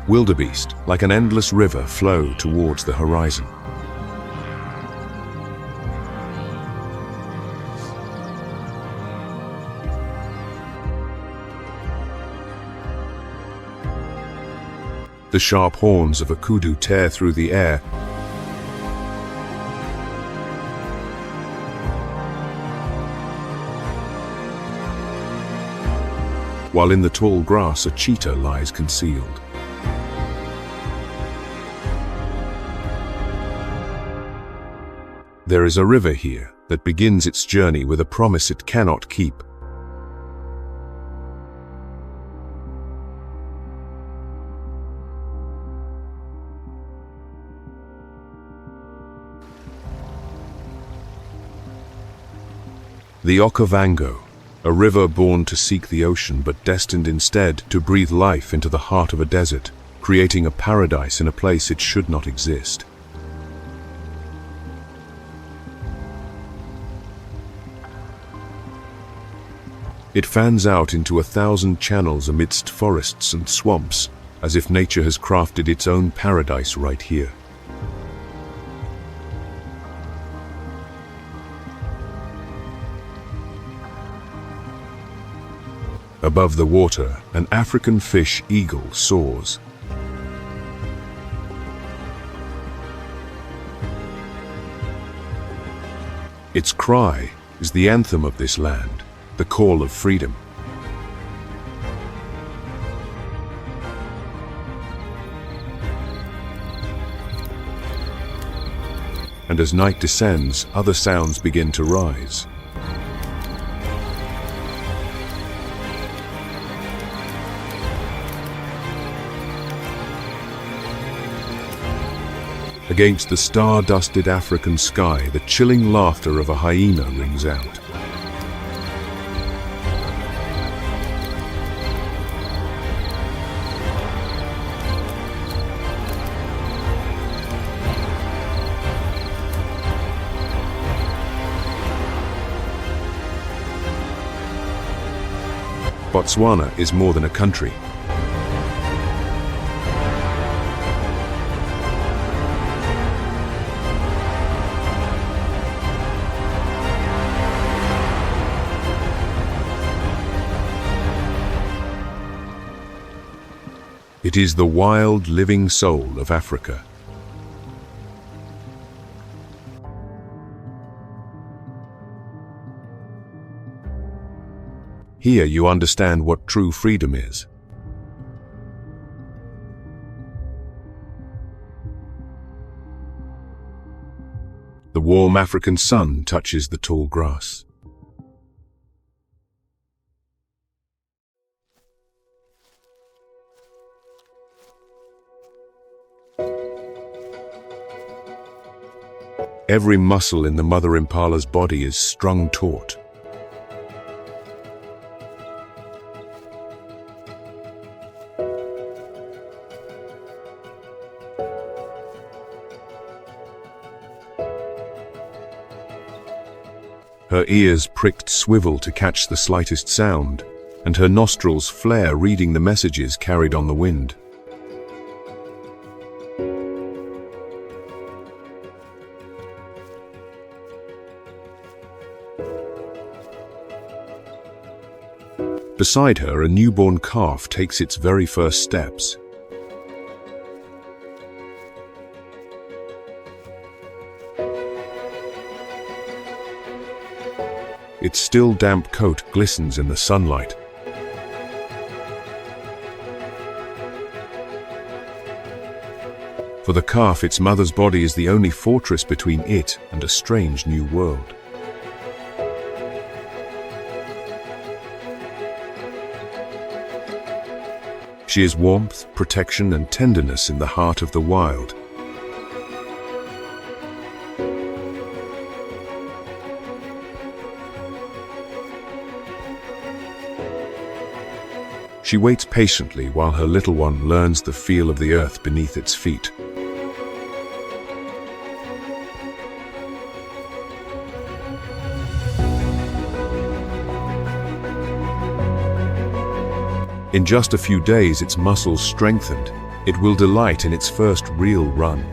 Wildebeest, like an endless river, flow towards the horizon. The sharp horns of a kudu tear through the air, while in the tall grass a cheetah lies concealed. There is a river here that begins its journey with a promise it cannot keep. The Okavango, a river born to seek the ocean but destined instead to breathe life into the heart of a desert, creating a paradise in a place it should not exist. It fans out into 1,000 channels amidst forests and swamps, as if nature has crafted its own paradise right here. Above the water, an African fish eagle soars. Its cry is the anthem of this land, the call of freedom. And as night descends, other sounds begin to rise. Against the star-dusted African sky, the chilling laughter of a hyena rings out. Botswana is more than a country. It is the wild, living soul of Africa. Here you understand what true freedom is. The warm African sun touches the tall grass. Every muscle in the mother impala's body is strung taut. Her ears pricked swivel to catch the slightest sound, and her nostrils flare reading the messages carried on the wind. Beside her, a newborn calf takes its very first steps. Its still damp coat glistens in the sunlight. For the calf, its mother's body is the only fortress between it and a strange new world. She is warmth, protection, and tenderness in the heart of the wild. She waits patiently while her little one learns the feel of the earth beneath its feet. In just a few days, its muscles strengthened. It will delight in its first real run.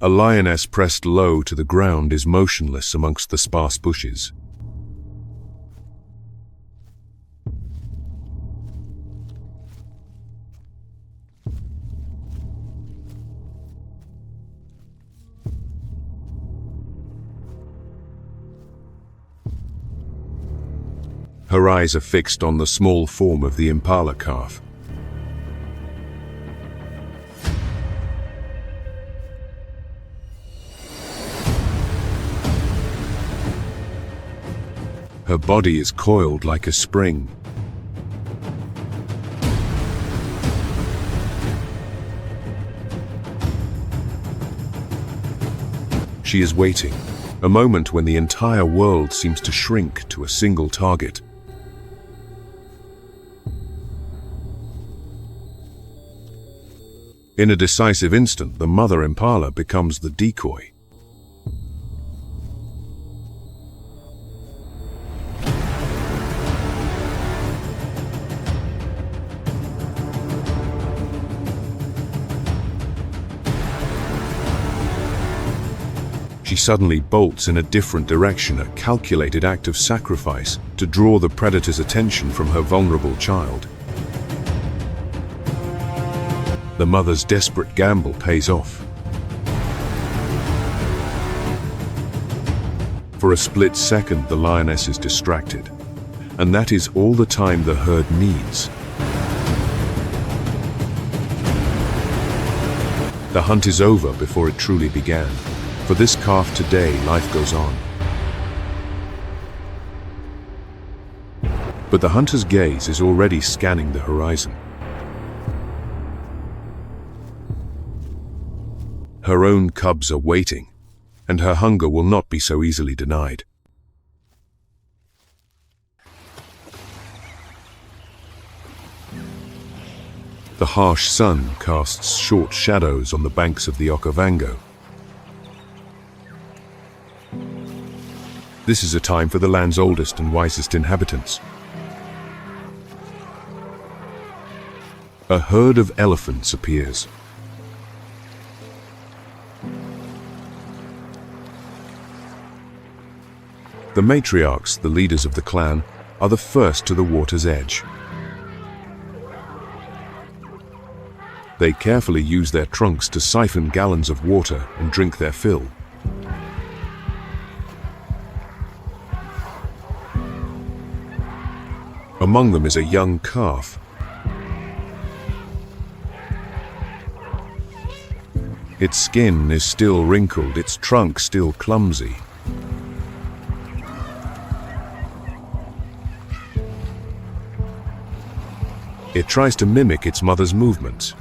A lioness pressed low to the ground is motionless amongst the sparse bushes. Her eyes are fixed on the small form of the impala calf. Her body is coiled like a spring. She is waiting, a moment when the entire world seems to shrink to a single target. In a decisive instant, the mother impala becomes the decoy. She suddenly bolts in a different direction, a calculated act of sacrifice to draw the predator's attention from her vulnerable child. The mother's desperate gamble pays off. For a split second, the lioness is distracted, and that is all the time the herd needs. The hunt is over before it truly began. For this calf today, life goes on. But the hunter's gaze is already scanning the horizon. Her own cubs are waiting, and her hunger will not be so easily denied. The harsh sun casts short shadows on the banks of the Okavango. This is a time for the land's oldest and wisest inhabitants. A herd of elephants appears. The matriarchs, the leaders of the clan, are the first to the water's edge. They carefully use their trunks to siphon gallons of water and drink their fill. Among them is a young calf. Its skin is still wrinkled, its trunk still clumsy. It tries to mimic its mother's movements.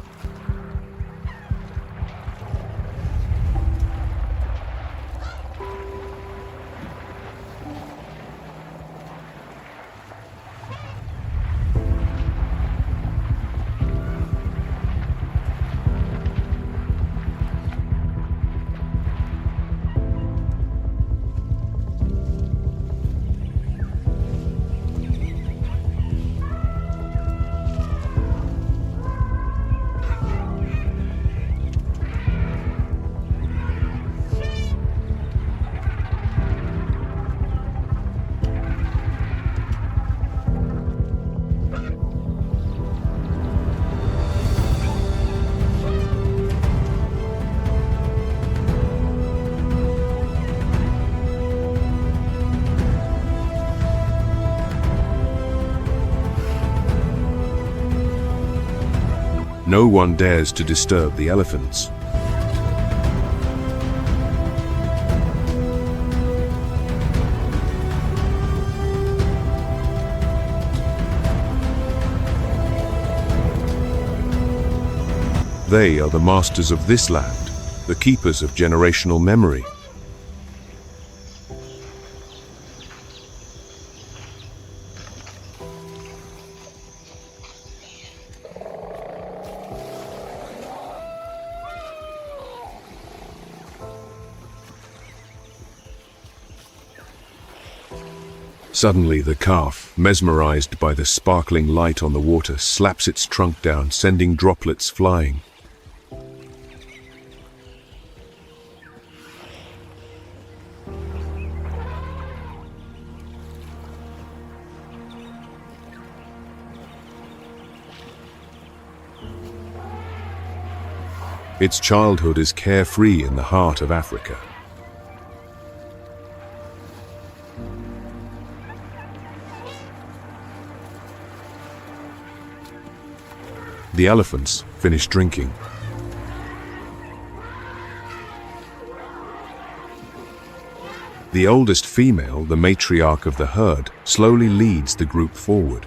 No one dares to disturb the elephants. They are the masters of this land, the keepers of generational memory. Suddenly, the calf, mesmerized by the sparkling light on the water, slaps its trunk down, sending droplets flying. Its childhood is carefree in the heart of Africa. The elephants finish drinking. The oldest female, the matriarch of the herd, slowly leads the group forward.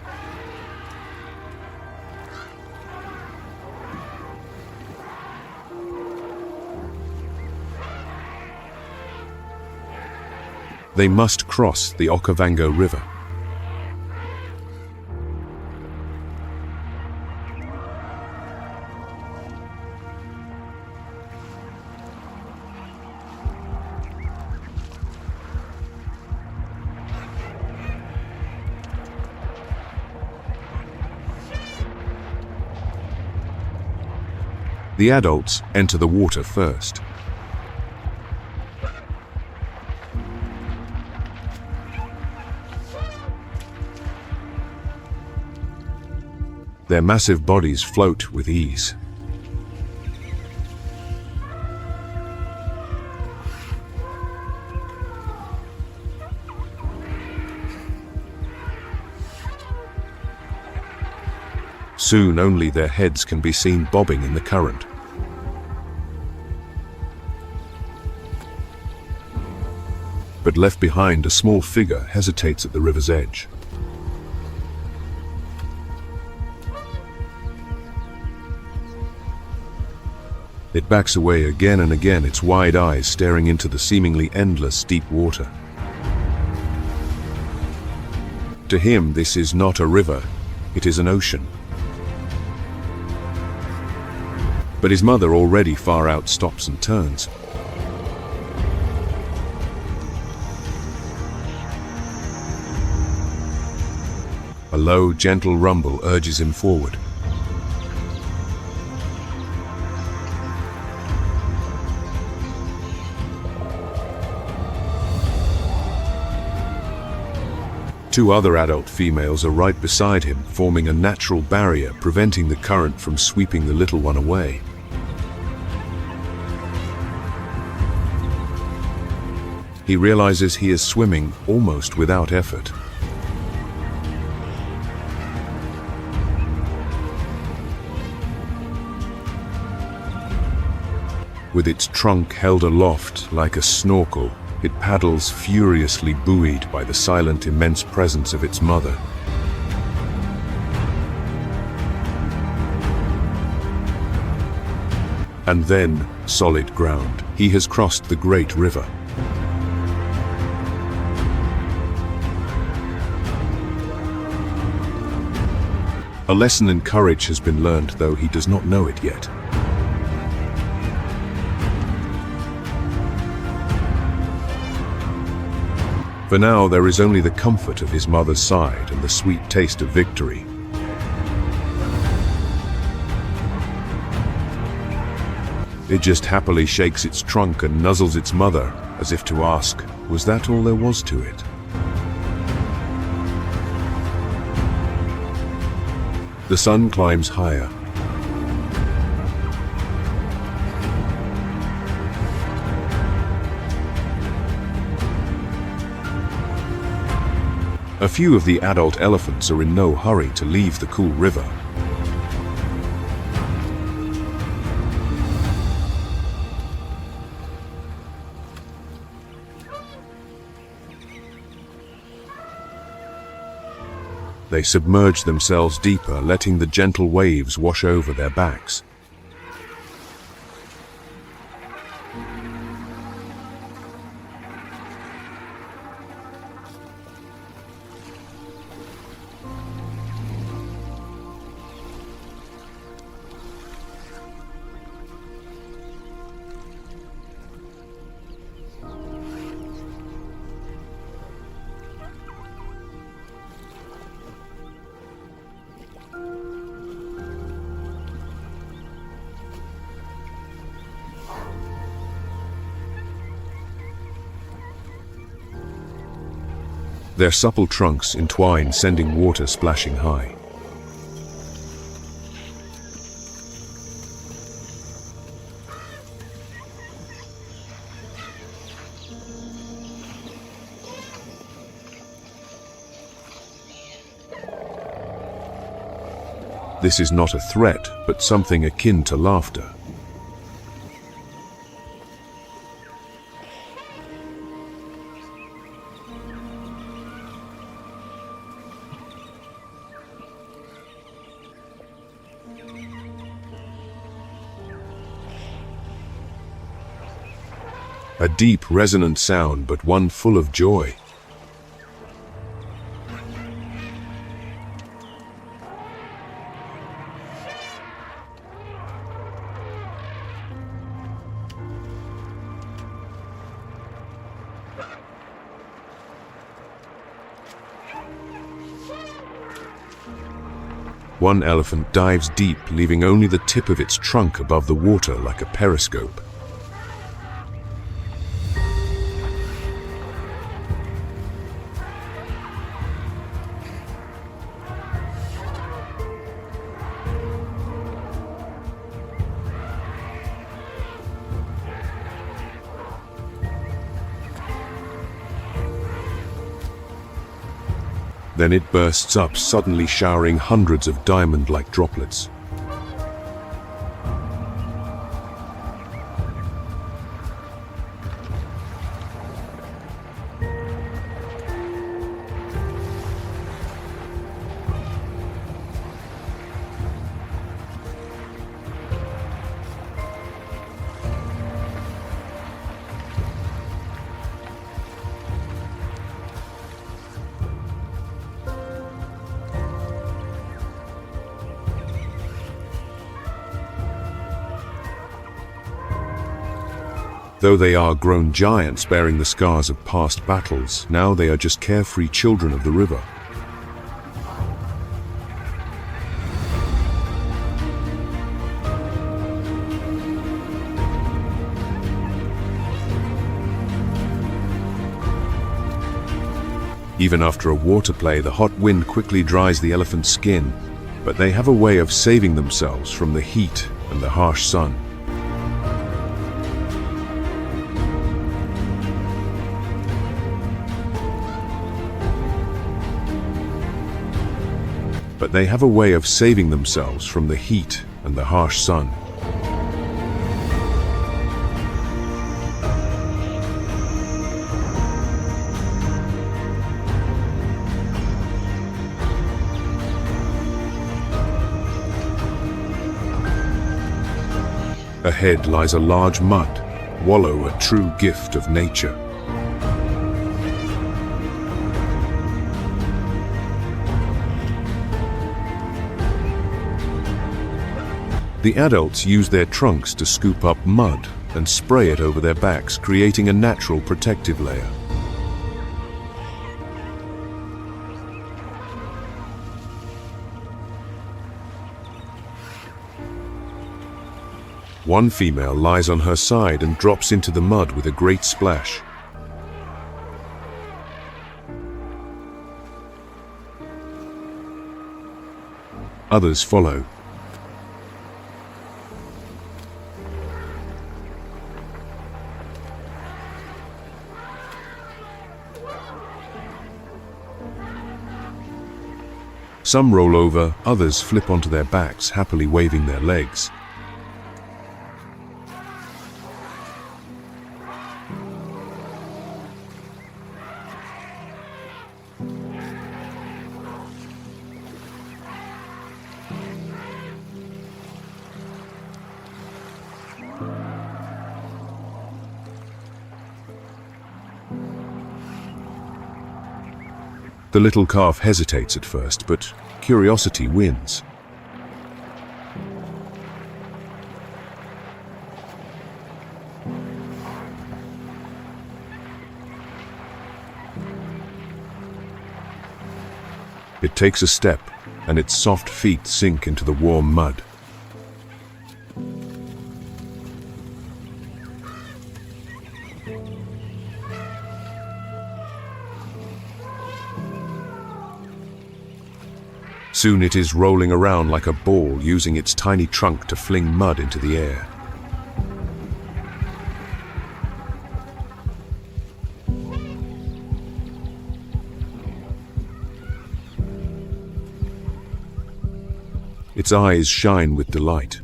They must cross the Okavango River. The adults enter the water first. Their massive bodies float with ease. Soon only their heads can be seen bobbing in the current. But left behind, a small figure hesitates at the river's edge. It backs away again and again, its wide eyes staring into the seemingly endless deep water. To him, this is not a river, it is an ocean. But his mother, already far out, stops and turns. A low, gentle rumble urges him forward. Two other adult females are right beside him, forming a natural barrier, preventing the current from sweeping the little one away. He realizes he is swimming almost without effort. With its trunk held aloft like a snorkel, it paddles furiously, buoyed by the silent, immense presence of its mother. And then, solid ground. He has crossed the great river. A lesson in courage has been learned, though he does not know it yet. For now, there is only the comfort of his mother's side and the sweet taste of victory. It just happily shakes its trunk and nuzzles its mother, as if to ask, was that all there was to it? The sun climbs higher. A few of the adult elephants are in no hurry to leave the cool river. They submerge themselves deeper, letting the gentle waves wash over their backs. Their supple trunks entwine, sending water splashing high. This is not a threat, but something akin to laughter. A deep, resonant sound, but one full of joy. One elephant dives deep, leaving only the tip of its trunk above the water like a periscope. Then it bursts up, suddenly showering hundreds of diamond-like droplets. Though they are grown giants bearing the scars of past battles, now they are just carefree children of the river. Even after a water play, the hot wind quickly dries the elephant's skin, but they have a way of saving themselves from the heat and the harsh sun. But they have a way of saving themselves from the heat and the harsh sun. Ahead lies a large mud wallow, a true gift of nature. The adults use their trunks to scoop up mud and spray it over their backs, creating a natural protective layer. One female lies on her side and drops into the mud with a great splash. Others follow. Some roll over, others flip onto their backs, happily waving their legs. The little calf hesitates at first, but curiosity wins. It takes a step, and its soft feet sink into the warm mud. Soon it is rolling around like a ball, using its tiny trunk to fling mud into the air. Its eyes shine with delight.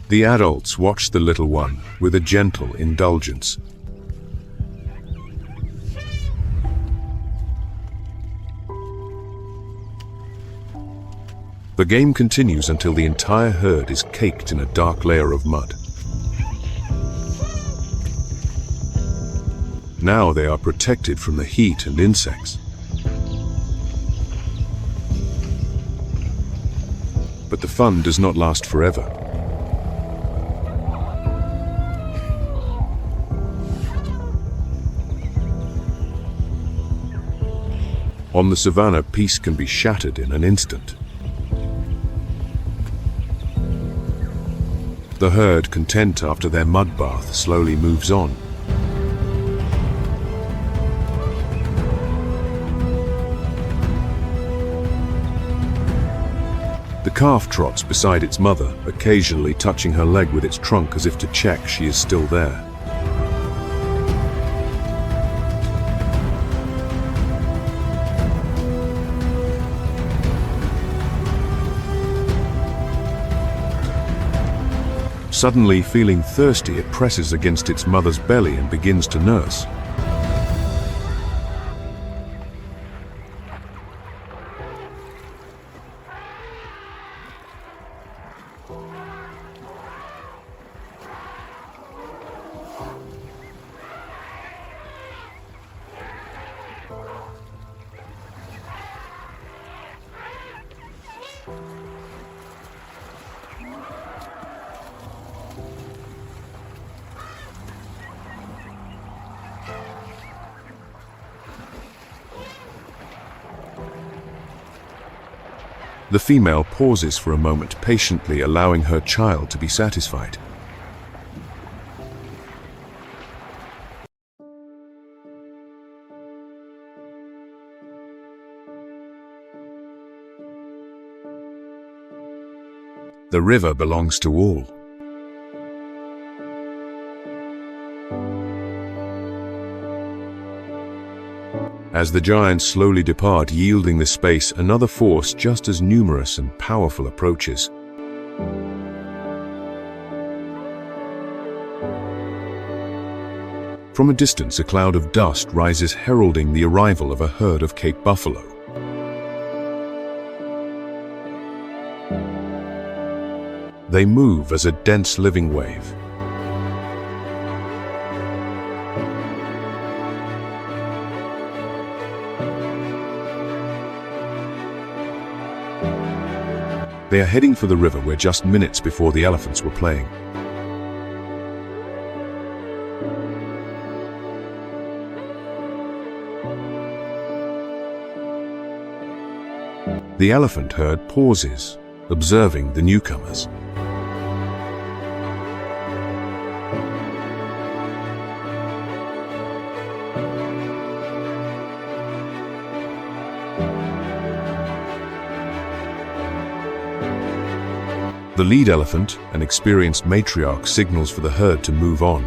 The adults watch the little one with a gentle indulgence. The game continues until the entire herd is caked in a dark layer of mud. Now they are protected from the heat and insects. But the fun does not last forever. On the savannah, peace can be shattered in an instant. The herd, content after their mud bath, slowly moves on. The calf trots beside its mother, occasionally touching her leg with its trunk as if to check she is still there. Suddenly feeling thirsty, it presses against its mother's belly and begins to nurse. The female pauses for a moment, patiently allowing her child to be satisfied. The river belongs to all. As the giants slowly depart, yielding the space, another force just as numerous and powerful approaches. From a distance, a cloud of dust rises, heralding the arrival of a herd of Cape buffalo. They move as a dense living wave. They are heading for the river where just minutes before the elephants were playing. The elephant herd pauses, observing the newcomers. The lead elephant, an experienced matriarch, signals for the herd to move on.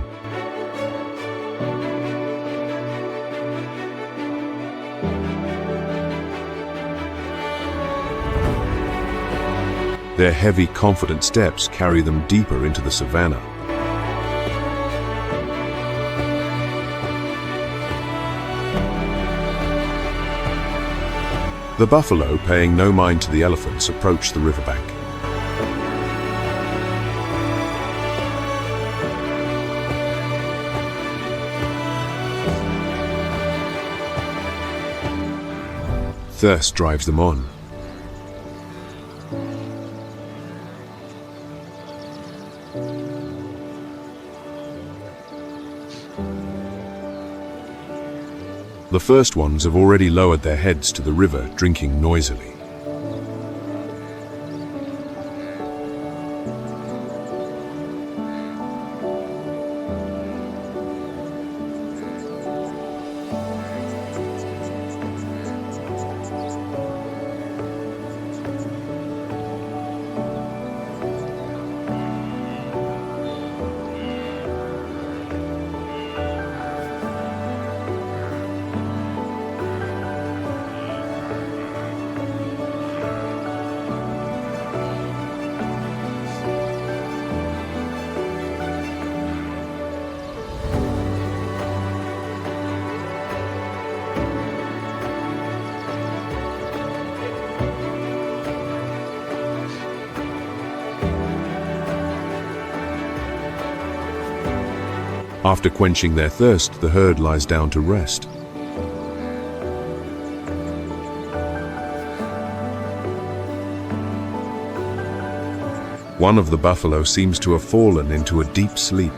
Their heavy, confident steps carry them deeper into the savannah. The buffalo, paying no mind to the elephants, approach the riverbank. Thirst drives them on. The first ones have already lowered their heads to the river, drinking noisily. After quenching their thirst, the herd lies down to rest. One of the buffalo seems to have fallen into a deep sleep.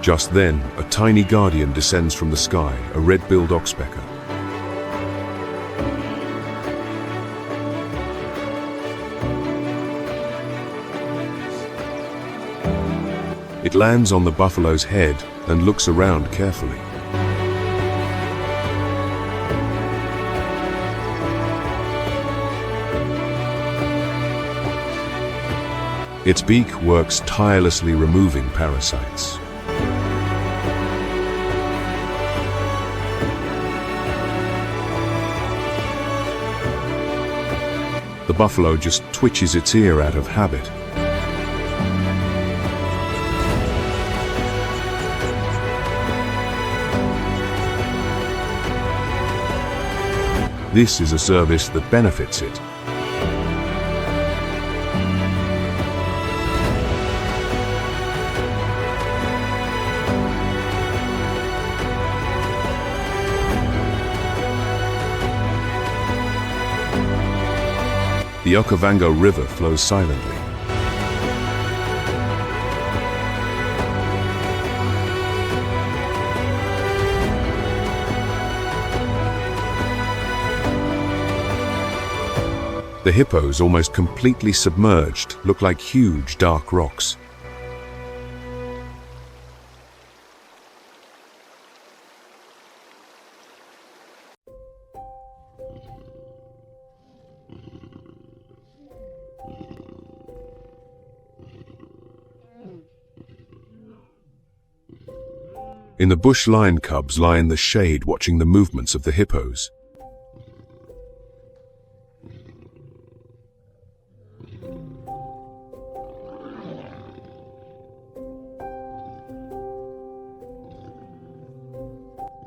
Just then, a tiny guardian descends from the sky, a red-billed oxpecker. It lands on the buffalo's head and looks around carefully. Its beak works tirelessly, removing parasites. The buffalo just twitches its ear out of habit. This is a service that benefits it. The Okavango River flows silently. The hippos, almost completely submerged, look like huge dark rocks. In the bush, lion cubs lie in the shade watching the movements of the hippos.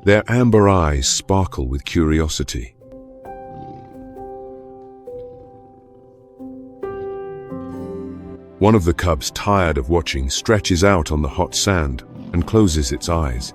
Their amber eyes sparkle with curiosity. One of the cubs, tired of watching, stretches out on the hot sand and closes its eyes.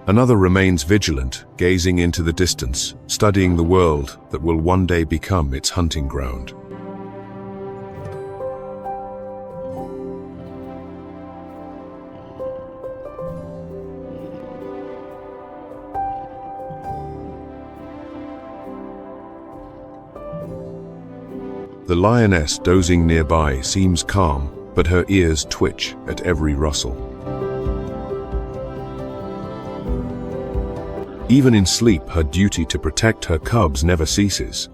Another remains vigilant, gazing into the distance, studying the world that will one day become its hunting ground. The lioness dozing nearby seems calm, but her ears twitch at every rustle. Even in sleep, her duty to protect her cubs never ceases.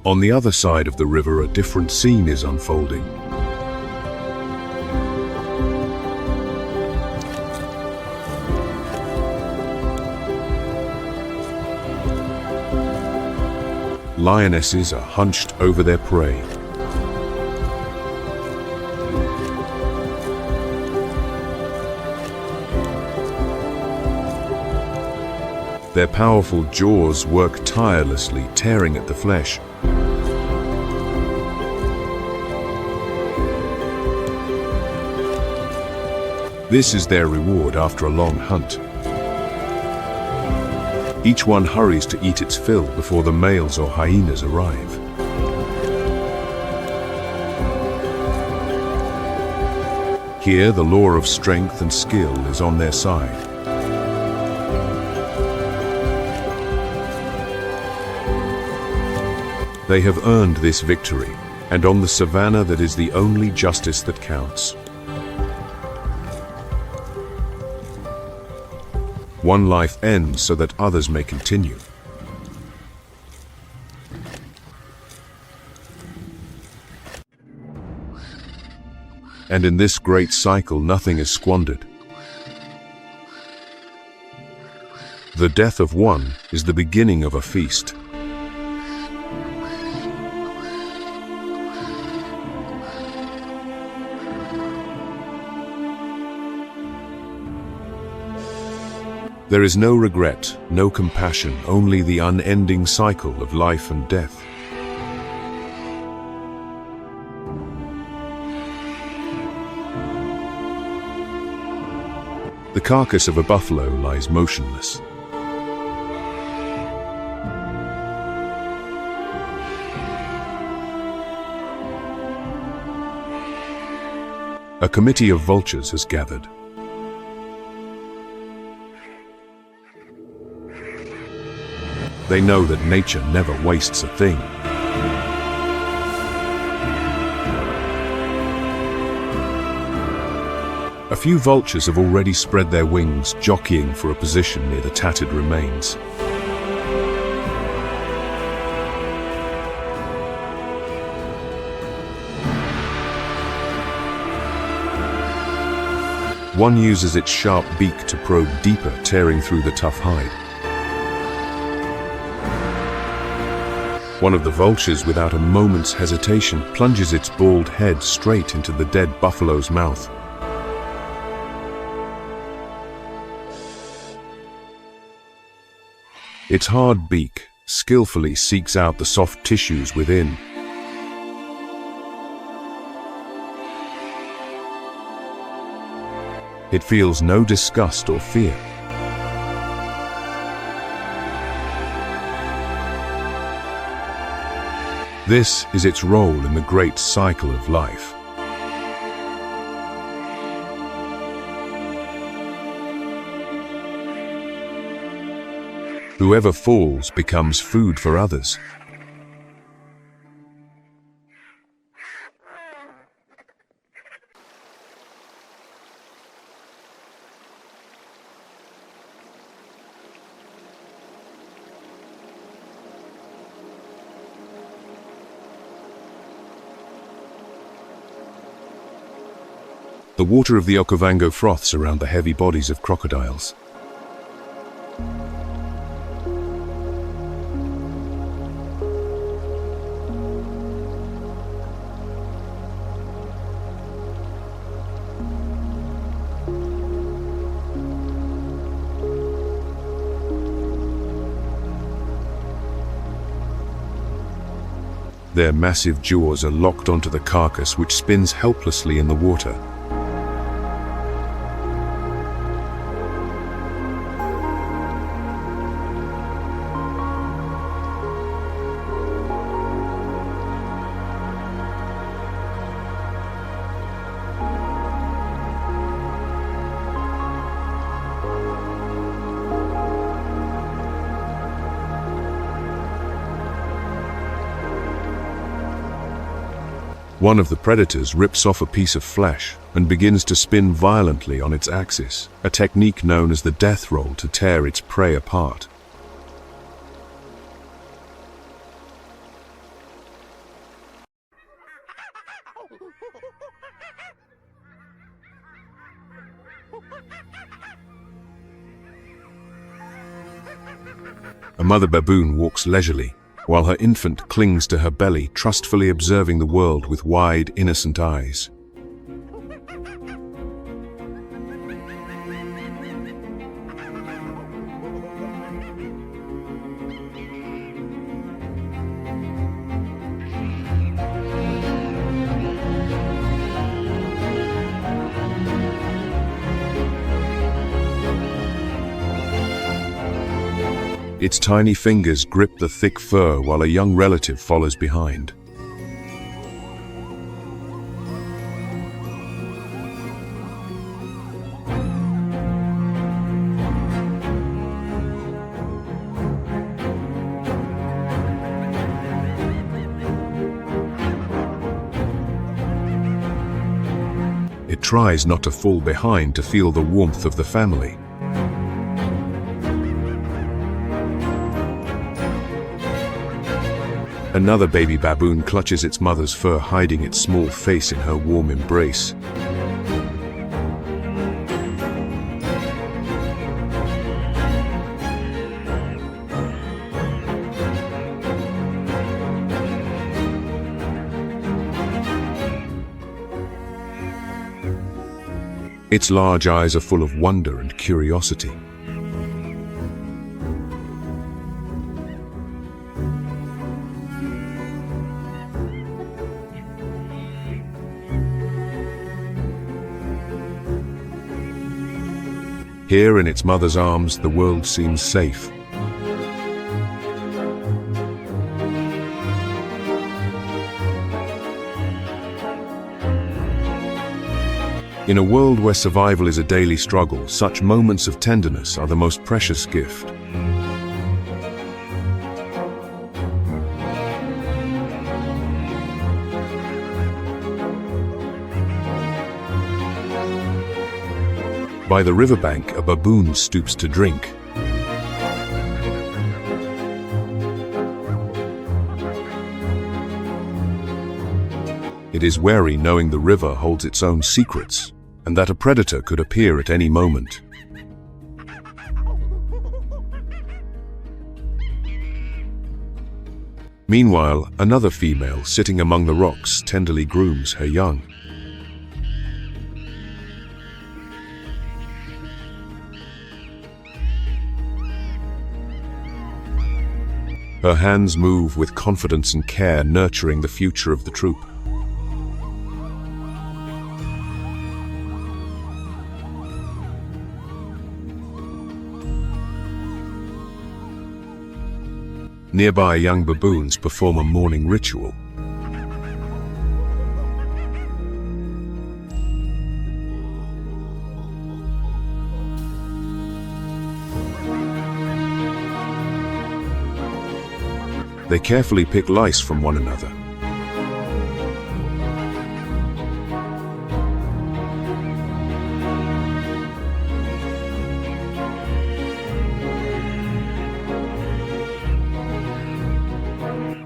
On the other side of the river, a different scene is unfolding. Lionesses are hunched over their prey. Their powerful jaws work tirelessly, tearing at the flesh. This is their reward after a long hunt. Each one hurries to eat its fill before the males or hyenas arrive. Here, the law of strength and skill is on their side. They have earned this victory, and on the savannah that is the only justice that counts. One life ends so that others may continue. And in this great cycle, nothing is squandered. The death of one is the beginning of a feast. There is no regret, no compassion, only the unending cycle of life and death. The carcass of a buffalo lies motionless. A committee of vultures has gathered. They know that nature never wastes a thing. A few vultures have already spread their wings, jockeying for a position near the tattered remains. One uses its sharp beak to probe deeper, tearing through the tough hide. One of the vultures, without a moment's hesitation, plunges its bald head straight into the dead buffalo's mouth. Its hard beak skillfully seeks out the soft tissues within. It feels no disgust or fear. This is its role in the great cycle of life. Whoever falls becomes food for others. The water of the Okavango froths around the heavy bodies of crocodiles. Their massive jaws are locked onto the carcass, which spins helplessly in the water. One of the predators rips off a piece of flesh and begins to spin violently on its axis, a technique known as the death roll to tear its prey apart. A mother baboon walks leisurely, while her infant clings to her belly, trustfully observing the world with wide, innocent eyes. Its tiny fingers grip the thick fur while a young relative follows behind. It tries not to fall behind to feel the warmth of the family. Another baby baboon clutches its mother's fur, hiding its small face in her warm embrace. Its large eyes are full of wonder and curiosity. Here in its mother's arms, the world seems safe. In a world where survival is a daily struggle, such moments of tenderness are the most precious gift. By the riverbank, a baboon stoops to drink. It is wary, knowing the river holds its own secrets, and that a predator could appear at any moment. Meanwhile, another female sitting among the rocks tenderly grooms her young. Her hands move with confidence and care, nurturing the future of the troop. Nearby, young baboons perform a morning ritual. They carefully pick lice from one another.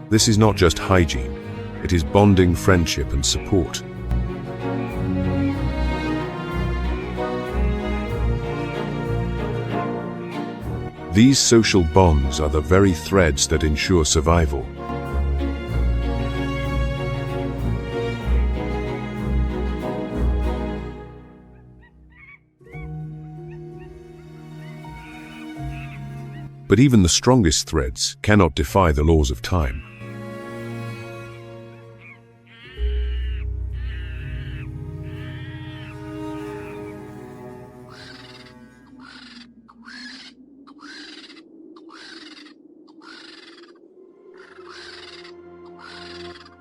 This is not just hygiene, it is bonding, friendship, and support. These social bonds are the very threads that ensure survival. But even the strongest threads cannot defy the laws of time.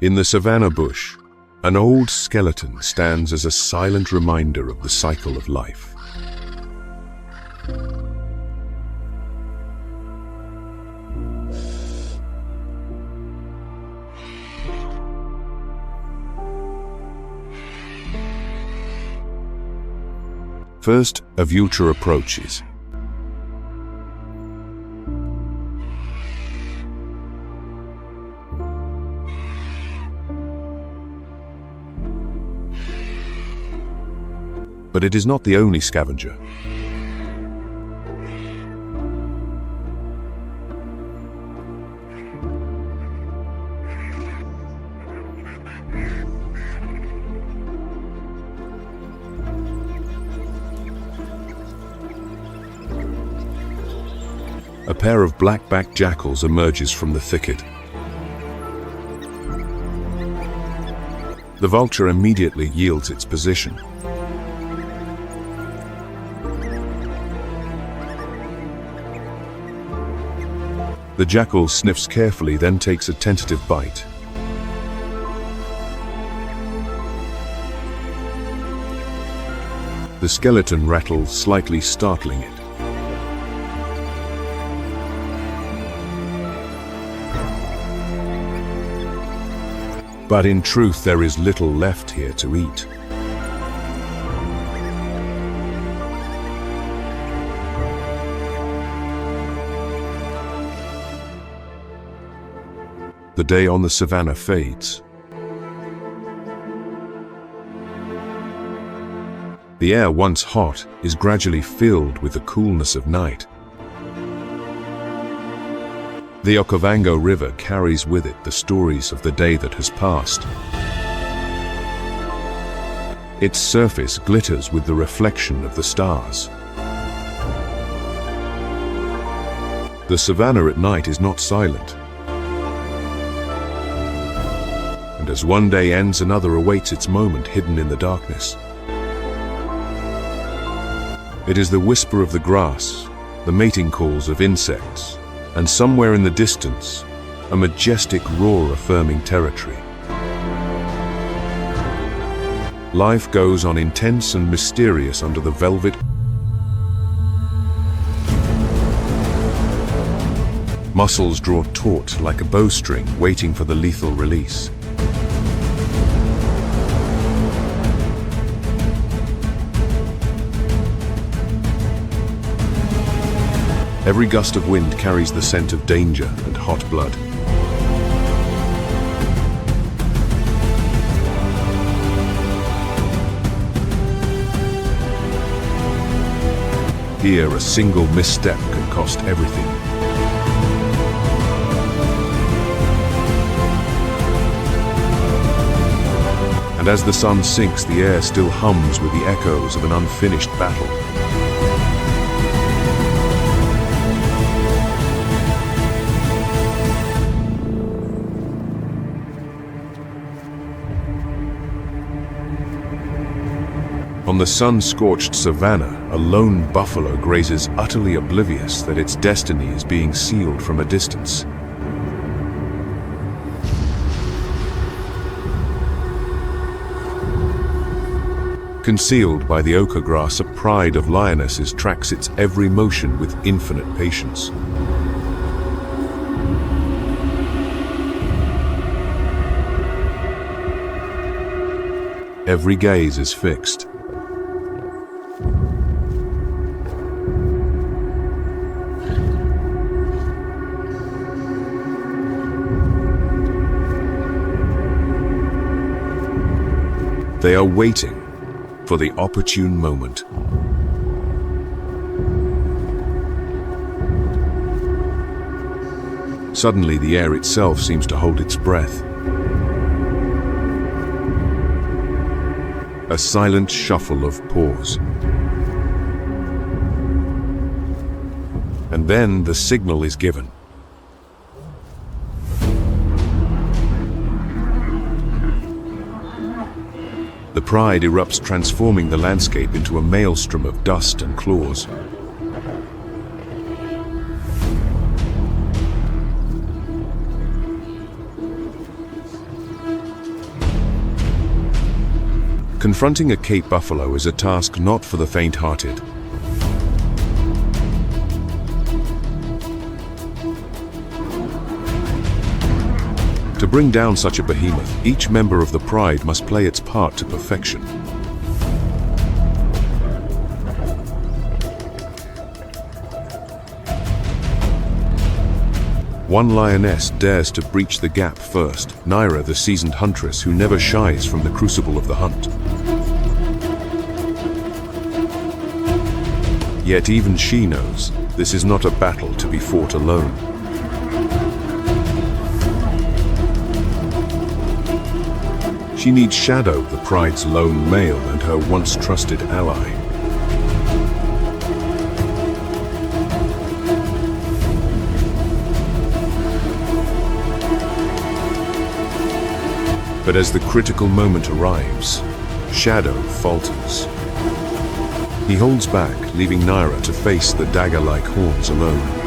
In the savannah bush, an old skeleton stands as a silent reminder of the cycle of life. First, a vulture approaches. But it is not the only scavenger. A pair of black-backed jackals emerges from the thicket. The vulture immediately yields its position. The jackal sniffs carefully, then takes a tentative bite. The skeleton rattles, slightly startling it. But in truth, there is little left here to eat. The day on the savannah fades. The air, once hot, is gradually filled with the coolness of night. The Okavango River carries with it the stories of the day that has passed. Its surface glitters with the reflection of the stars. The savannah at night is not silent. And as one day ends, another awaits its moment, hidden in the darkness. It is the whisper of the grass, the mating calls of insects, and somewhere in the distance, a majestic roar affirming territory. Life goes on intense and mysterious under the velvet. Muscles draw taut like a bowstring, waiting for the lethal release. Every gust of wind carries the scent of danger and hot blood. Here, a single misstep can cost everything. And as the sun sinks, the air still hums with the echoes of an unfinished battle. On the sun-scorched savannah, a lone buffalo grazes, utterly oblivious that its destiny is being sealed from a distance. Concealed by the ochre grass, a pride of lionesses tracks its every motion with infinite patience. Every gaze is fixed. They are waiting for the opportune moment. Suddenly, the air itself seems to hold its breath. A silent shuffle of paws. And then the signal is given. The pride erupts, transforming the landscape into a maelstrom of dust and claws. Confronting a Cape buffalo is a task not for the faint-hearted. To bring down such a behemoth, each member of the pride must play its part to perfection. One lioness dares to breach the gap first, Naira, the seasoned huntress who never shies from the crucible of the hunt. Yet even she knows this is not a battle to be fought alone. She needs Shadow, the pride's lone male and her once trusted ally. But as the critical moment arrives, Shadow falters. He holds back, leaving Naira to face the dagger-like horns alone.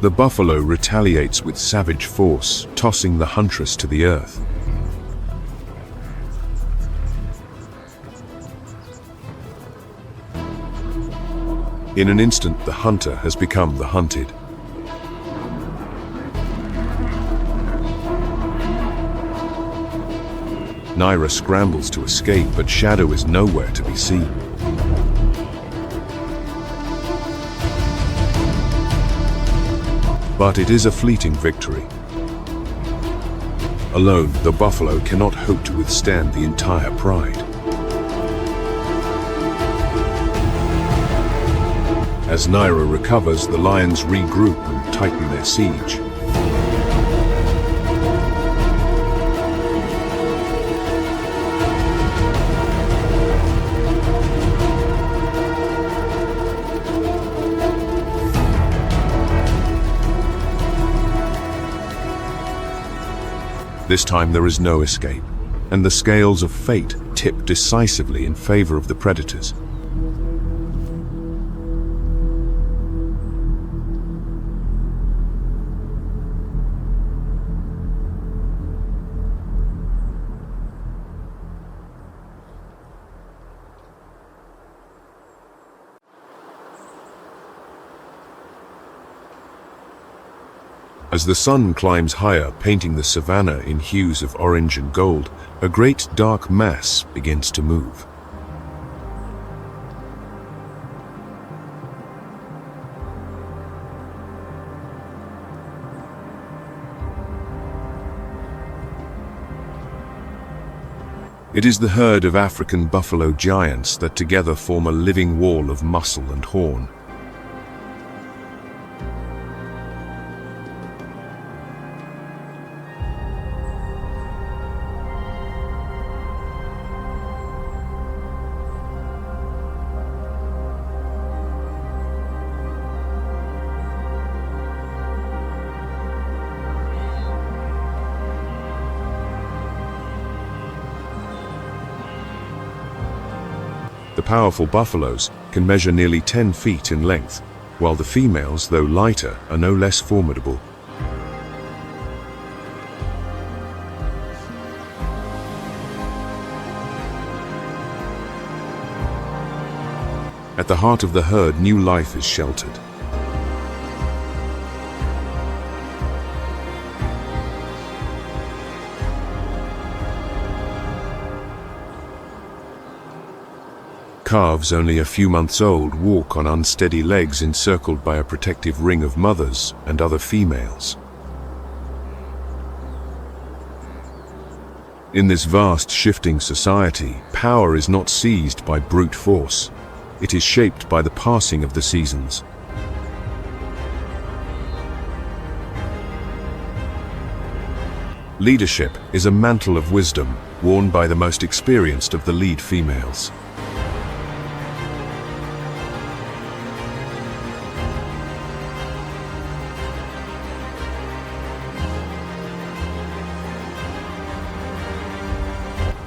The buffalo retaliates with savage force, tossing the huntress to the earth. In an instant, the hunter has become the hunted. Naira scrambles to escape, but Shadow is nowhere to be seen. But it is a fleeting victory. Alone, the buffalo cannot hope to withstand the entire pride. As Naira recovers, the lions regroup and tighten their siege. This time there is no escape, and the scales of fate tip decisively in favor of the predators. As the sun climbs higher, painting the savannah in hues of orange and gold, a great dark mass begins to move. It is the herd of African buffalo giants that together form a living wall of muscle and horn. powerful buffaloes can measure nearly 10 feet in length, while the females, though lighter, are no less formidable. At the heart of the herd, new life is sheltered. Calves only a few months old walk on unsteady legs encircled by a protective ring of mothers and other females. In this vast, shifting society, power is not seized by brute force. It is shaped by the passing of the seasons. Leadership is a mantle of wisdom worn by the most experienced of the lead females.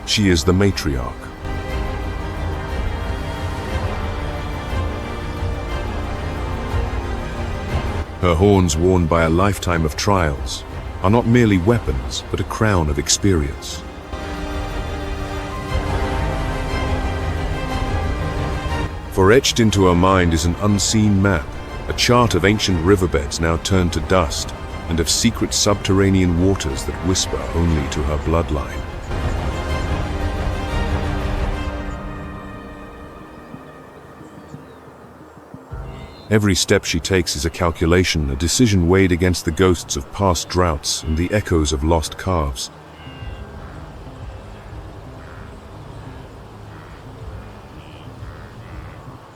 She is the matriarch. Her horns, worn by a lifetime of trials, are not merely weapons, but a crown of experience. For etched into her mind is an unseen map, a chart of ancient riverbeds now turned to dust, and of secret subterranean waters that whisper only to her bloodline. Every step she takes is a calculation, a decision weighed against the ghosts of past droughts and the echoes of lost calves.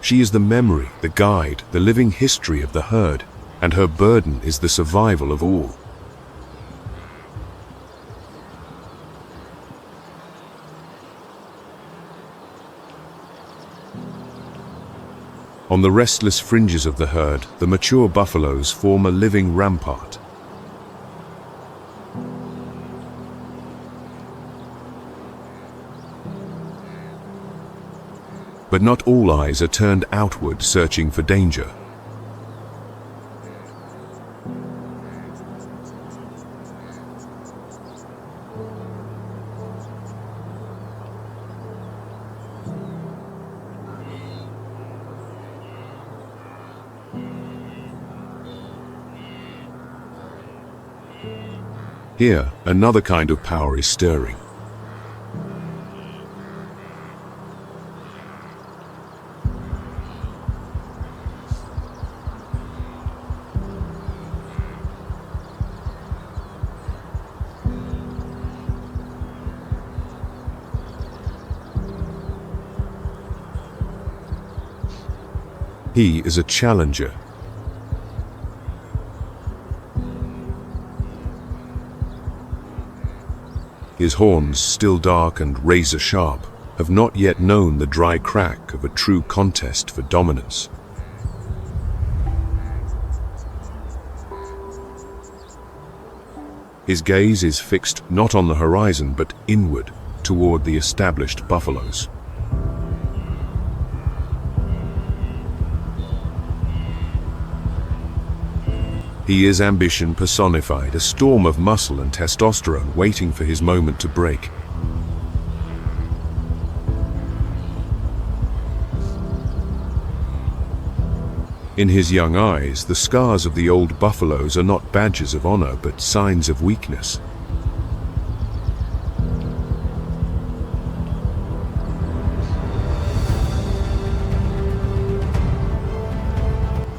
She is the memory, the guide, the living history of the herd, and her burden is the survival of all. On the restless fringes of the herd, the mature buffaloes form a living rampart. But not all eyes are turned outward, searching for danger. Here, another kind of power is stirring. He is a challenger. His horns, still dark and razor-sharp, have not yet known the dry crack of a true contest for dominance. His gaze is fixed not on the horizon but inward, toward the established buffaloes. He is ambition personified, a storm of muscle and testosterone waiting for his moment to break. In his young eyes, the scars of the old buffaloes are not badges of honor, but signs of weakness.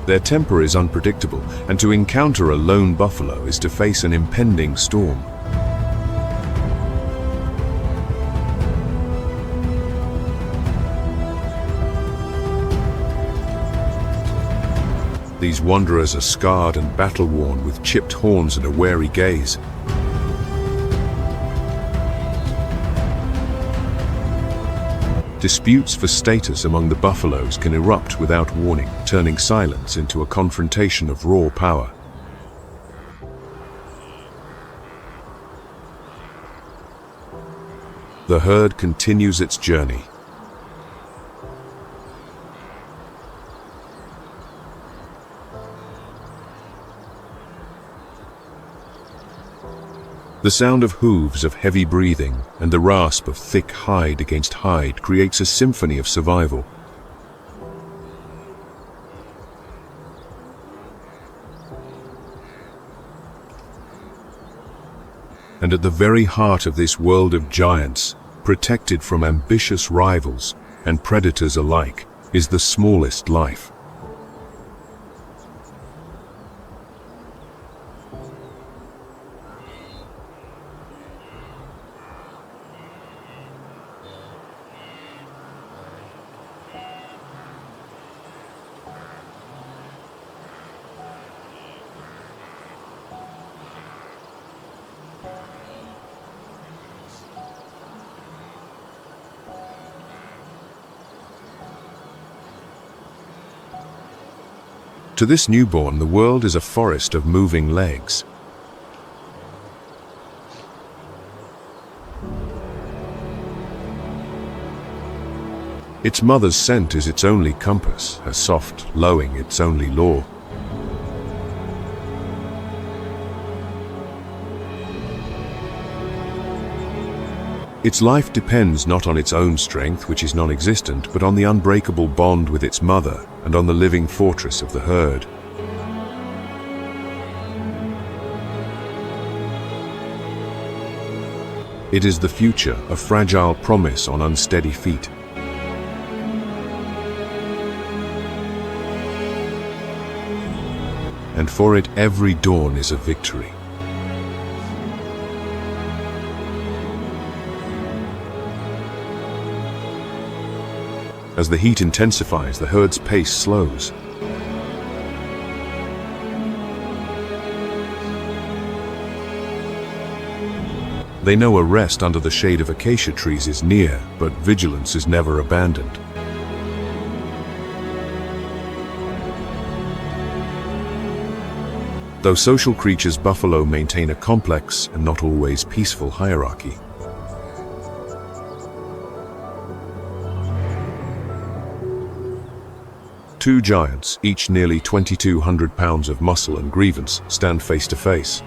Their temper is unpredictable, and to encounter a lone buffalo is to face an impending storm. These wanderers are scarred and battle-worn, with chipped horns and a wary gaze. Disputes for status among the buffaloes can erupt without warning, turning silence into a confrontation of raw power. The herd continues its journey. The sound of hooves, of heavy breathing, and the rasp of thick hide against hide creates a symphony of survival. And at the very heart of this world of giants, protected from ambitious rivals and predators alike, is the smallest life. To this newborn, the world is a forest of moving legs. Its mother's scent is its only compass, her soft lowing its only law. Its life depends not on its own strength, which is non-existent, but on the unbreakable bond with its mother and on the living fortress of the herd. It is the future, a fragile promise on unsteady feet. And for it, every dawn is a victory. As the heat intensifies, the herd's pace slows. They know a rest under the shade of acacia trees is near, but vigilance is never abandoned. Though social creatures, buffalo maintain a complex and not always peaceful hierarchy. Two giants, each nearly 2,200 pounds of muscle and grievance, stand face to face.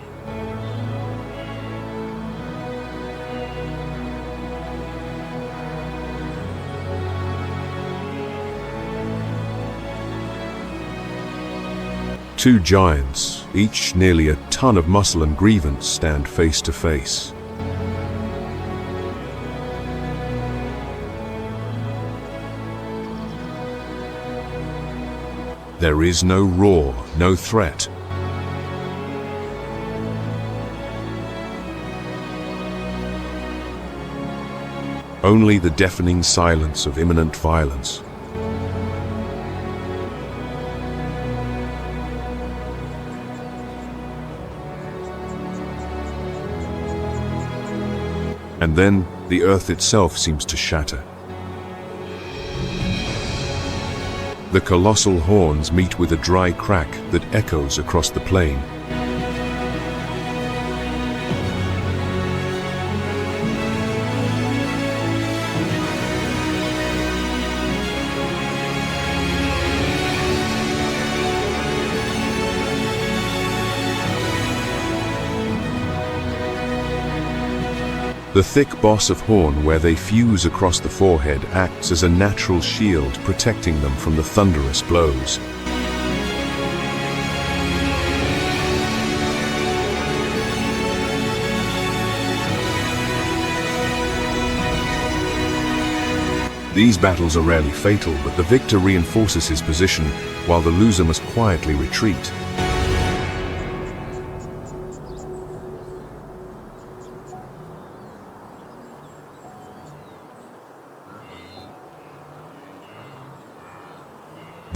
Two giants, each nearly a ton of muscle and grievance, stand face to face. There is no roar, no threat. Only the deafening silence of imminent violence. And then the earth itself seems to shatter. The colossal horns meet with a dry crack that echoes across the plain. The thick boss of horn, where they fuse across the forehead, acts as a natural shield, protecting them from the thunderous blows. These battles are rarely fatal, but the victor reinforces his position, while the loser must quietly retreat.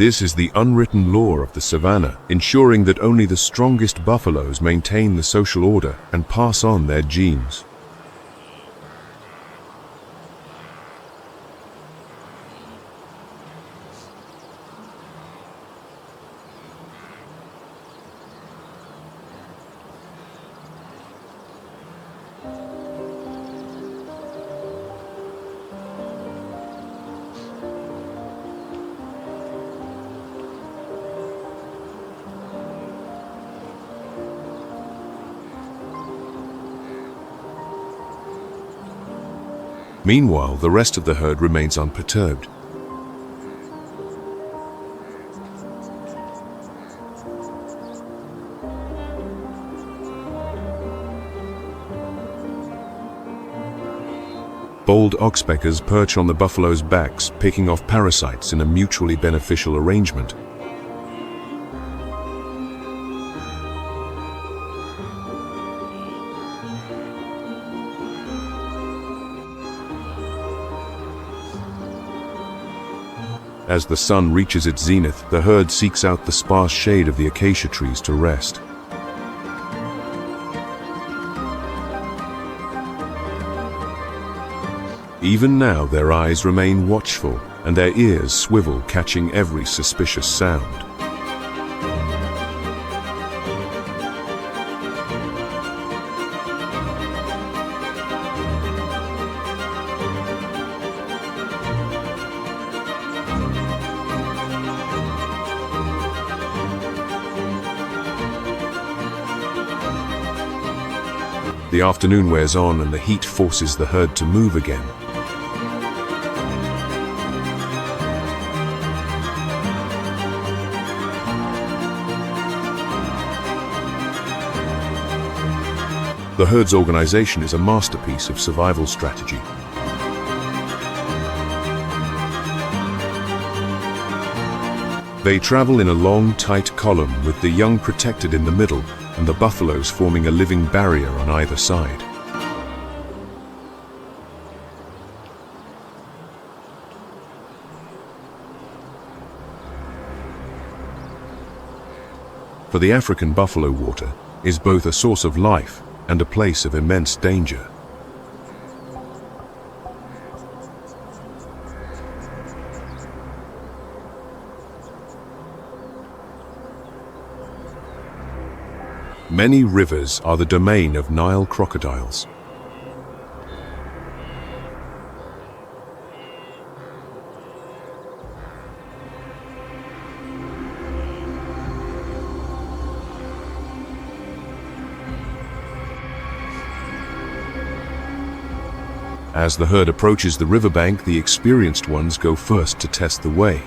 This is the unwritten law of the savannah, ensuring that only the strongest buffaloes maintain the social order and pass on their genes. Meanwhile, the rest of the herd remains unperturbed. Bold oxpeckers perch on the buffalo's backs, picking off parasites in a mutually beneficial arrangement. As the sun reaches its zenith, the herd seeks out the sparse shade of the acacia trees to rest. Even now, their eyes remain watchful, and their ears swivel, catching every suspicious sound. The afternoon wears on, and the heat forces the herd to move again. The herd's organization is a masterpiece of survival strategy. They travel in a long, tight column, with the young protected in the middle and the buffaloes forming a living barrier on either side. For the African buffalo, water is both a source of life and a place of immense danger. Many rivers are the domain of Nile crocodiles. As the herd approaches the riverbank, the experienced ones go first to test the way.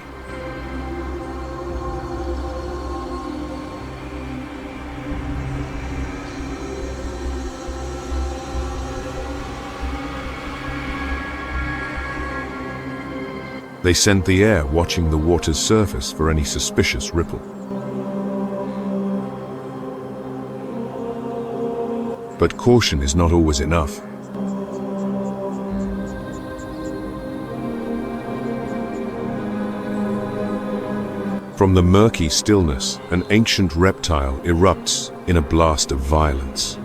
They scent the air, watching the water's surface for any suspicious ripple. But caution is not always enough. From the murky stillness, an ancient reptile erupts in a blast of violence.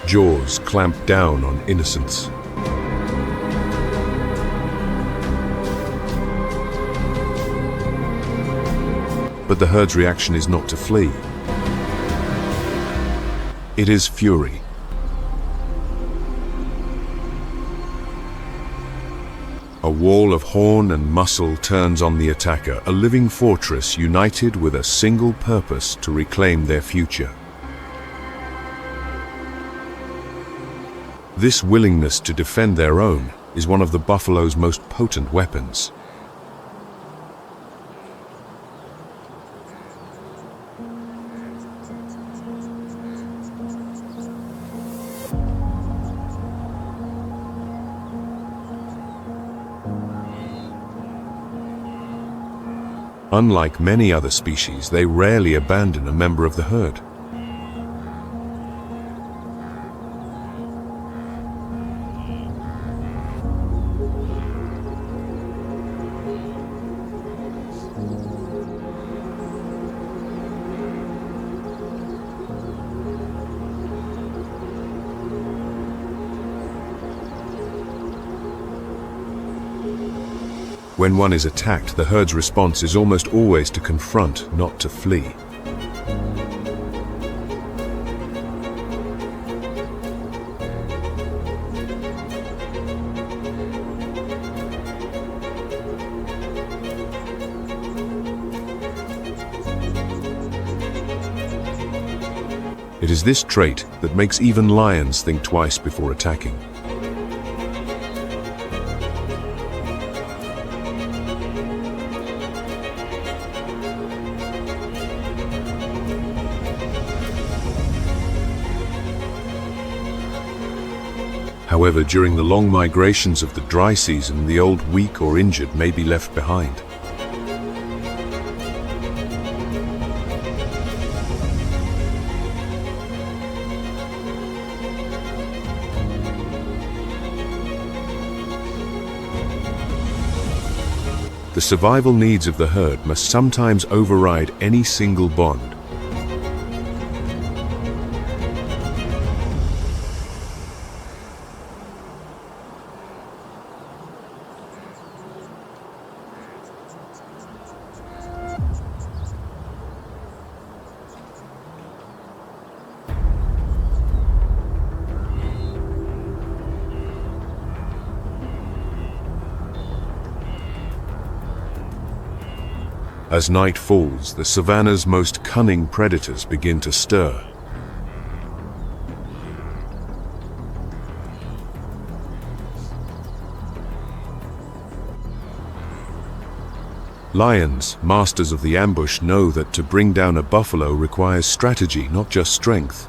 Jaws clamp down on innocence. But the herd's reaction is not to flee. It is fury. A wall of horn and muscle turns on the attacker, a living fortress united with a single purpose: to reclaim their future. This willingness to defend their own is one of the buffalo's most potent weapons. Unlike many other species, they rarely abandon a member of the herd. When one is attacked, the herd's response is almost always to confront, not to flee. It is this trait that makes even lions think twice before attacking. However, during the long migrations of the dry season, the old weak or injured may be left behind. The survival needs of the herd must sometimes override any single bond. As night falls, the savannah's most cunning predators begin to stir. Lions, masters of the ambush, know that to bring down a buffalo requires strategy, not just strength.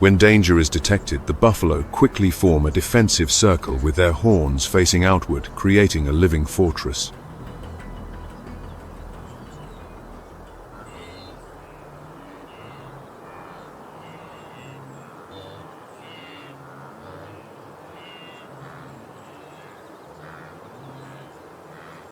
When danger is detected, the buffalo quickly form a defensive circle with their horns facing outward, creating a living fortress.